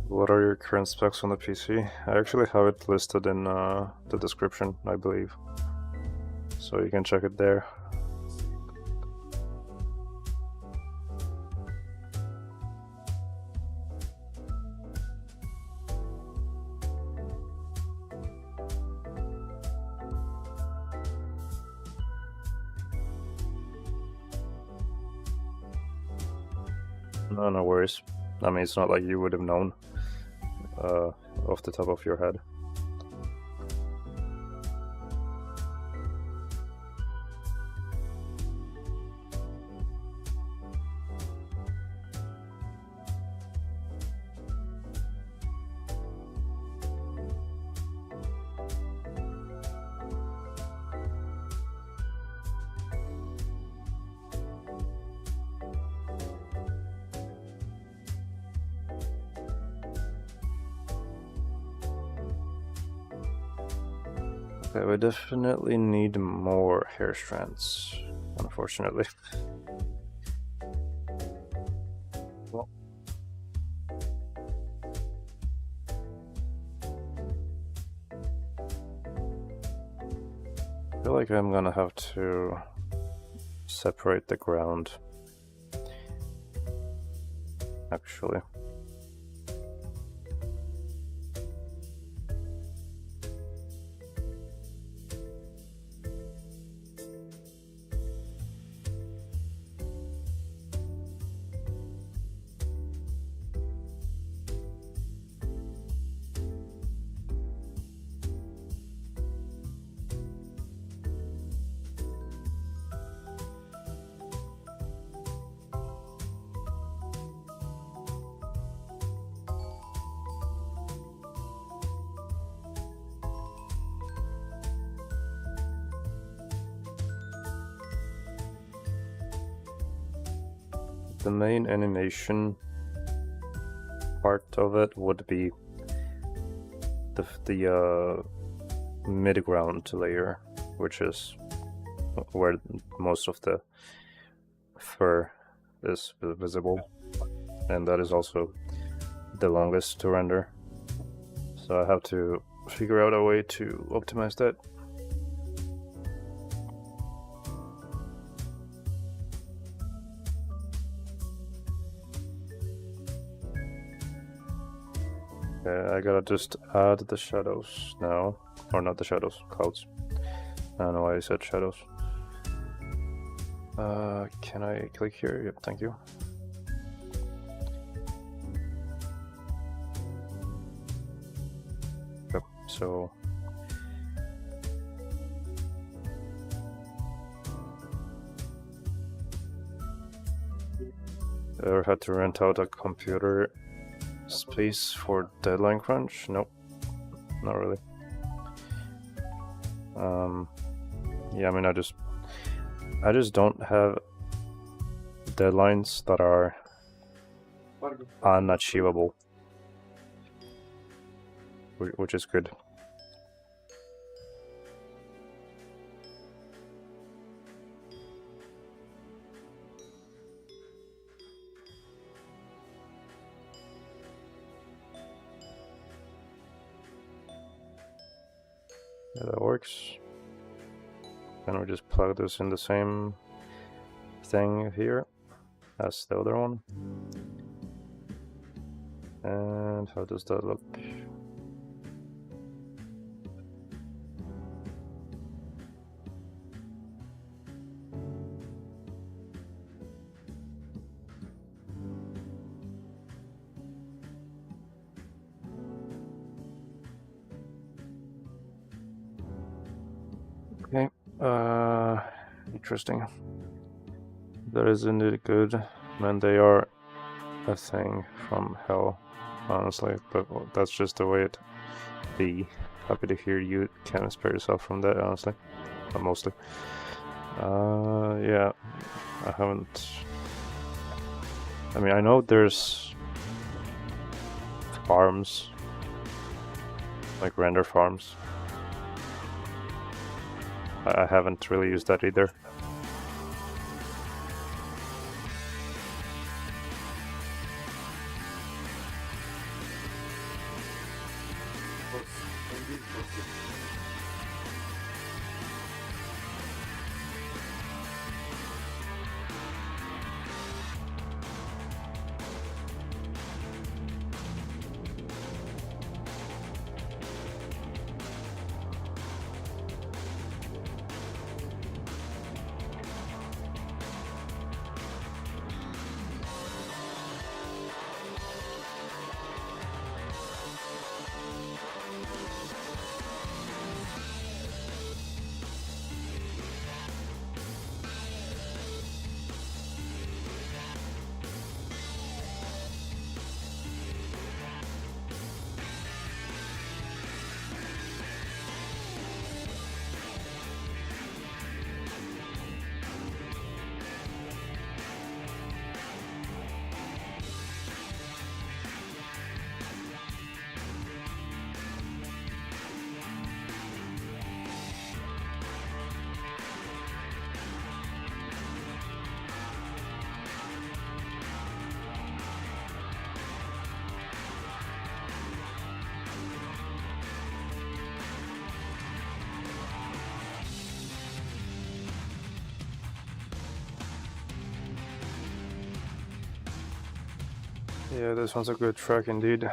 What are your current specs on the PC? I actually have it listed in the description, I believe, so you can check it there. No worries. I mean, it's not like you would have known off the top of your head. Okay, we definitely need more hair strands, unfortunately. Well, I feel like I'm gonna have to separate the ground, actually. The main animation part of it would be the mid-ground layer, which is where most of the fur is visible, and that is also the longest to render. So I have to figure out a way to optimize that. I gotta just add the shadows now, or not the shadows, clouds. I don't know why I said shadows. Can I click here? Yep, thank you. Yep, so ever had to rent out a computer space for deadline crunch? Nope, not really. Yeah, I mean, I just don't have deadlines that are unachievable, which is good. Yeah, that works. Then we just plug this in the same thing here as the other one. And how does that look? Okay, interesting. That is indeed good. Man, they are a thing from hell, honestly, but that's just the way it be. Happy to hear you can spare yourself from that, honestly, but mostly. Yeah, I haven't. I mean, I know there's farms, like render farms. I haven't really used that either. Yeah, this one's a good track indeed.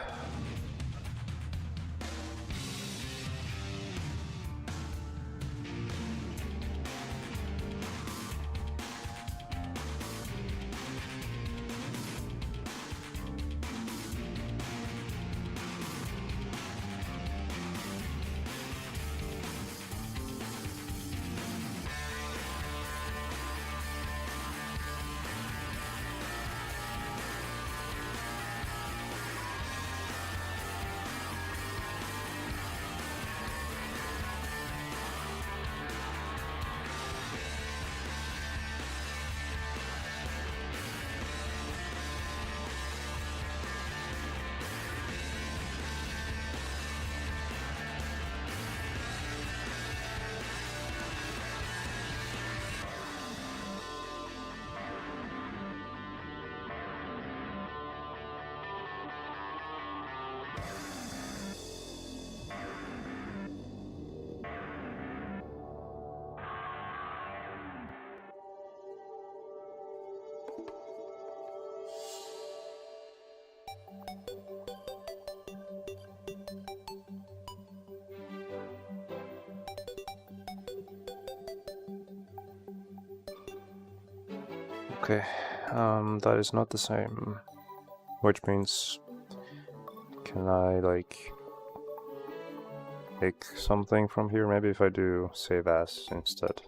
Okay, that is not the same, which means, can I like pick something from here? Maybe if I do save as instead.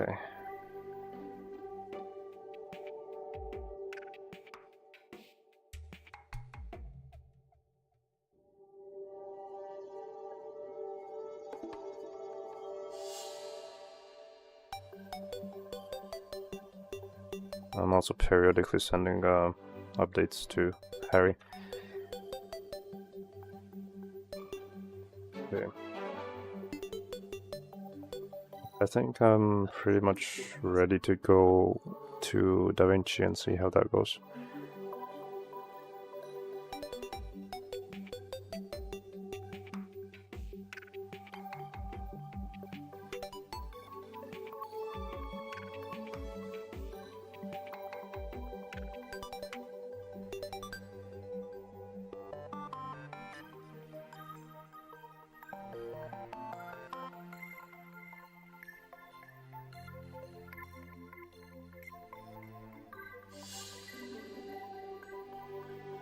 Okay. I'm also periodically sending updates to Harry. Okay. I think I'm pretty much ready to go to DaVinci and see how that goes.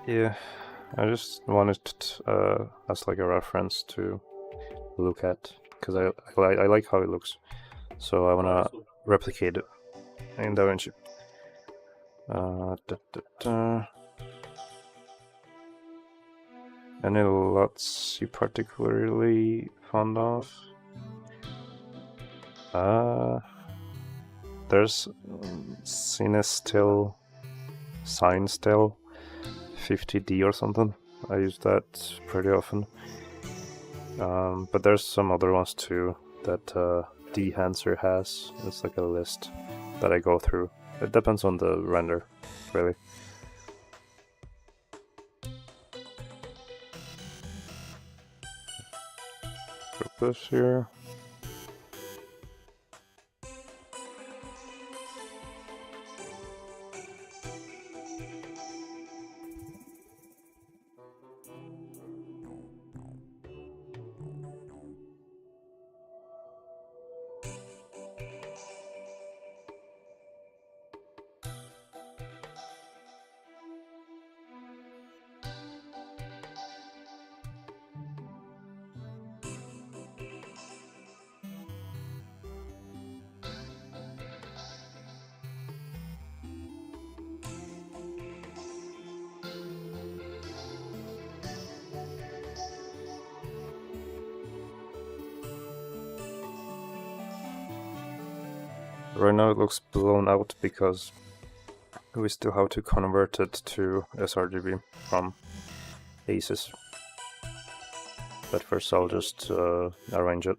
Yeah, I just wanted as like a reference to look at, because I like how it looks, so I wanna replicate it in DaVinci. Any lots you particularly fond of? There's Cinestil, Sinestil 50D or something. I use that pretty often. But there's some other ones too that Dehancer has. It's like a list that I go through. It depends on the render, really. Group this here. Right now it looks blown out because we still have to convert it to sRGB from aces. But first I'll just arrange it.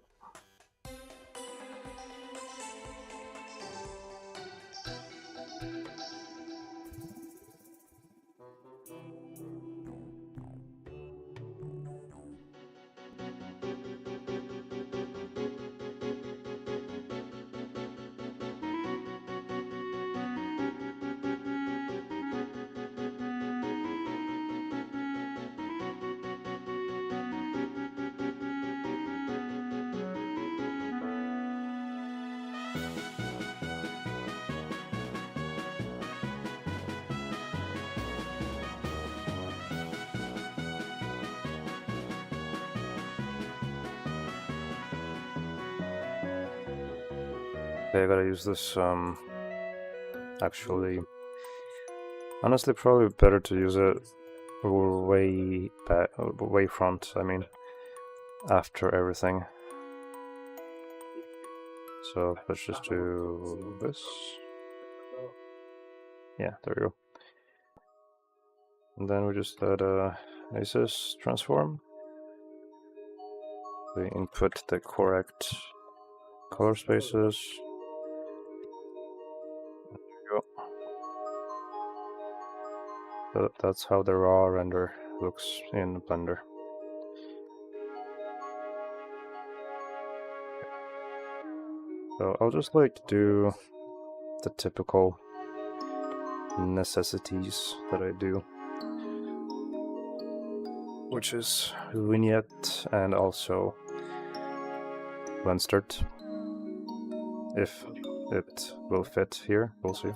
Okay, I gotta use this, actually, honestly probably better to use it way back, way front, I mean, after everything. So let's just do this. Yeah, there we go. And then we just let aces transform. We input the correct color spaces. So that's how the raw render looks in Blender. So I'll just like do the typical necessities that I do, which is vignette and also blend start. If it will fit here, we'll see.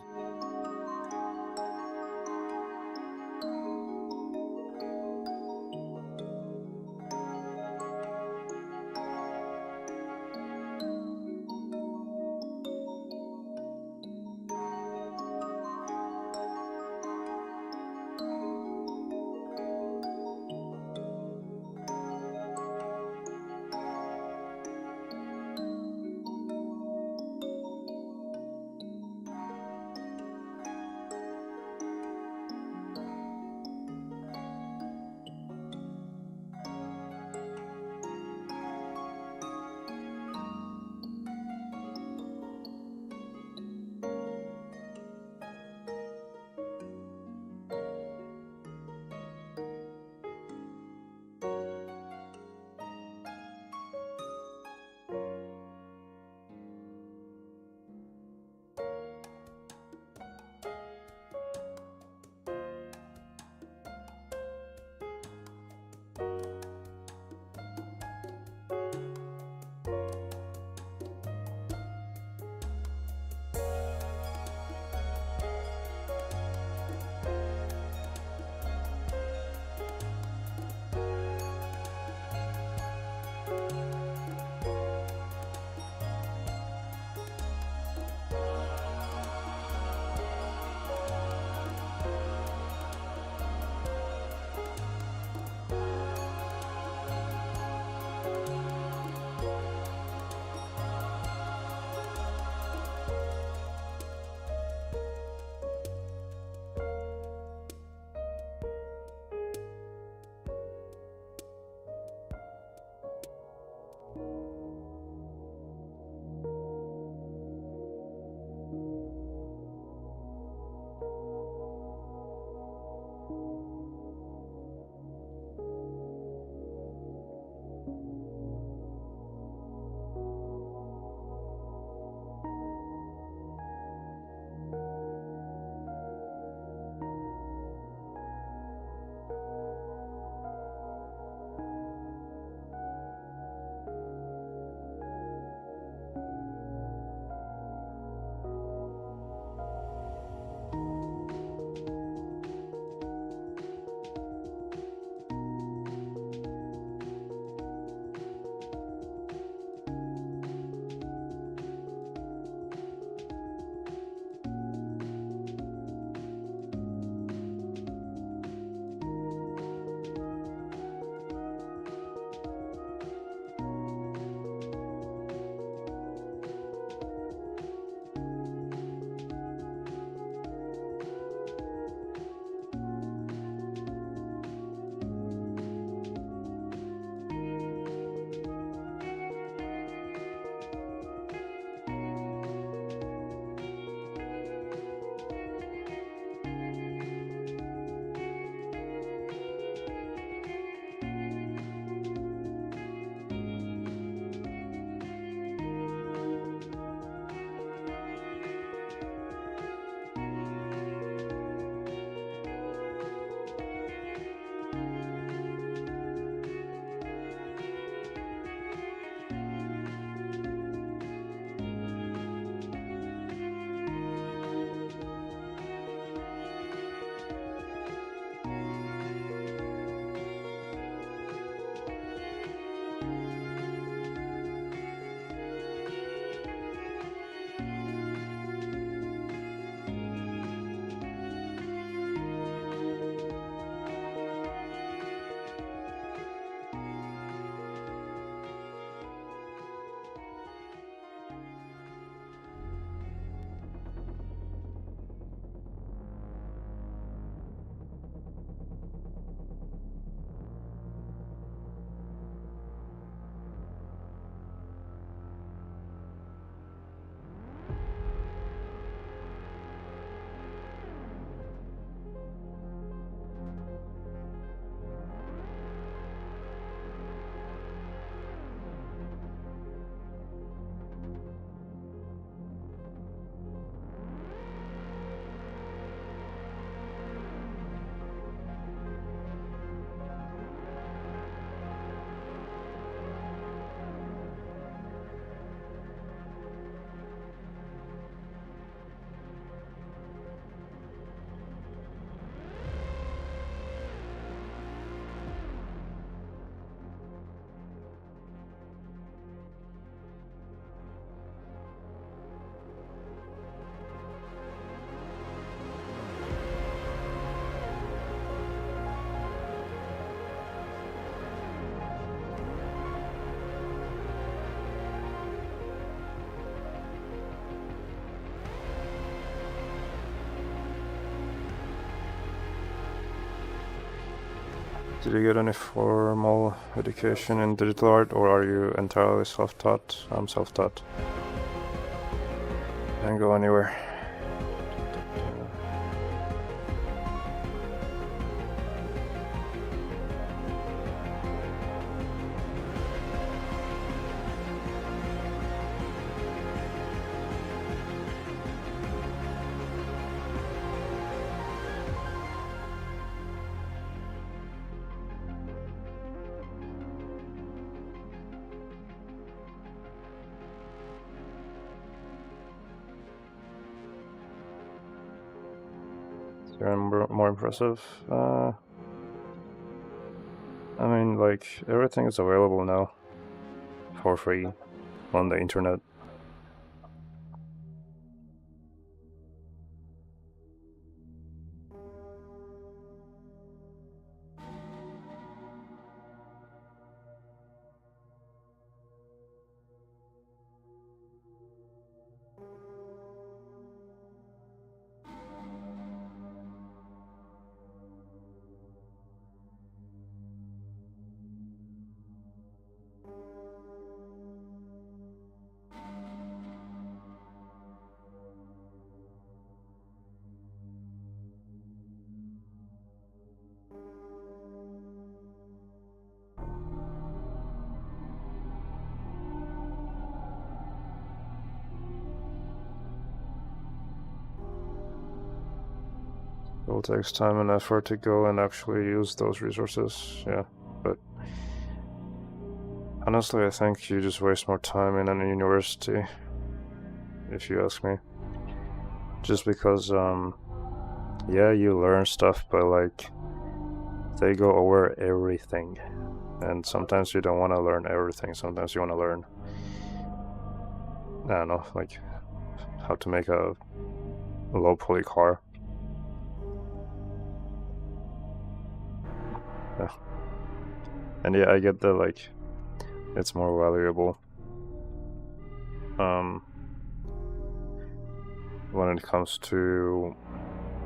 Did you get any formal education in digital art, or are you entirely self-taught? I'm self-taught. Can't go anywhere. More impressive. I mean, like, everything is available now for free on the internet. It will take time and effort to go and actually use those resources, yeah, but honestly I think you just waste more time in a university, if you ask me. Just because, yeah, you learn stuff, but like, they go over everything, and sometimes you don't want to learn everything. Sometimes you want to learn, I don't know, like how to make a low poly car. Yeah. And yeah, I get that, like, it's more valuable when it comes to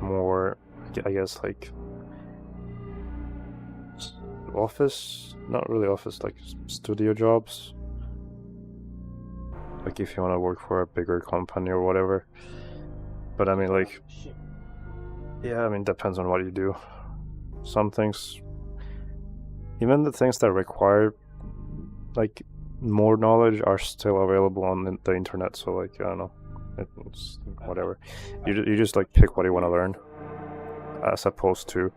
more, I guess, like office, not really office, like studio jobs. Like if you want to work for a bigger company or whatever. But I mean, like, yeah, I mean, depends on what you do. Some things, even the things that require like more knowledge, are still available on the internet. So like, I don't know, it's whatever. You just like pick what you want to learn, as opposed to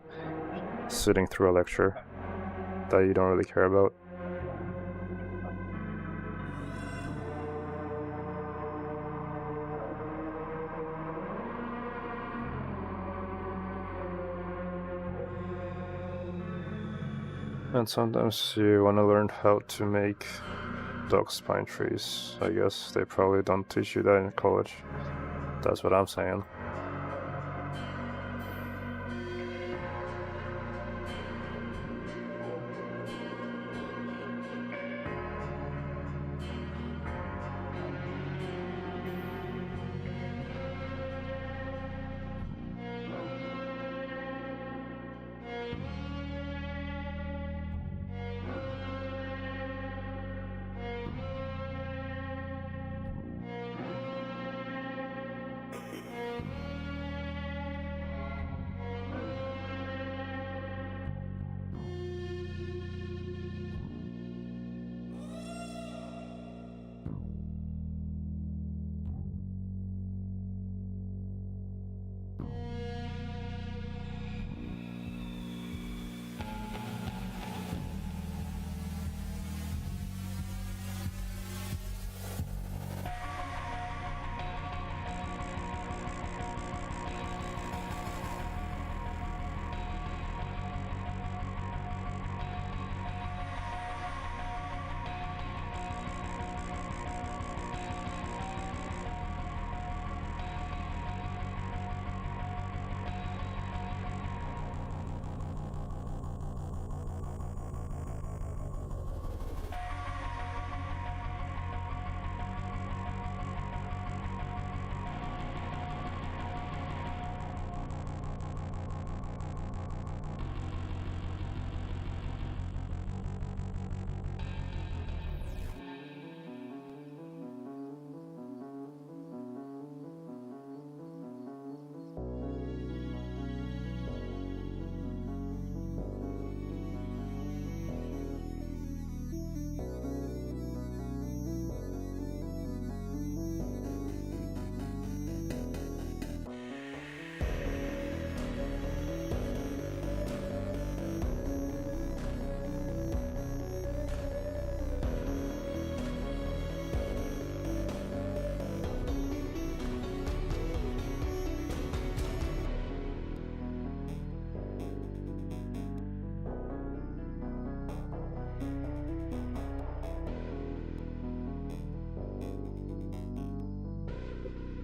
sitting through a lecture that you don't really care about. And sometimes you want to learn how to make dog spine trees. I guess they probably don't teach you that in college. That's what I'm saying.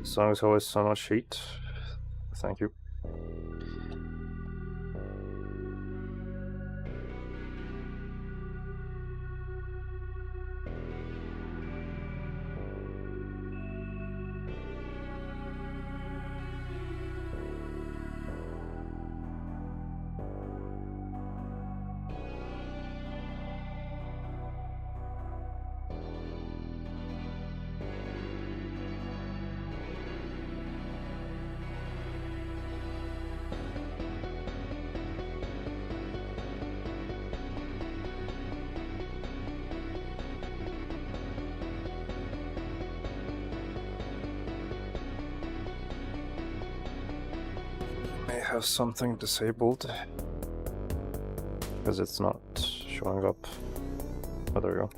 song is always so much heat. Thank you. May have something disabled because it's not showing up. Oh, there we go.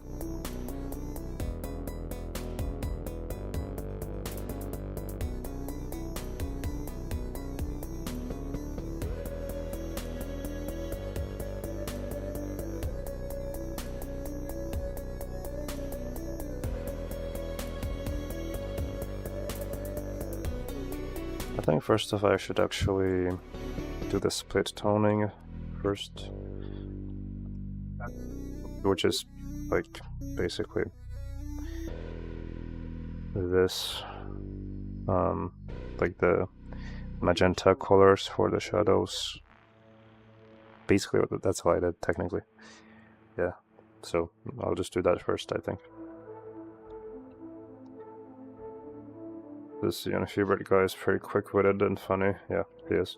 I think first off I should actually do the split toning first, which is like basically this, like the magenta colors for the shadows. Basically that's how I did technically. Yeah, so I'll just do that first, I think. This Hubert guy is pretty quick-witted and funny. Yeah, he is.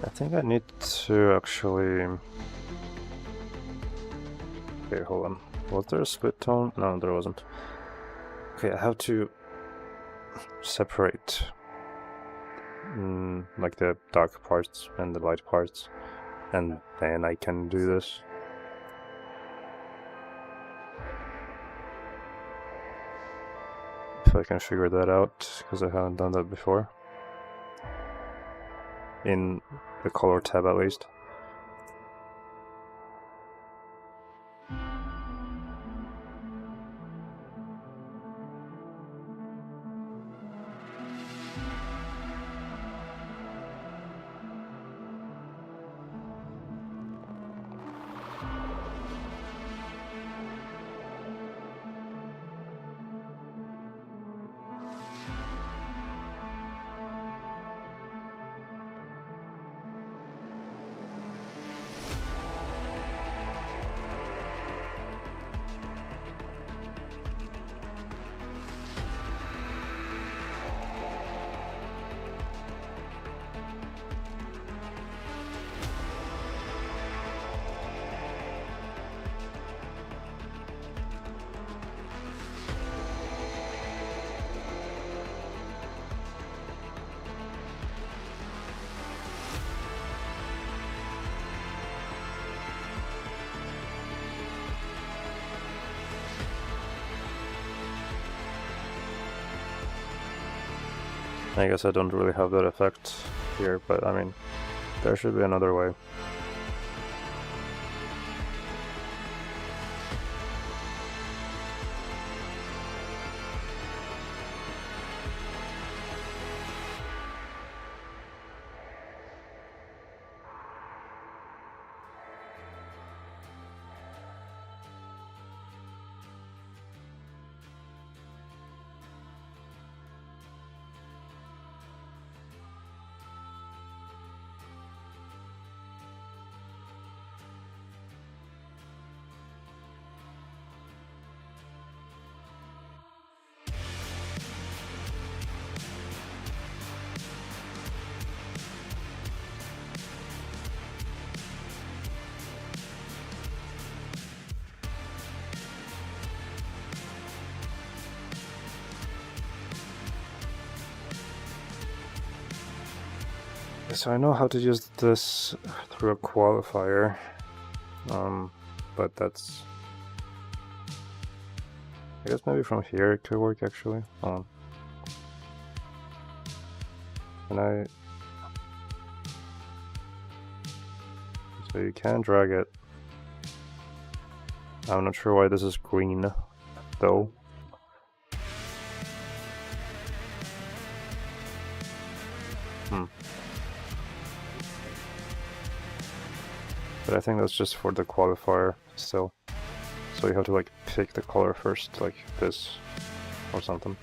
I think I need to actually... Okay, hold on. Was there a split tone? No, there wasn't. Okay, I have to separate like the dark parts and the light parts, and then I can do this. If I can figure that out, because I haven't done that before. In the color tab at least. I guess I don't really have that effect here, but I mean, there should be another way. So I know how to use this through a qualifier, but that's... I guess maybe from here it could work actually. And so you can drag it. I'm not sure why this is green though. But I think that's just for the qualifier still. So you have to like pick the color first, like this or something.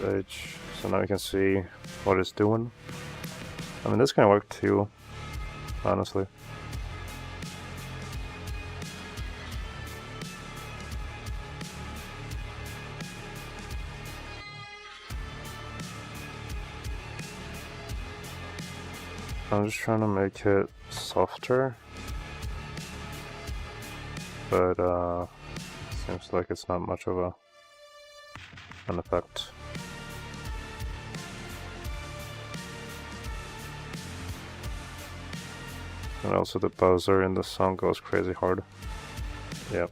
Edge. So now you can see what it's doing. I mean, this can work too, honestly. I'm just trying to make it softer, but seems like it's not much of an effect. And also the buzzer in the song goes crazy hard. Yep.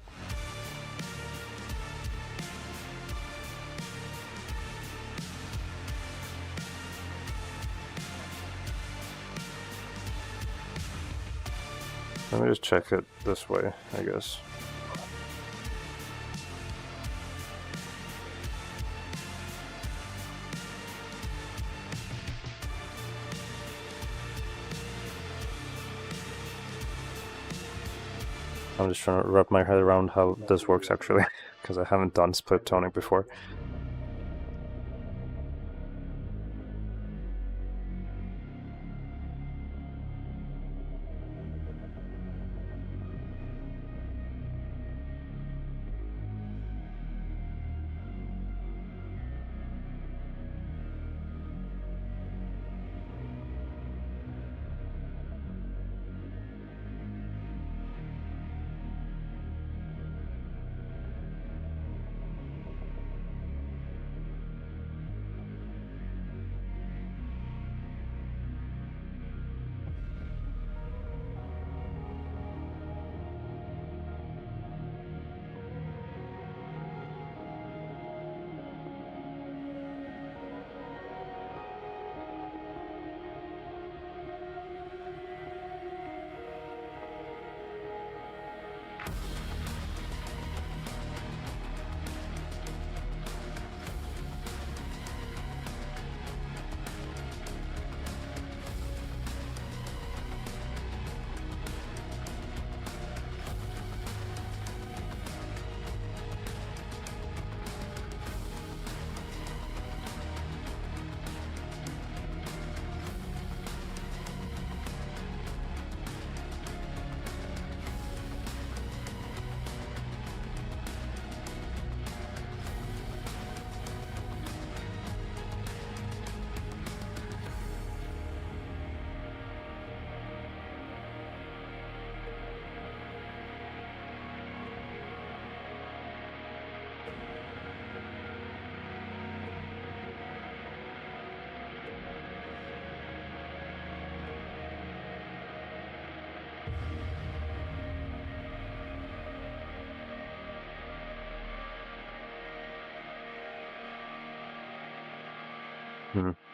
Let me just check it this way, I guess. I'm just trying to wrap my head around how this works actually, because I haven't done split toning before.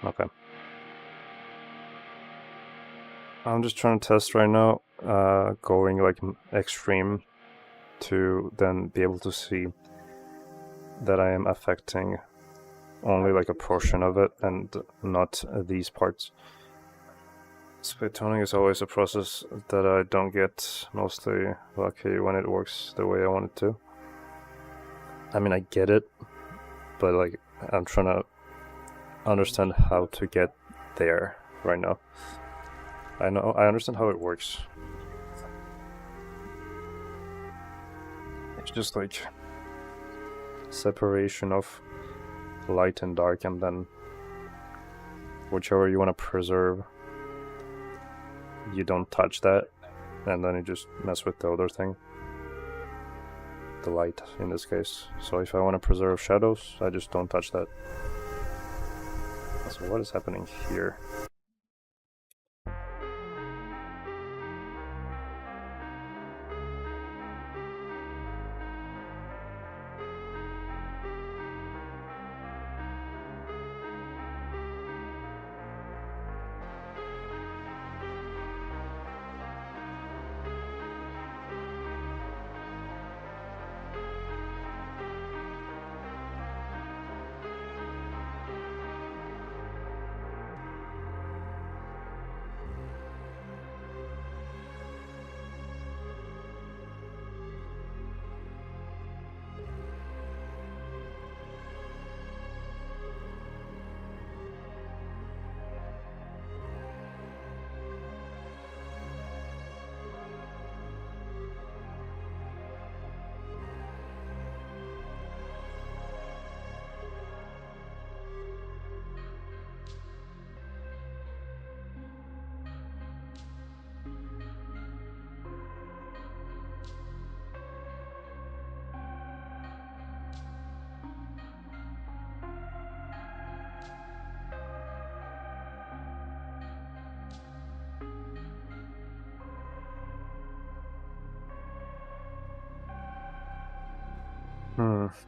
Okay. I'm just trying to test right now, going like extreme to then be able to see that I am affecting only like a portion of it and not these parts. Split toning is always a process that I don't get mostly lucky when it works the way I want it to. I mean, I get it, but like I'm trying to understand how to get there right now. I understand how it works. It's just like separation of light and dark, and then whichever you want to preserve, you don't touch that, and then you just mess with the other thing, the light in this case. So if I want to preserve shadows, I just don't touch that. So what is happening here?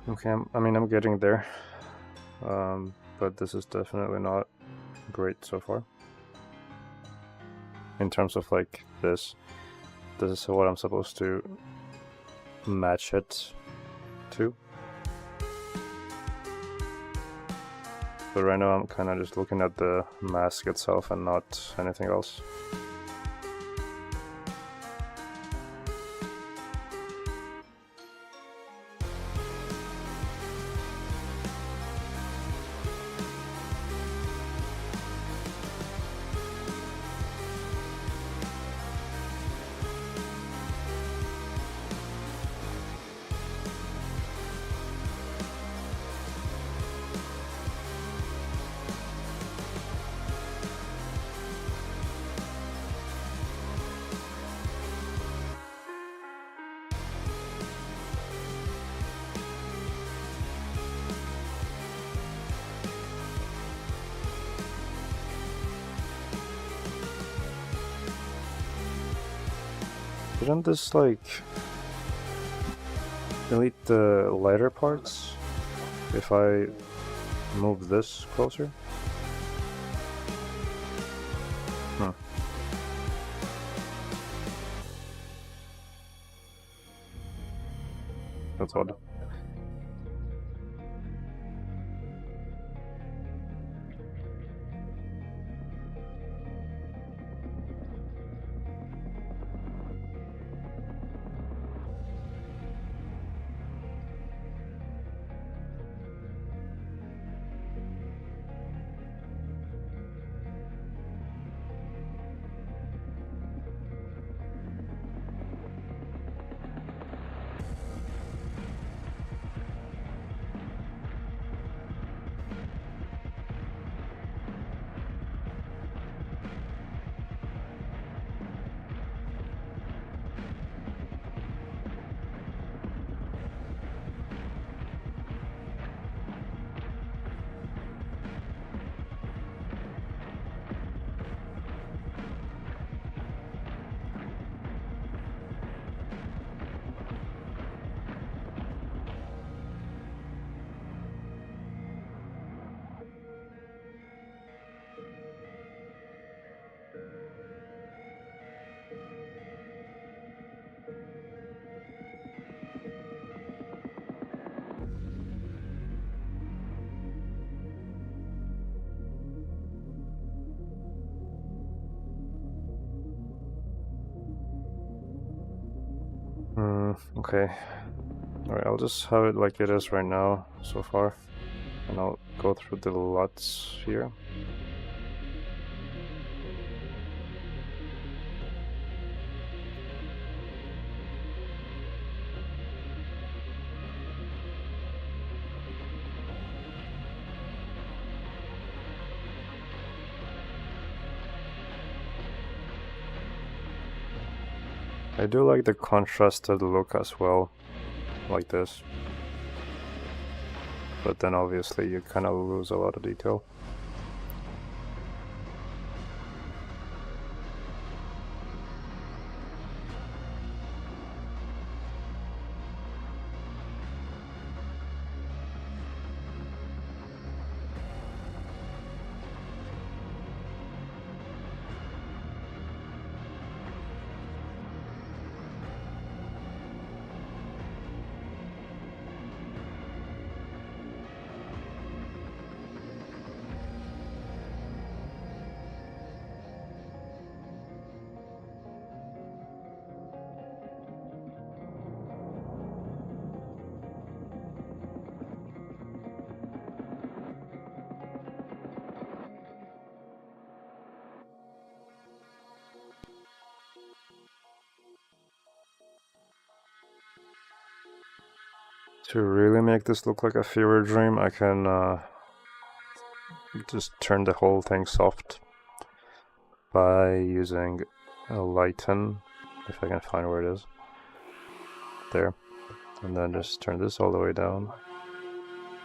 Okay, I'm getting there, but this is definitely not great so far. In terms of like this is what I'm supposed to match it to. But right now I'm kind of just looking at the mask itself and not anything else. Didn't this like delete the lighter parts if I move this closer? That's odd. Okay. Alright, I'll just have it like it is right now so far, and I'll go through the LUTs here. I do like the contrasted look as well, like this. But then obviously you kind of lose a lot of detail. To really make this look like a fever dream, I can just turn the whole thing soft by using a lighten, if I can find where it is. There. And then just turn this all the way down.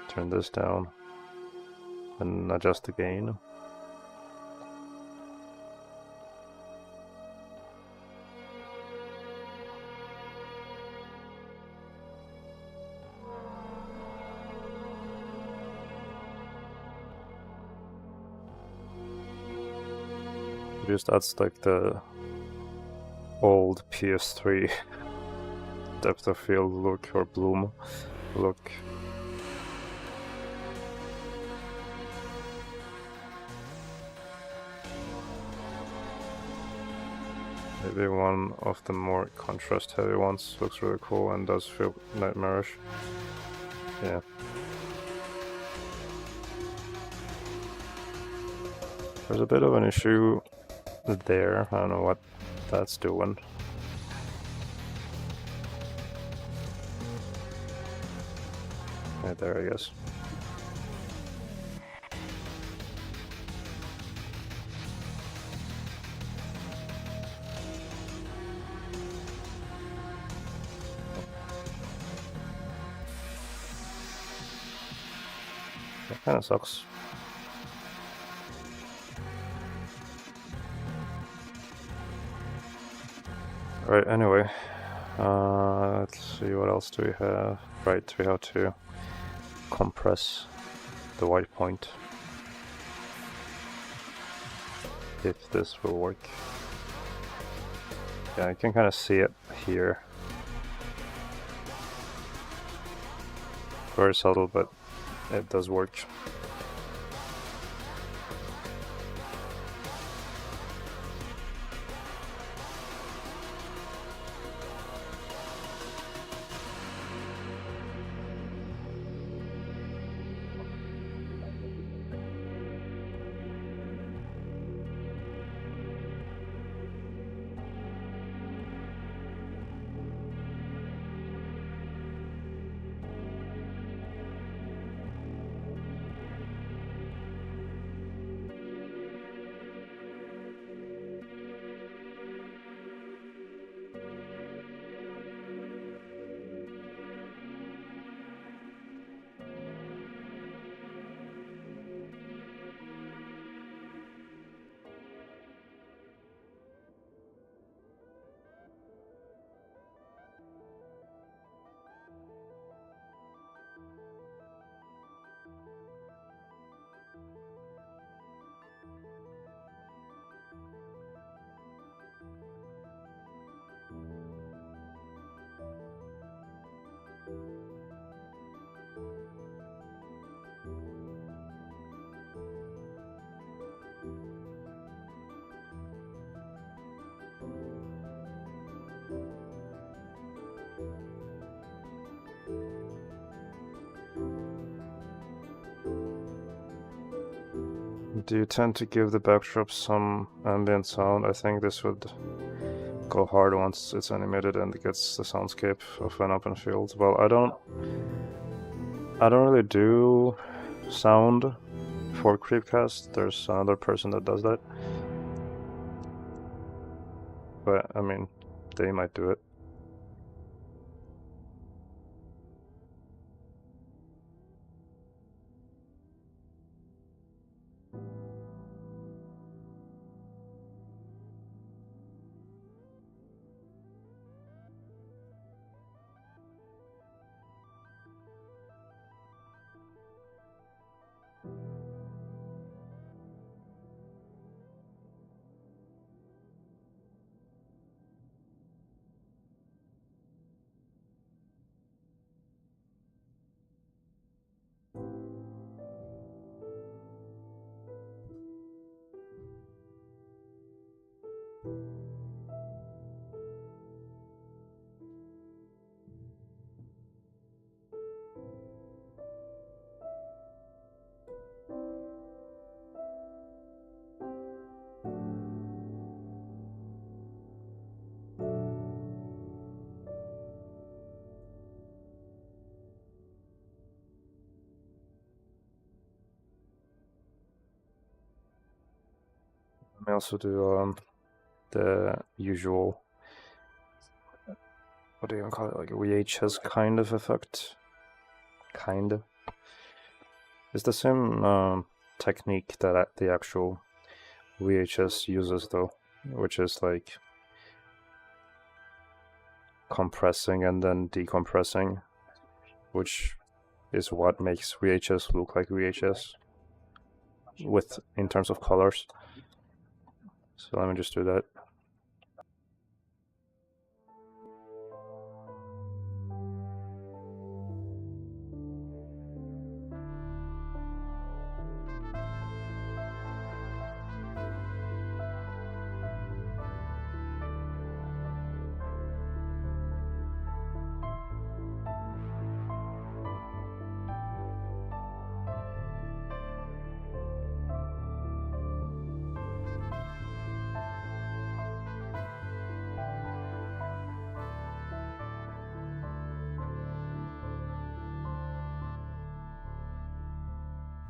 Turn this down. And adjust the gain. Just adds like the old PS3 depth of field look or bloom look. Maybe one of the more contrast heavy ones looks really cool and does feel nightmarish. Yeah. There's a bit of an issue there. I don't know what that's doing. Right there, I guess. That kind of sucks. Right, anyway, let's see, what else do we have? Right, we have to compress the white point, if this will work. Yeah, you can kind of see it here. Very subtle, but it does work. Do you tend to give the backdrop some ambient sound? I think this would go hard once it's animated and it gets the soundscape of an open field. Well, I don't really do sound for CreepCast. There's another person that does that. But, I mean, they might do it. I also do the usual, what do you call it, like a VHS kind of effect. Kind of. It's the same technique that the actual VHS uses though, which is like compressing and then decompressing, which is what makes VHS look like VHS in terms of colors. So let me just do that.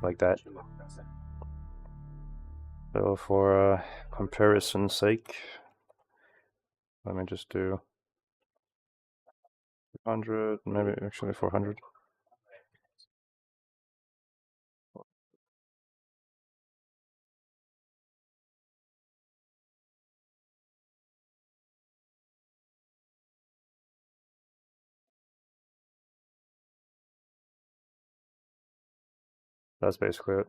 Like that. So for comparison's sake, let me just do 100, maybe actually 400. That's basically it.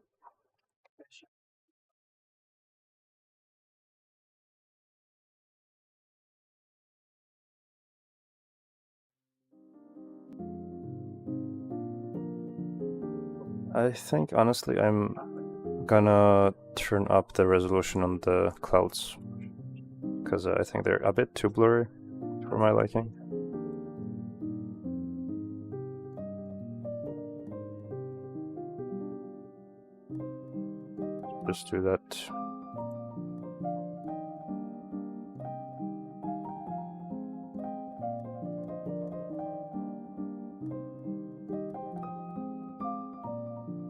I think honestly I'm gonna turn up the resolution on the clouds because I think they're a bit too blurry for my liking. Just do that.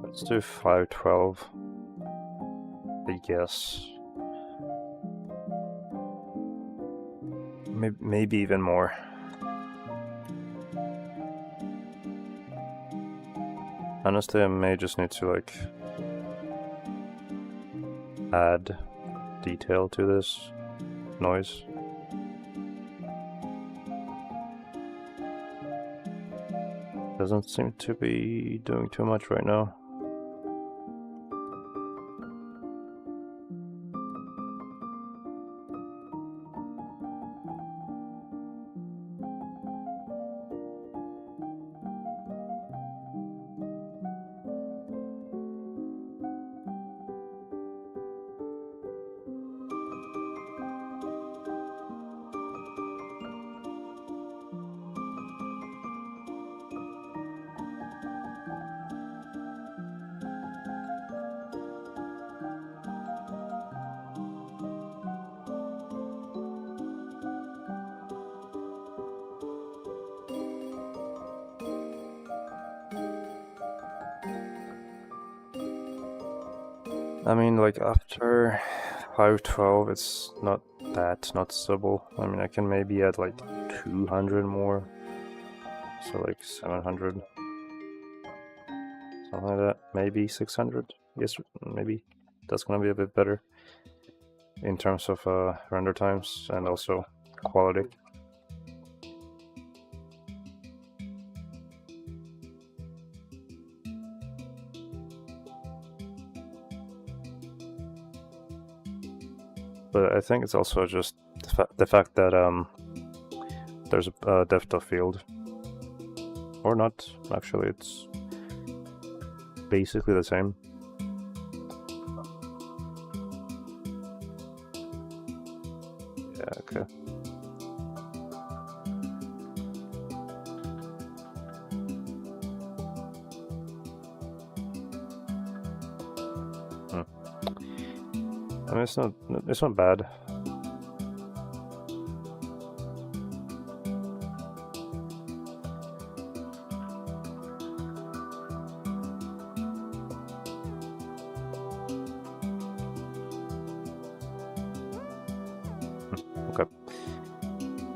Let's do 512, I guess. Maybe even more. Honestly, I may just need to like add detail to this noise. Doesn't seem to be doing too much right now. I mean, like after 512, it's not that noticeable. I mean, I can maybe add like 200 more, so like 700, something like that. Maybe 600. Yes, maybe that's gonna be a bit better in terms of render times and also quality. But I think it's also just the fact that there's a depth of field, or not. Actually, it's basically the same. Yeah. Okay. I mean, it's not bad.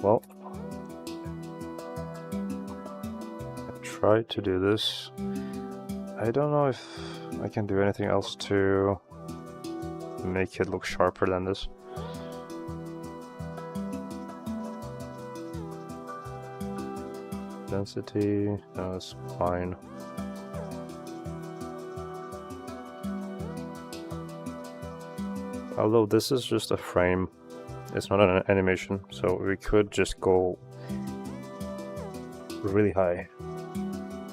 well, I tried to do this. I don't know if I can do anything else to make it look sharper than this. Density, no, that's fine. Although this is just a frame, it's not an animation, so we could just go really high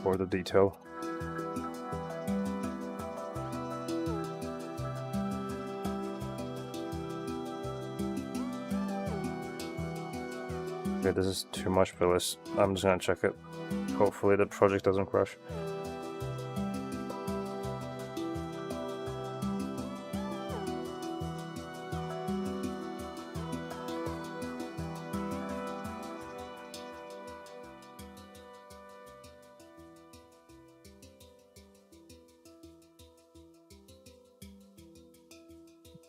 for the detail. Okay, this is too much, but I'm just gonna check it. Hopefully the project doesn't crash.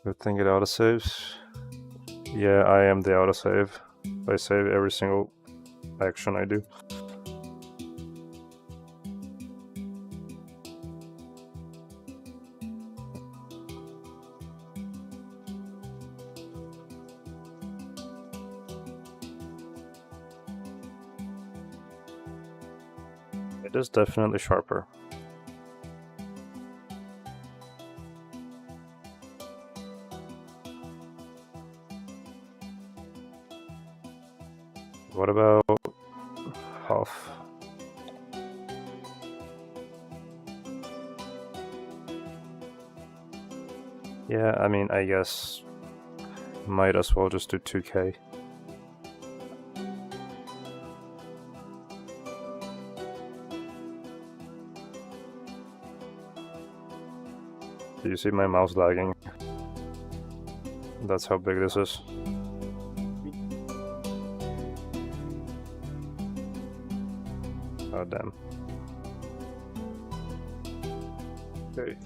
Good thing it autosaves. Yeah, I am the autosave. I save every single action I do. It is definitely sharper. What about half? Yeah, I mean, I guess might as well just do 2K. Do you see my mouse lagging? That's how big this is. Oh damn. Okay.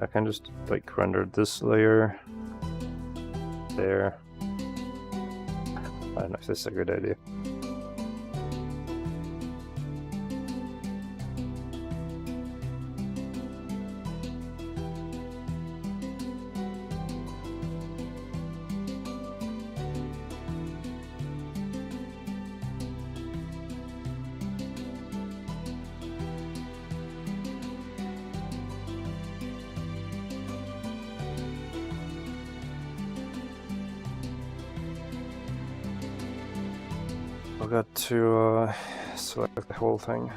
I can just like render this layer there. I don't know if this is a good idea. I got to select the whole thing.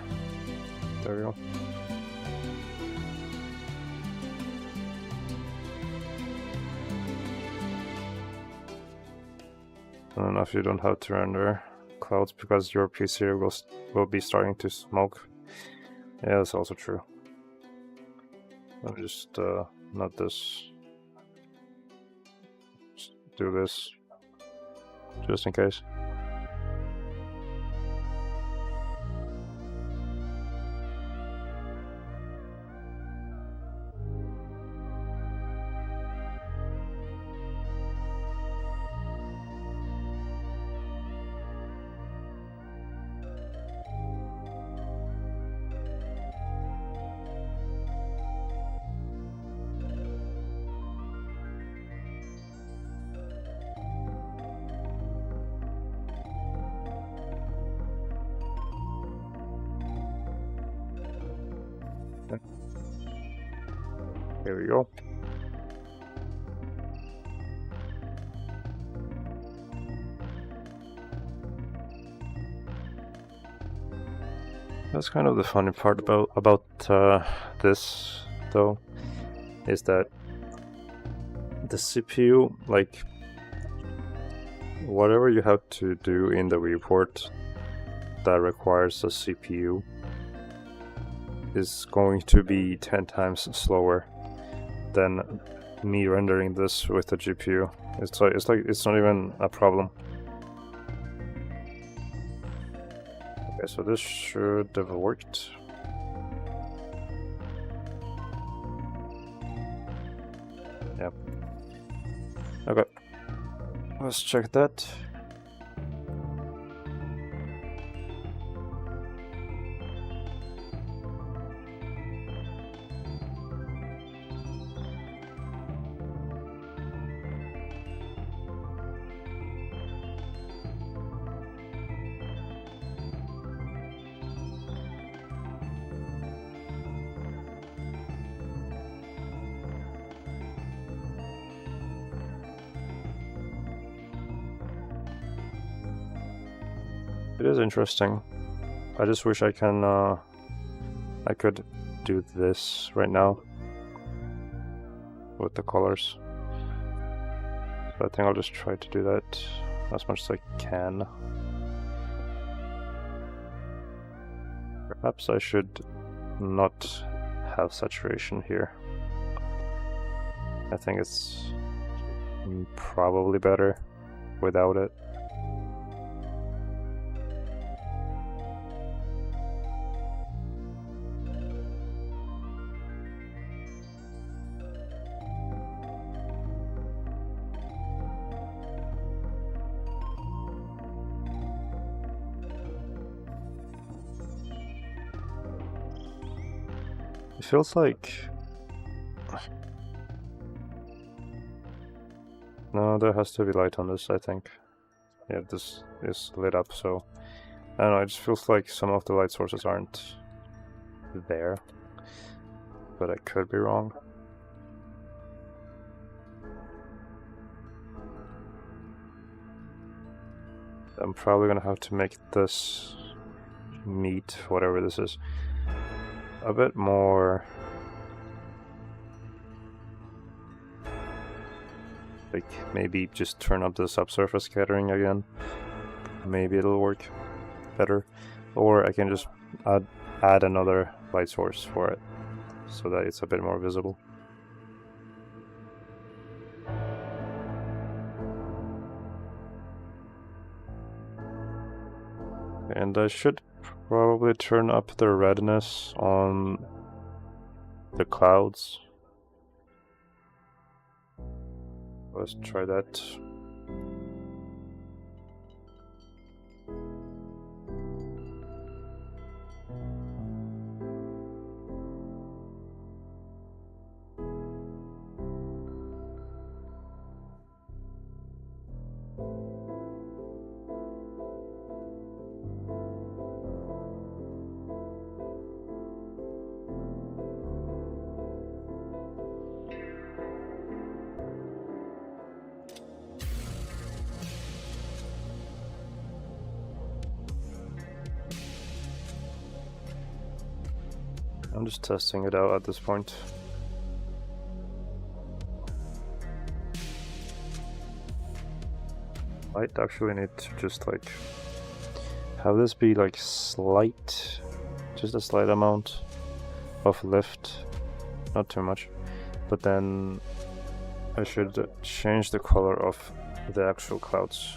There we go. I don't know if you don't have to render clouds because your PC will be starting to smoke. Yeah, that's also true. Let me just not this. Just do this, just in case. Here we go. That's kind of the funny part about this, though, is that the CPU, like, whatever you have to do in the report that requires a CPU is going to be 10 times slower than me rendering this with the GPU. It's not even a problem. Okay, so this should have worked. Yeah. Okay. Let's check that. It is interesting. I just wish I could do this right now with the colors. So I think I'll just try to do that as much as I can. Perhaps I should not have saturation here. I think it's probably better without it. It feels like... No, there has to be light on this, I think. Yeah, this is lit up, so... I don't know, it just feels like some of the light sources aren't there. But I could be wrong. I'm probably gonna have to make this meat, whatever this is, a bit more like maybe just turn up the subsurface scattering again. Maybe it'll work better, or I can just add another light source for it so that it's a bit more visible. And I should probably turn up the redness on the clouds. Let's try that. I'm just testing it out at this point. Might actually need to just like have this be like slight, just a slight amount of lift, not too much, but then I should change the color of the actual clouds.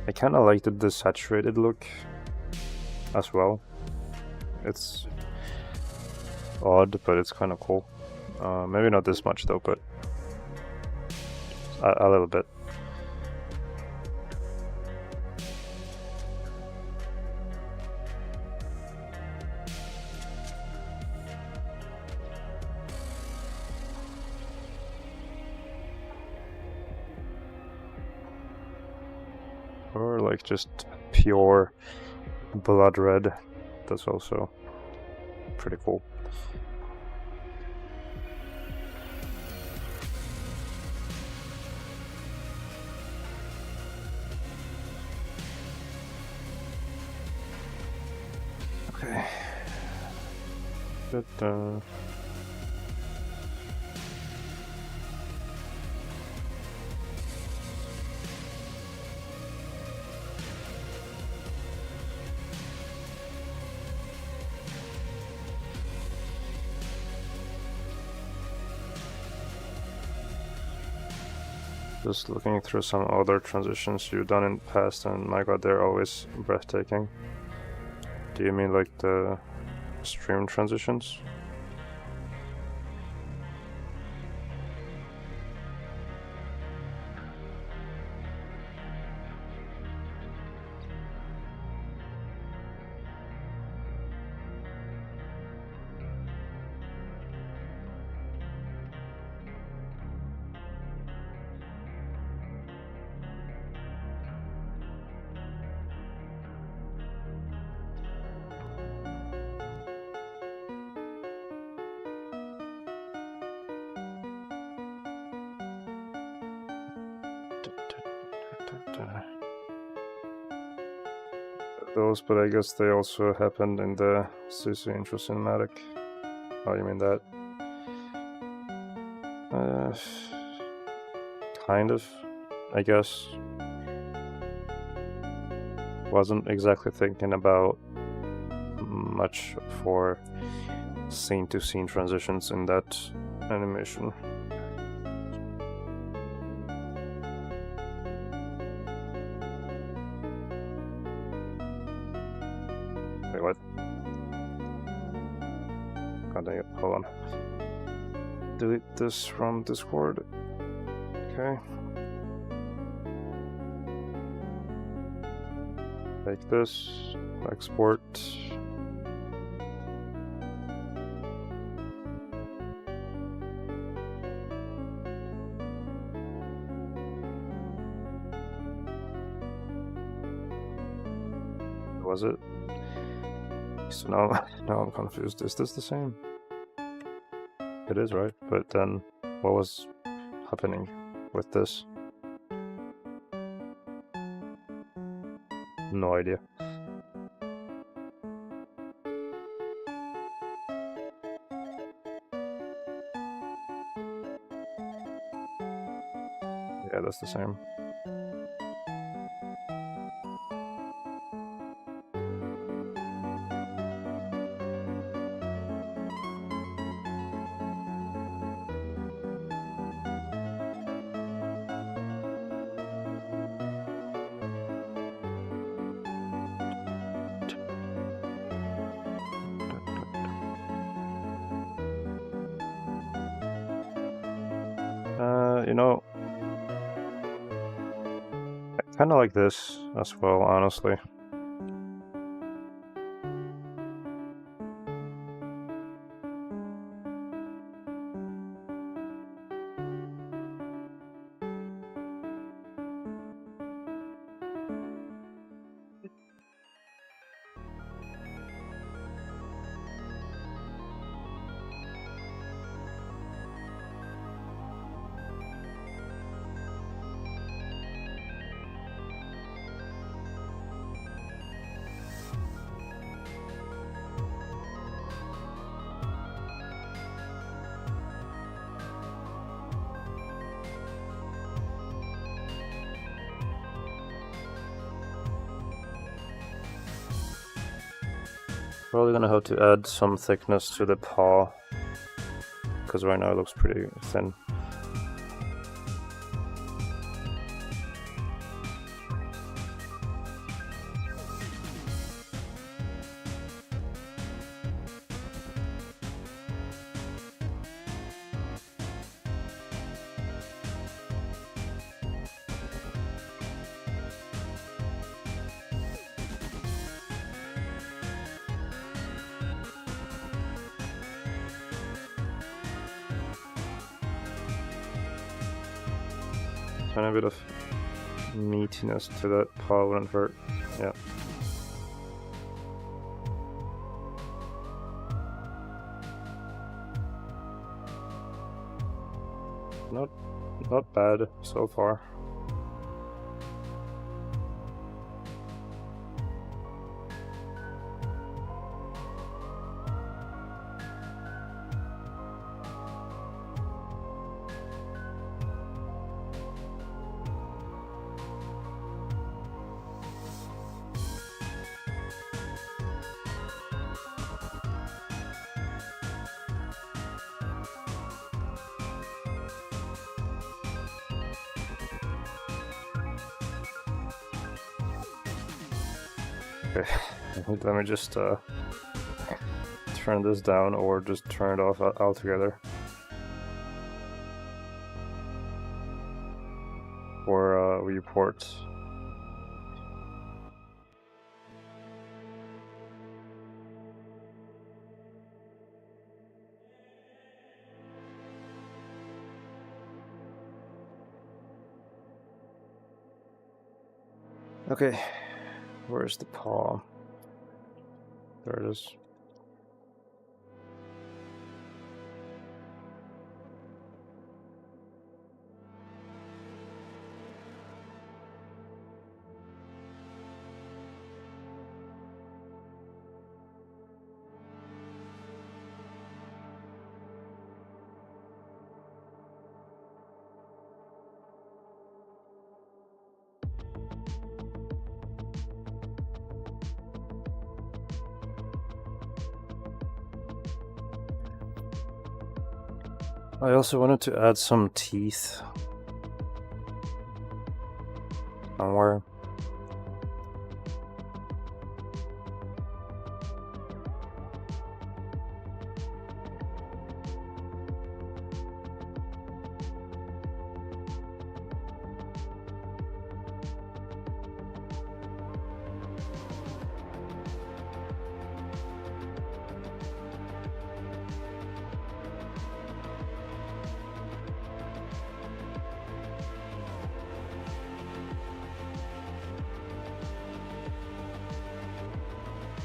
I kind of like the desaturated look as well. It's odd, but it's kind of cool. Maybe not this much though, but a little bit. Or like just pure blood red. That's also pretty cool. Okay. But, Just looking through some other transitions you've done in the past, and my god, they're always breathtaking. Do you mean like the stream transitions? Those, but I guess they also happened in the CC intro cinematic. Oh, you mean that? Kind of, I guess. Wasn't exactly thinking about much for scene-to-scene transitions in that animation. Wait, what? God dang it, hold on. Delete this from Discord. Okay. Like this, export. Was it? So now I'm confused. Is this the same? It is, right? But then what was happening with this? No idea. Yeah, that's the same. You know, I kind of like this as well, honestly. Probably gonna have to add some thickness to the paw, because right now it looks pretty thin. Tiny bit of meatiness to that paw wouldn't hurt. Yeah. Not bad so far. Okay, let me just turn this down or just turn it off altogether. For viewports. Okay, where's the paw? There it is. I also wanted to add some teeth somewhere.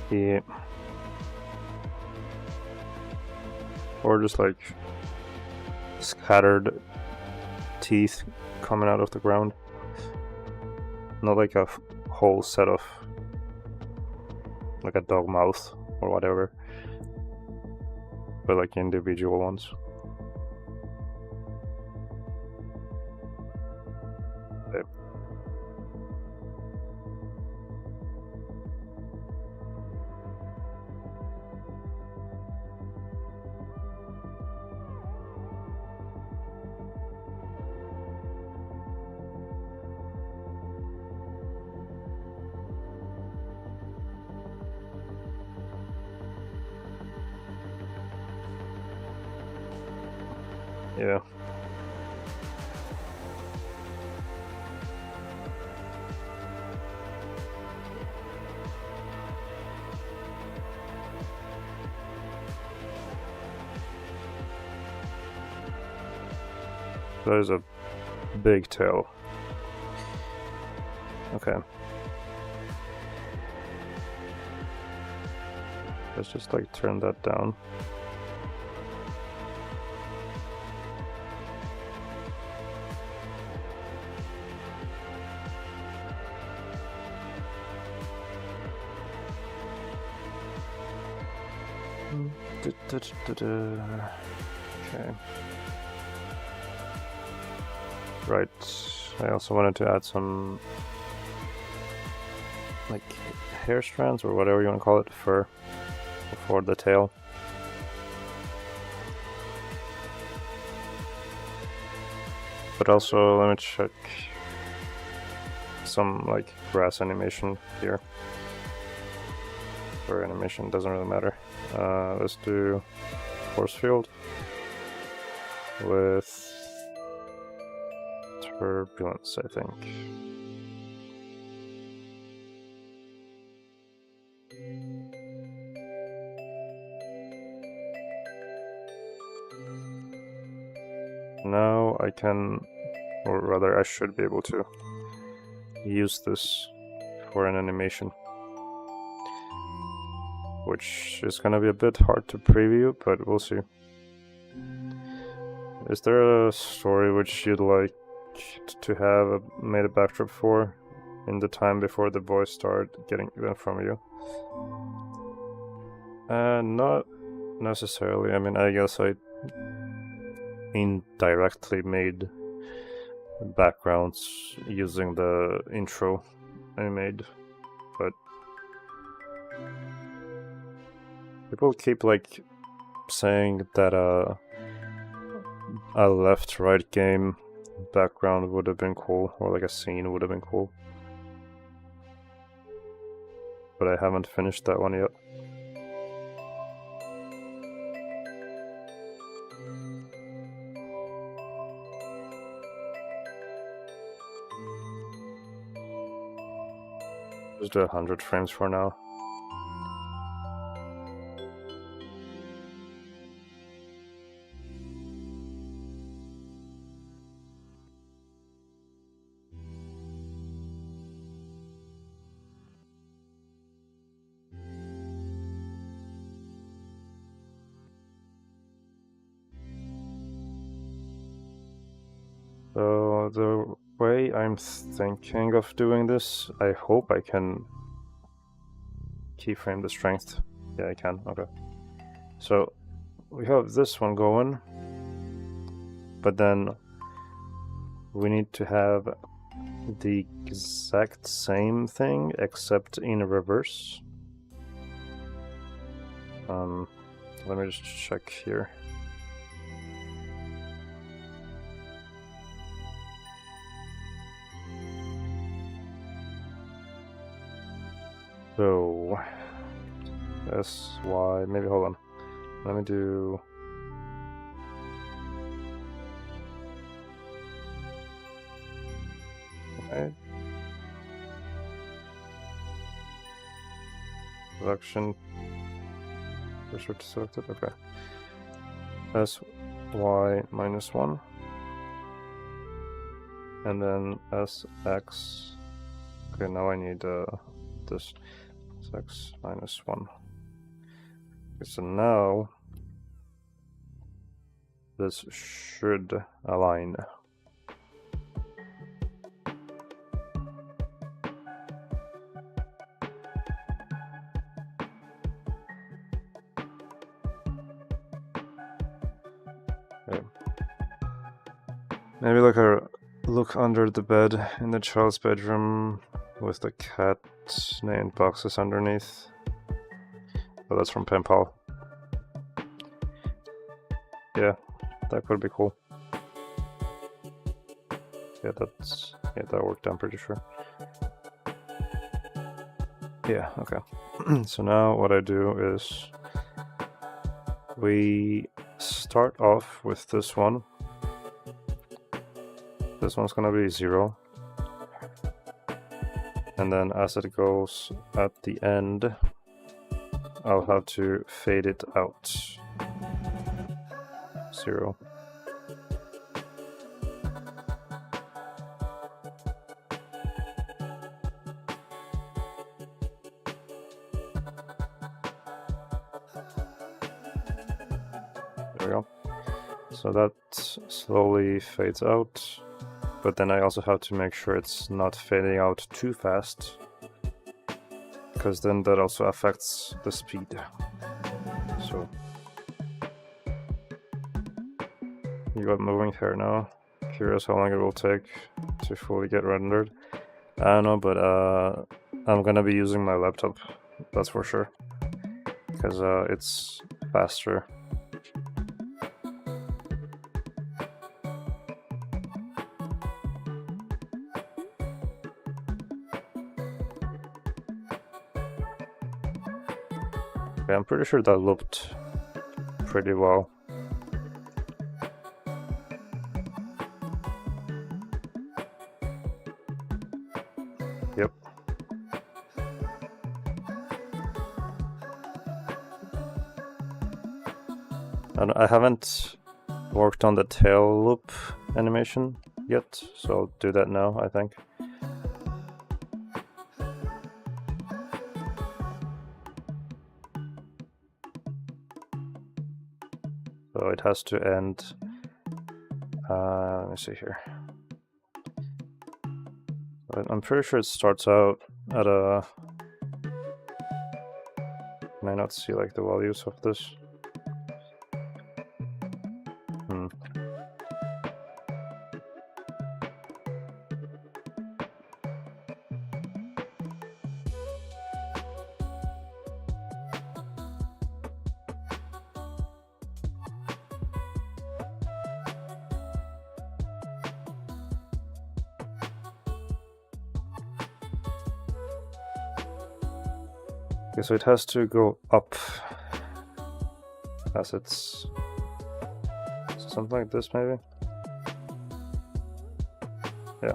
Yeah. Or just like scattered teeth coming out of the ground. Not like a whole set of, like a dog mouth or whatever, but like individual ones. Okay. Yeah. That is a big tail. Okay. Let's just like turn that down. Okay. Right. I also wanted to add some like hair strands or whatever you want to call it, fur, for the tail. But also let me check some like grass animation here. Fur animation doesn't really matter. Let's do force field with turbulence, I think. Now I can, or rather I should be able to use this for an animation, which is gonna be a bit hard to preview, but we'll see. Is there a story which you'd like to have made a backdrop for in the time before the boys start getting them from you? Not necessarily. I mean, I guess I indirectly made backgrounds using the intro I made, but people keep like saying that a left-right game background would have been cool, or like a scene would have been cool. but I haven't finished that one yet. Just do 100 frames for now. So the way I'm thinking of doing this, I hope I can keyframe the strength. Yeah, I can. Okay. So we have this one going, but then we need to have the exact same thing except in reverse. Let me just check here. So SY, maybe hold on. Let me do okay. Selection. Research selected. Okay. SY -1. And then SX. Okay, now I need this x -1. Okay, so now this should align. Okay. Maybe like a look under the bed in the child's bedroom with the cat named boxes underneath. Oh, that's from Pen Pal. Yeah, that could be cool. Yeah, that worked, I'm pretty sure. Yeah, okay. So now what I do is we start off with this one. This one's gonna be 0. And then as it goes at the end, I'll have to fade it out. 0. There we go. So that slowly fades out, but then I also have to make sure it's not fading out too fast, because then that also affects the speed. So you got moving here now. Curious how long it will take to fully get rendered. I don't know, but I'm gonna be using my laptop, that's for sure, because it's faster. Okay, I'm pretty sure that looped pretty well. Yep. And I haven't worked on the tail loop animation yet, so I'll do that now, I think. So it has to end, let me see here. I'm pretty sure it starts out at a, can I not see like the values of this? Okay, so it has to go up as it's something like this, maybe. Yeah.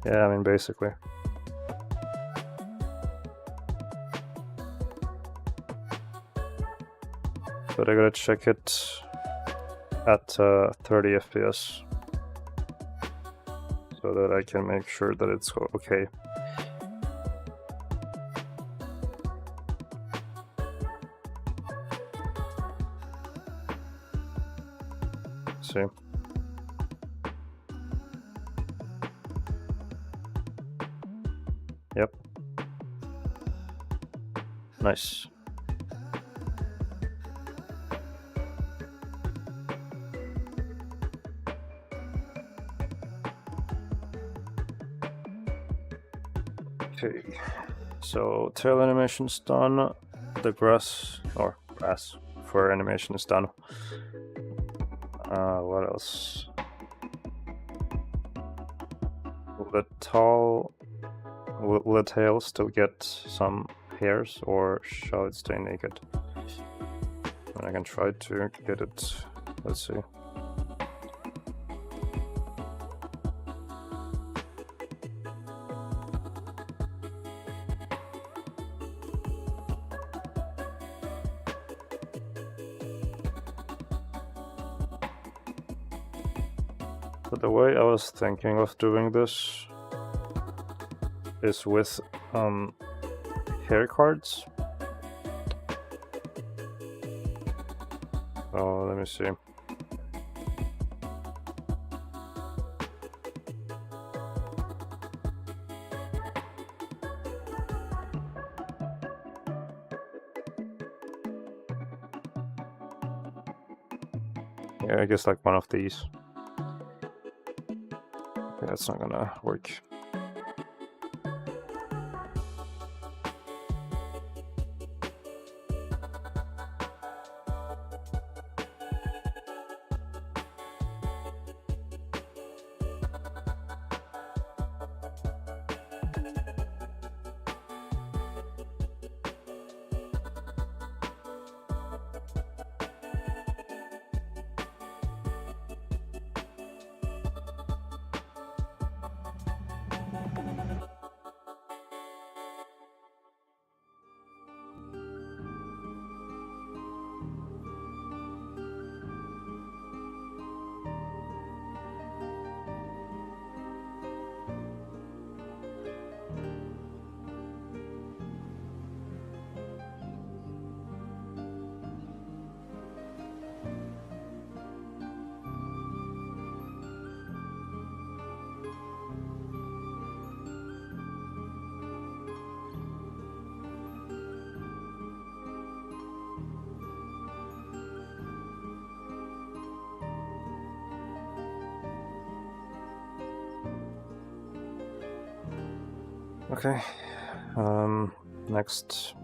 Yeah, I mean, basically. But I gotta check it at 30 FPS so that I can make sure that it's okay. See. Yep. Nice. Okay, so tail animation's done. The grass for animation is done. What else? Will the tail still get some hairs, or shall it stay naked? And I can try to get it. Let's see. But the way I was thinking of doing this is with hair cards. Oh, let me see. Yeah, I guess like one of these. Okay, that's not gonna work. Okay, next.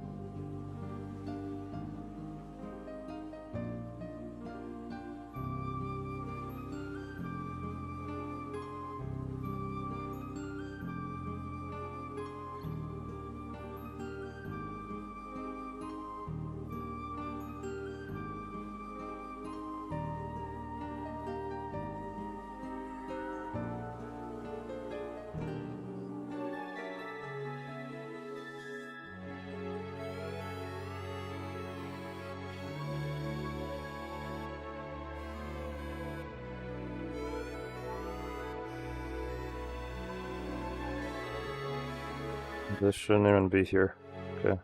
This shouldn't even be here. Okay.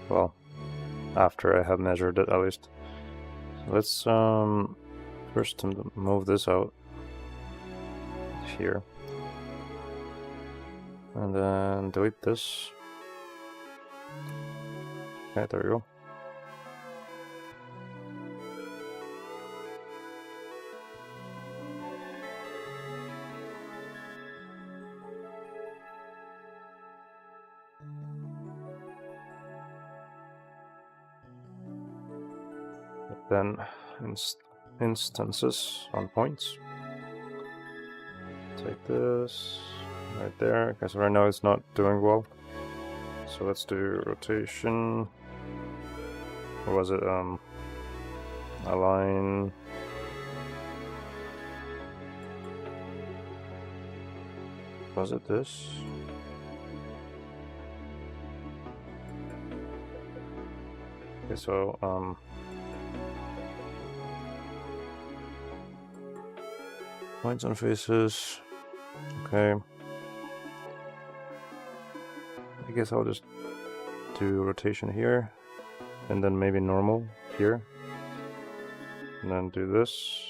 Well, after I have measured it, at least. Let's first move this out here, and then delete this. Okay, there we go. Then instances on points. take this right there, because right now it's not doing well. So let's do rotation. What was it? Align. Was it this? Okay, so points on faces. Okay. I guess I'll just do rotation here, and then maybe normal here, and then do this.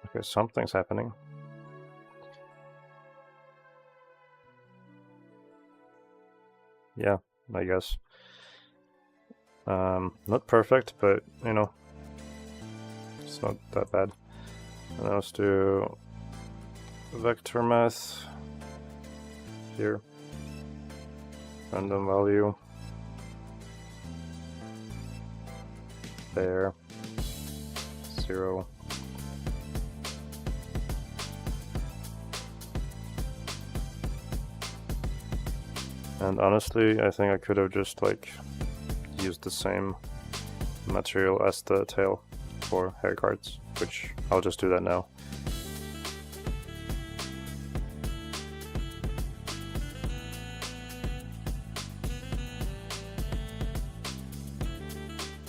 Okay, something's happening. Yeah, I guess. Not perfect, but you know, it's not that bad. And let's do vector math here. Random value. There. 0. And honestly, I think I could have just like used the same material as the tail for hair cards, which I'll just do that now.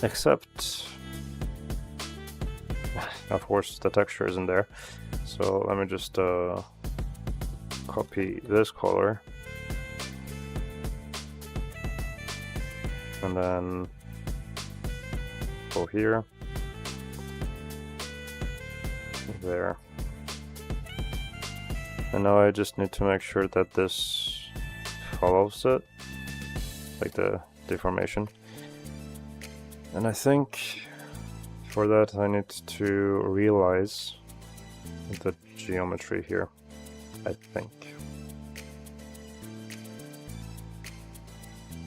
Except, of course, the texture isn't there. So let me just copy this color. And then go here. There. And now I just need to make sure that this follows it, like the deformation. And I think for that I need to realize the geometry here, I think.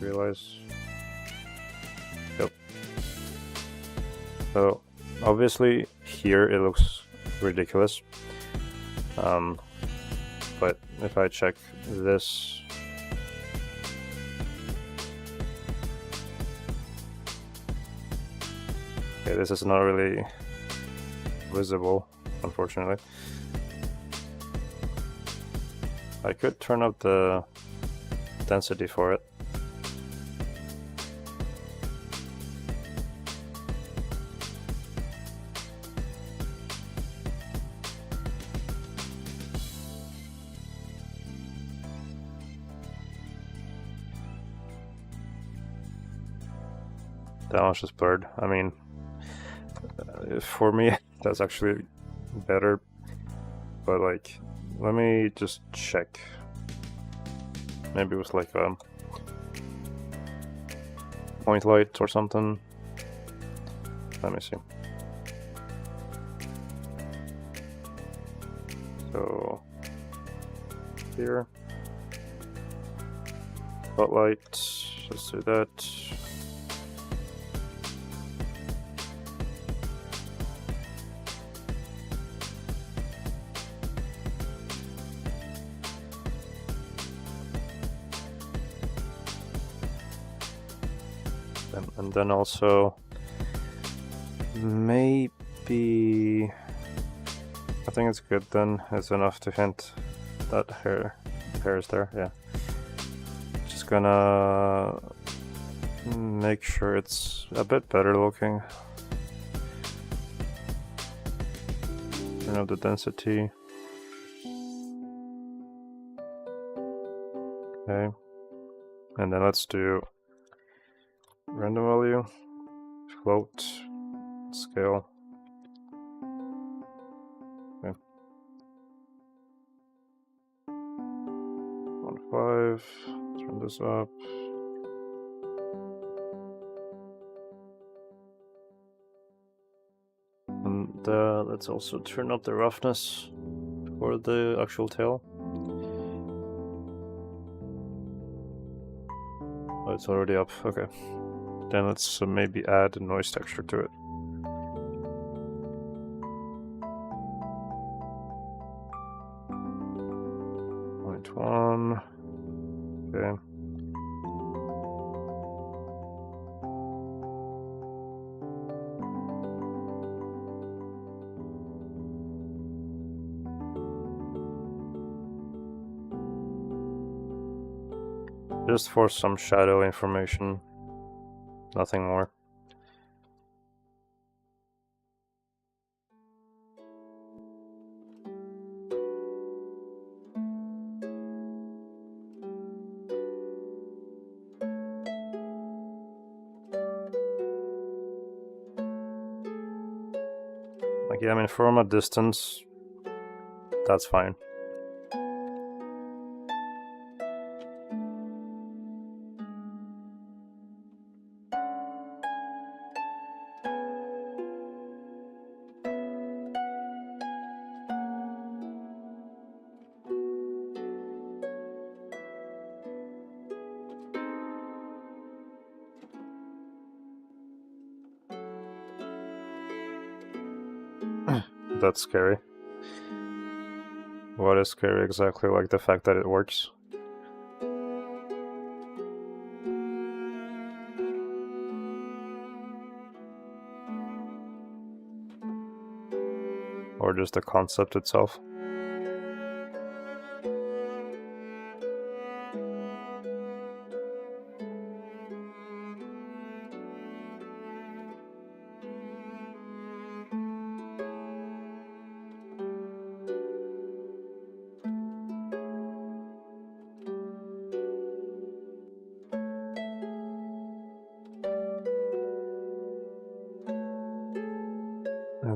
Realize. Yep. So obviously here it looks ridiculous. But if I check this, okay, this is not really visible, unfortunately. I could turn up the density for it. That one's just blurred. I mean, for me, that's actually better. But like, let me just check. Maybe it was like a point light or something. Let me see. So here, spotlight. Let's do that. And then also maybe I think it's good then. It's enough to hint that hair is there. Yeah. Just gonna make sure it's a bit better looking. Turn up the density. Okay. And then let's do random value, float, scale. Okay. 1.5, turn this up. And let's also turn up the roughness for the actual tail. Oh, it's already up, okay. Then let's maybe add a noise texture to it. Just for some shadow information, nothing more. Like, yeah, I mean, from a distance, that's fine. That's scary. What is scary exactly? Like the fact that it works? Or just the concept itself?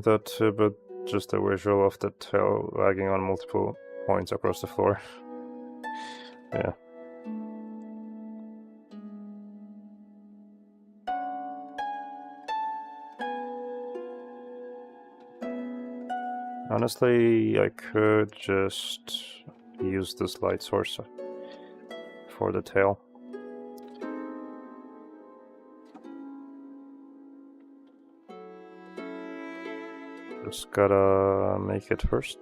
That too, but just a visual of the tail lagging on multiple points across the floor. Yeah. Honestly, I could just use this light source for the tail. Just gotta make it first.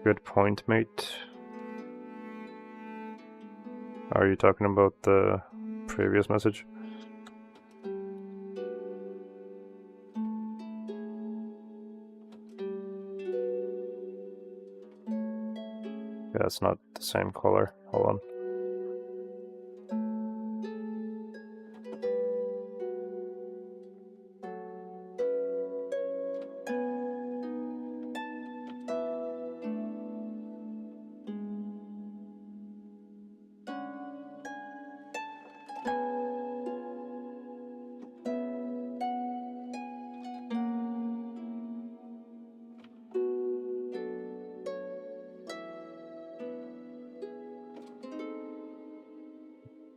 Good point, mate. Are you talking about the previous message? Yeah, it's not the same color. Hold on.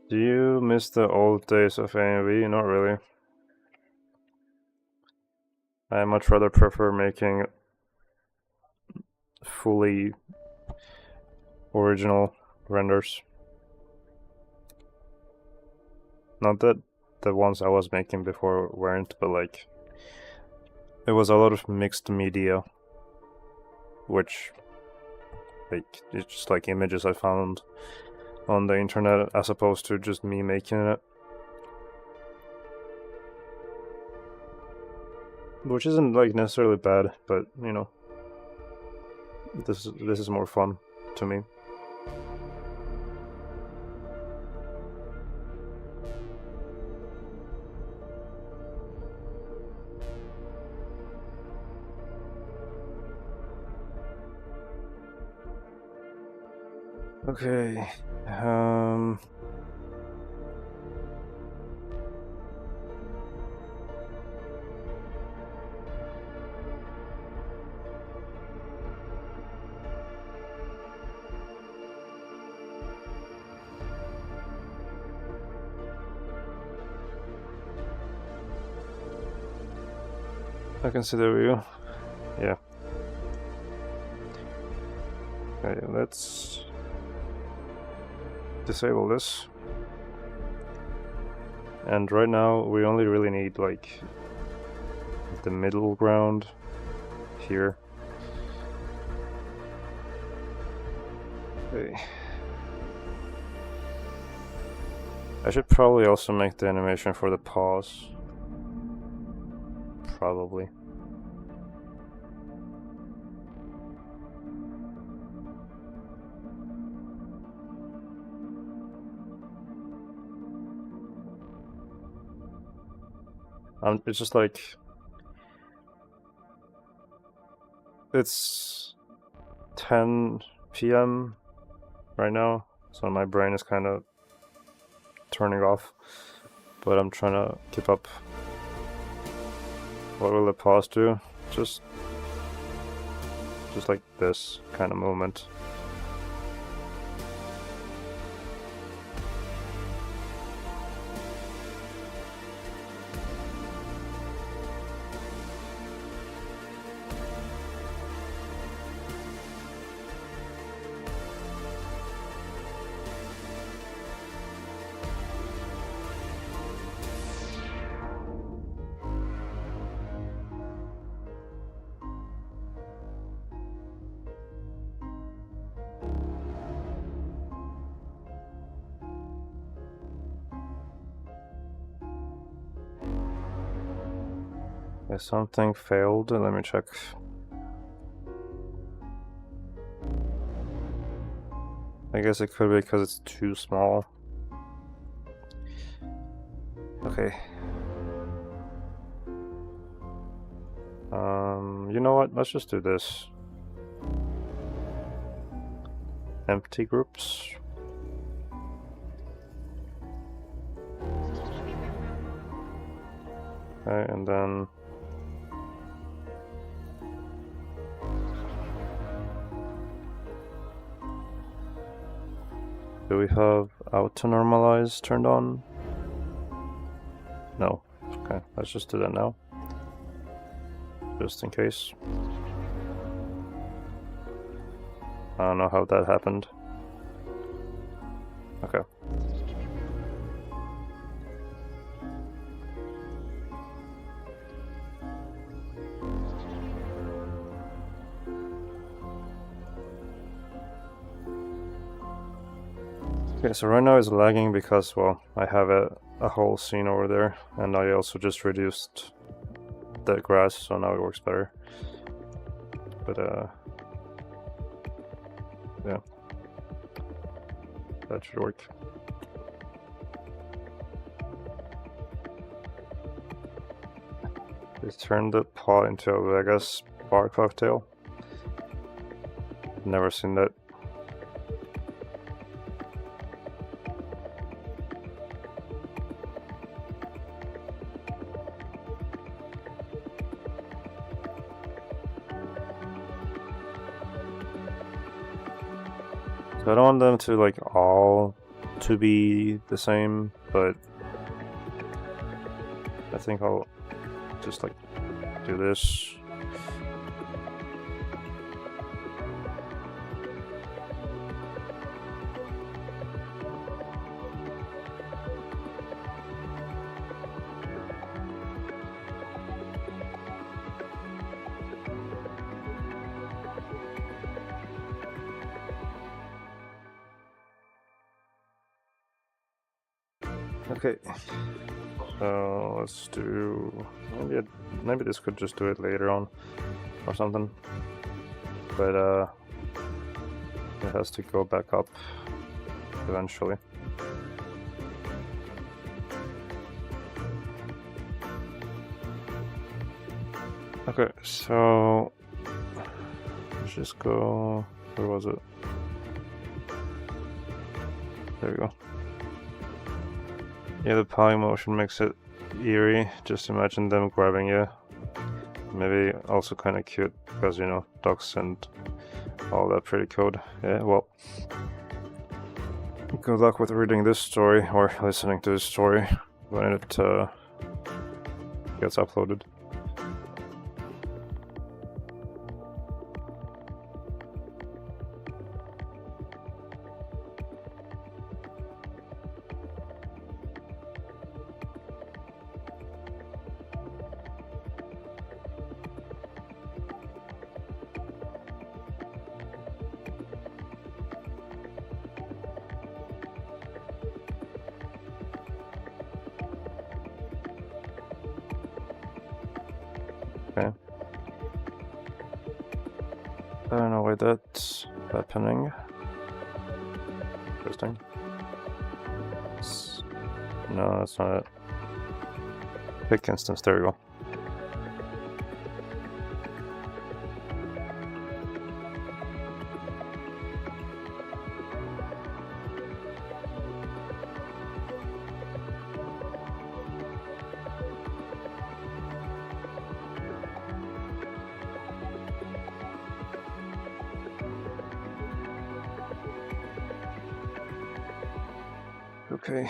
Do you miss the old days of AMV? Not really. I much rather prefer making fully original renders. Not that the ones I was making before weren't, but like, it was a lot of mixed media, which, like, it's just like images I found on the internet as opposed to just me making it. Which isn't like necessarily bad, but you know, this is more fun to me. Okay, I can see the view. Yeah. Okay, let's disable this. And right now we only really need like the middle ground here. Okay. I should probably also make the animation for the pause. Probably. It's just like... It's 10 p.m. right now, so my brain is kind of turning off, but I'm trying to keep up. What will the pause do? Just like this kind of movement. If something failed, let me check. I guess it could be because it's too small. Okay. You know what? Let's just do this. Empty groups. Okay, and then do we have auto normalize turned on? No. Okay, let's just do that now. Just in case. I don't know how that happened. Okay. Okay, so right now it's lagging because, well, I have a whole scene over there, and I also just reduced that grass, so now it works better. But yeah, that should work. Just turn the paw into a Vegas bar cocktail. Never seen that. So I don't want them to like all to be the same, but I think I'll just like do this. Okay, so let's do, maybe this could just do it later on or something, but it has to go back up eventually. Okay, so let's just go, where was it? There we go. Yeah, the poly motion makes it eerie. Just imagine them grabbing you. Maybe also kind of cute because, you know, dogs and all that pretty code. Yeah, well, good luck with reading this story or listening to this story when it gets uploaded. I don't know why that's happening. Interesting. No, that's not it. Pick instance, there we go. Okay.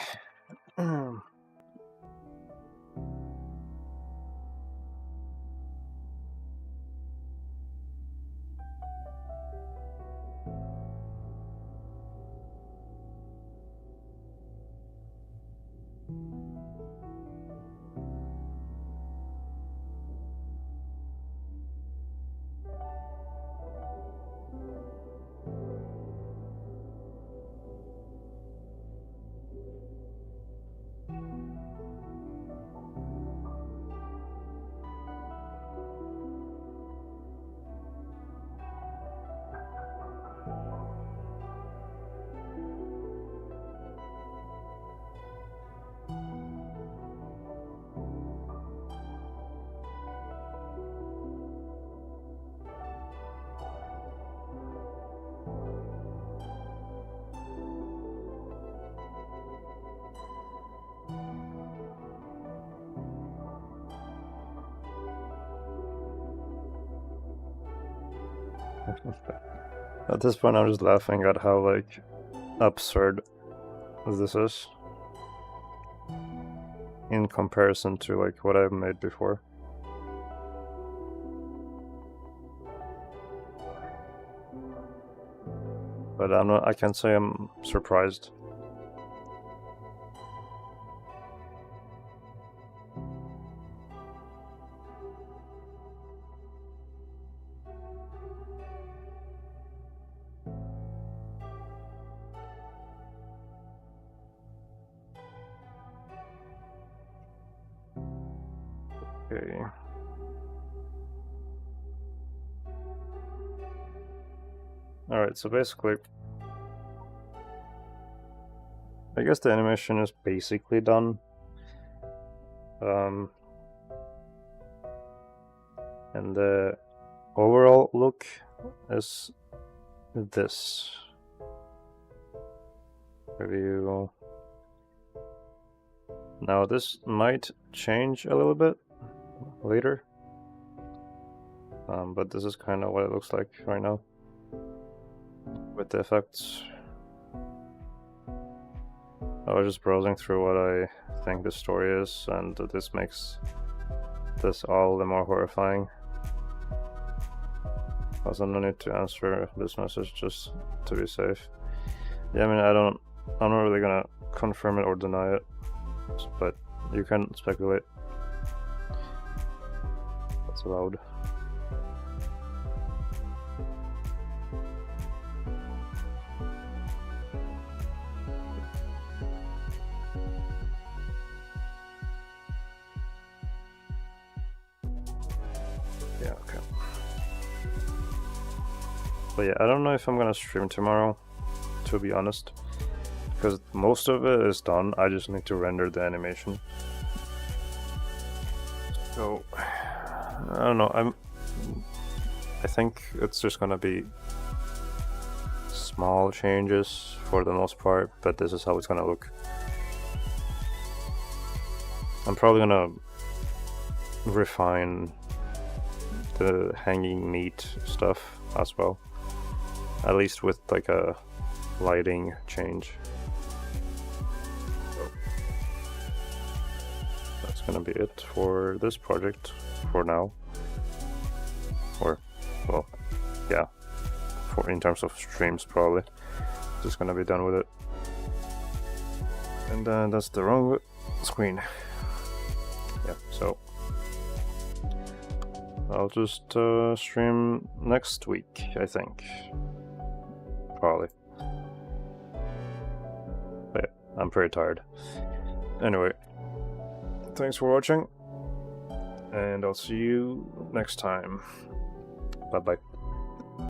At this point, I'm just laughing at how like absurd this is in comparison to like what I've made before. But I can't say I'm surprised. Okay. Alright, so basically, I guess the animation is basically done. And the overall look is this. Review. Now this might change a little bit later, but this is kind of what it looks like right now with the effects. I was just browsing through what I think the story is, and this makes this all the more horrifying. Also, no need to answer this message just to be safe. Yeah, I mean, I'm not really gonna confirm it or deny it, but you can speculate. That's allowed. Yeah, okay. But yeah, I don't know if I'm gonna stream tomorrow, to be honest, because most of it is done. I just need to render the animation. So I don't know. I think it's just gonna be small changes for the most part, but this is how it's gonna look. I'm probably gonna refine the hanging meat stuff as well, at least with like a lighting change. So that's gonna be it for this project for now, or well, yeah, for in terms of streams, probably just gonna be done with it. And then that's the wrong screen. Yeah, so I'll just stream next week, I think. Probably. But yeah, I'm pretty tired. Anyway, thanks for watching, and I'll see you next time. Bye bye.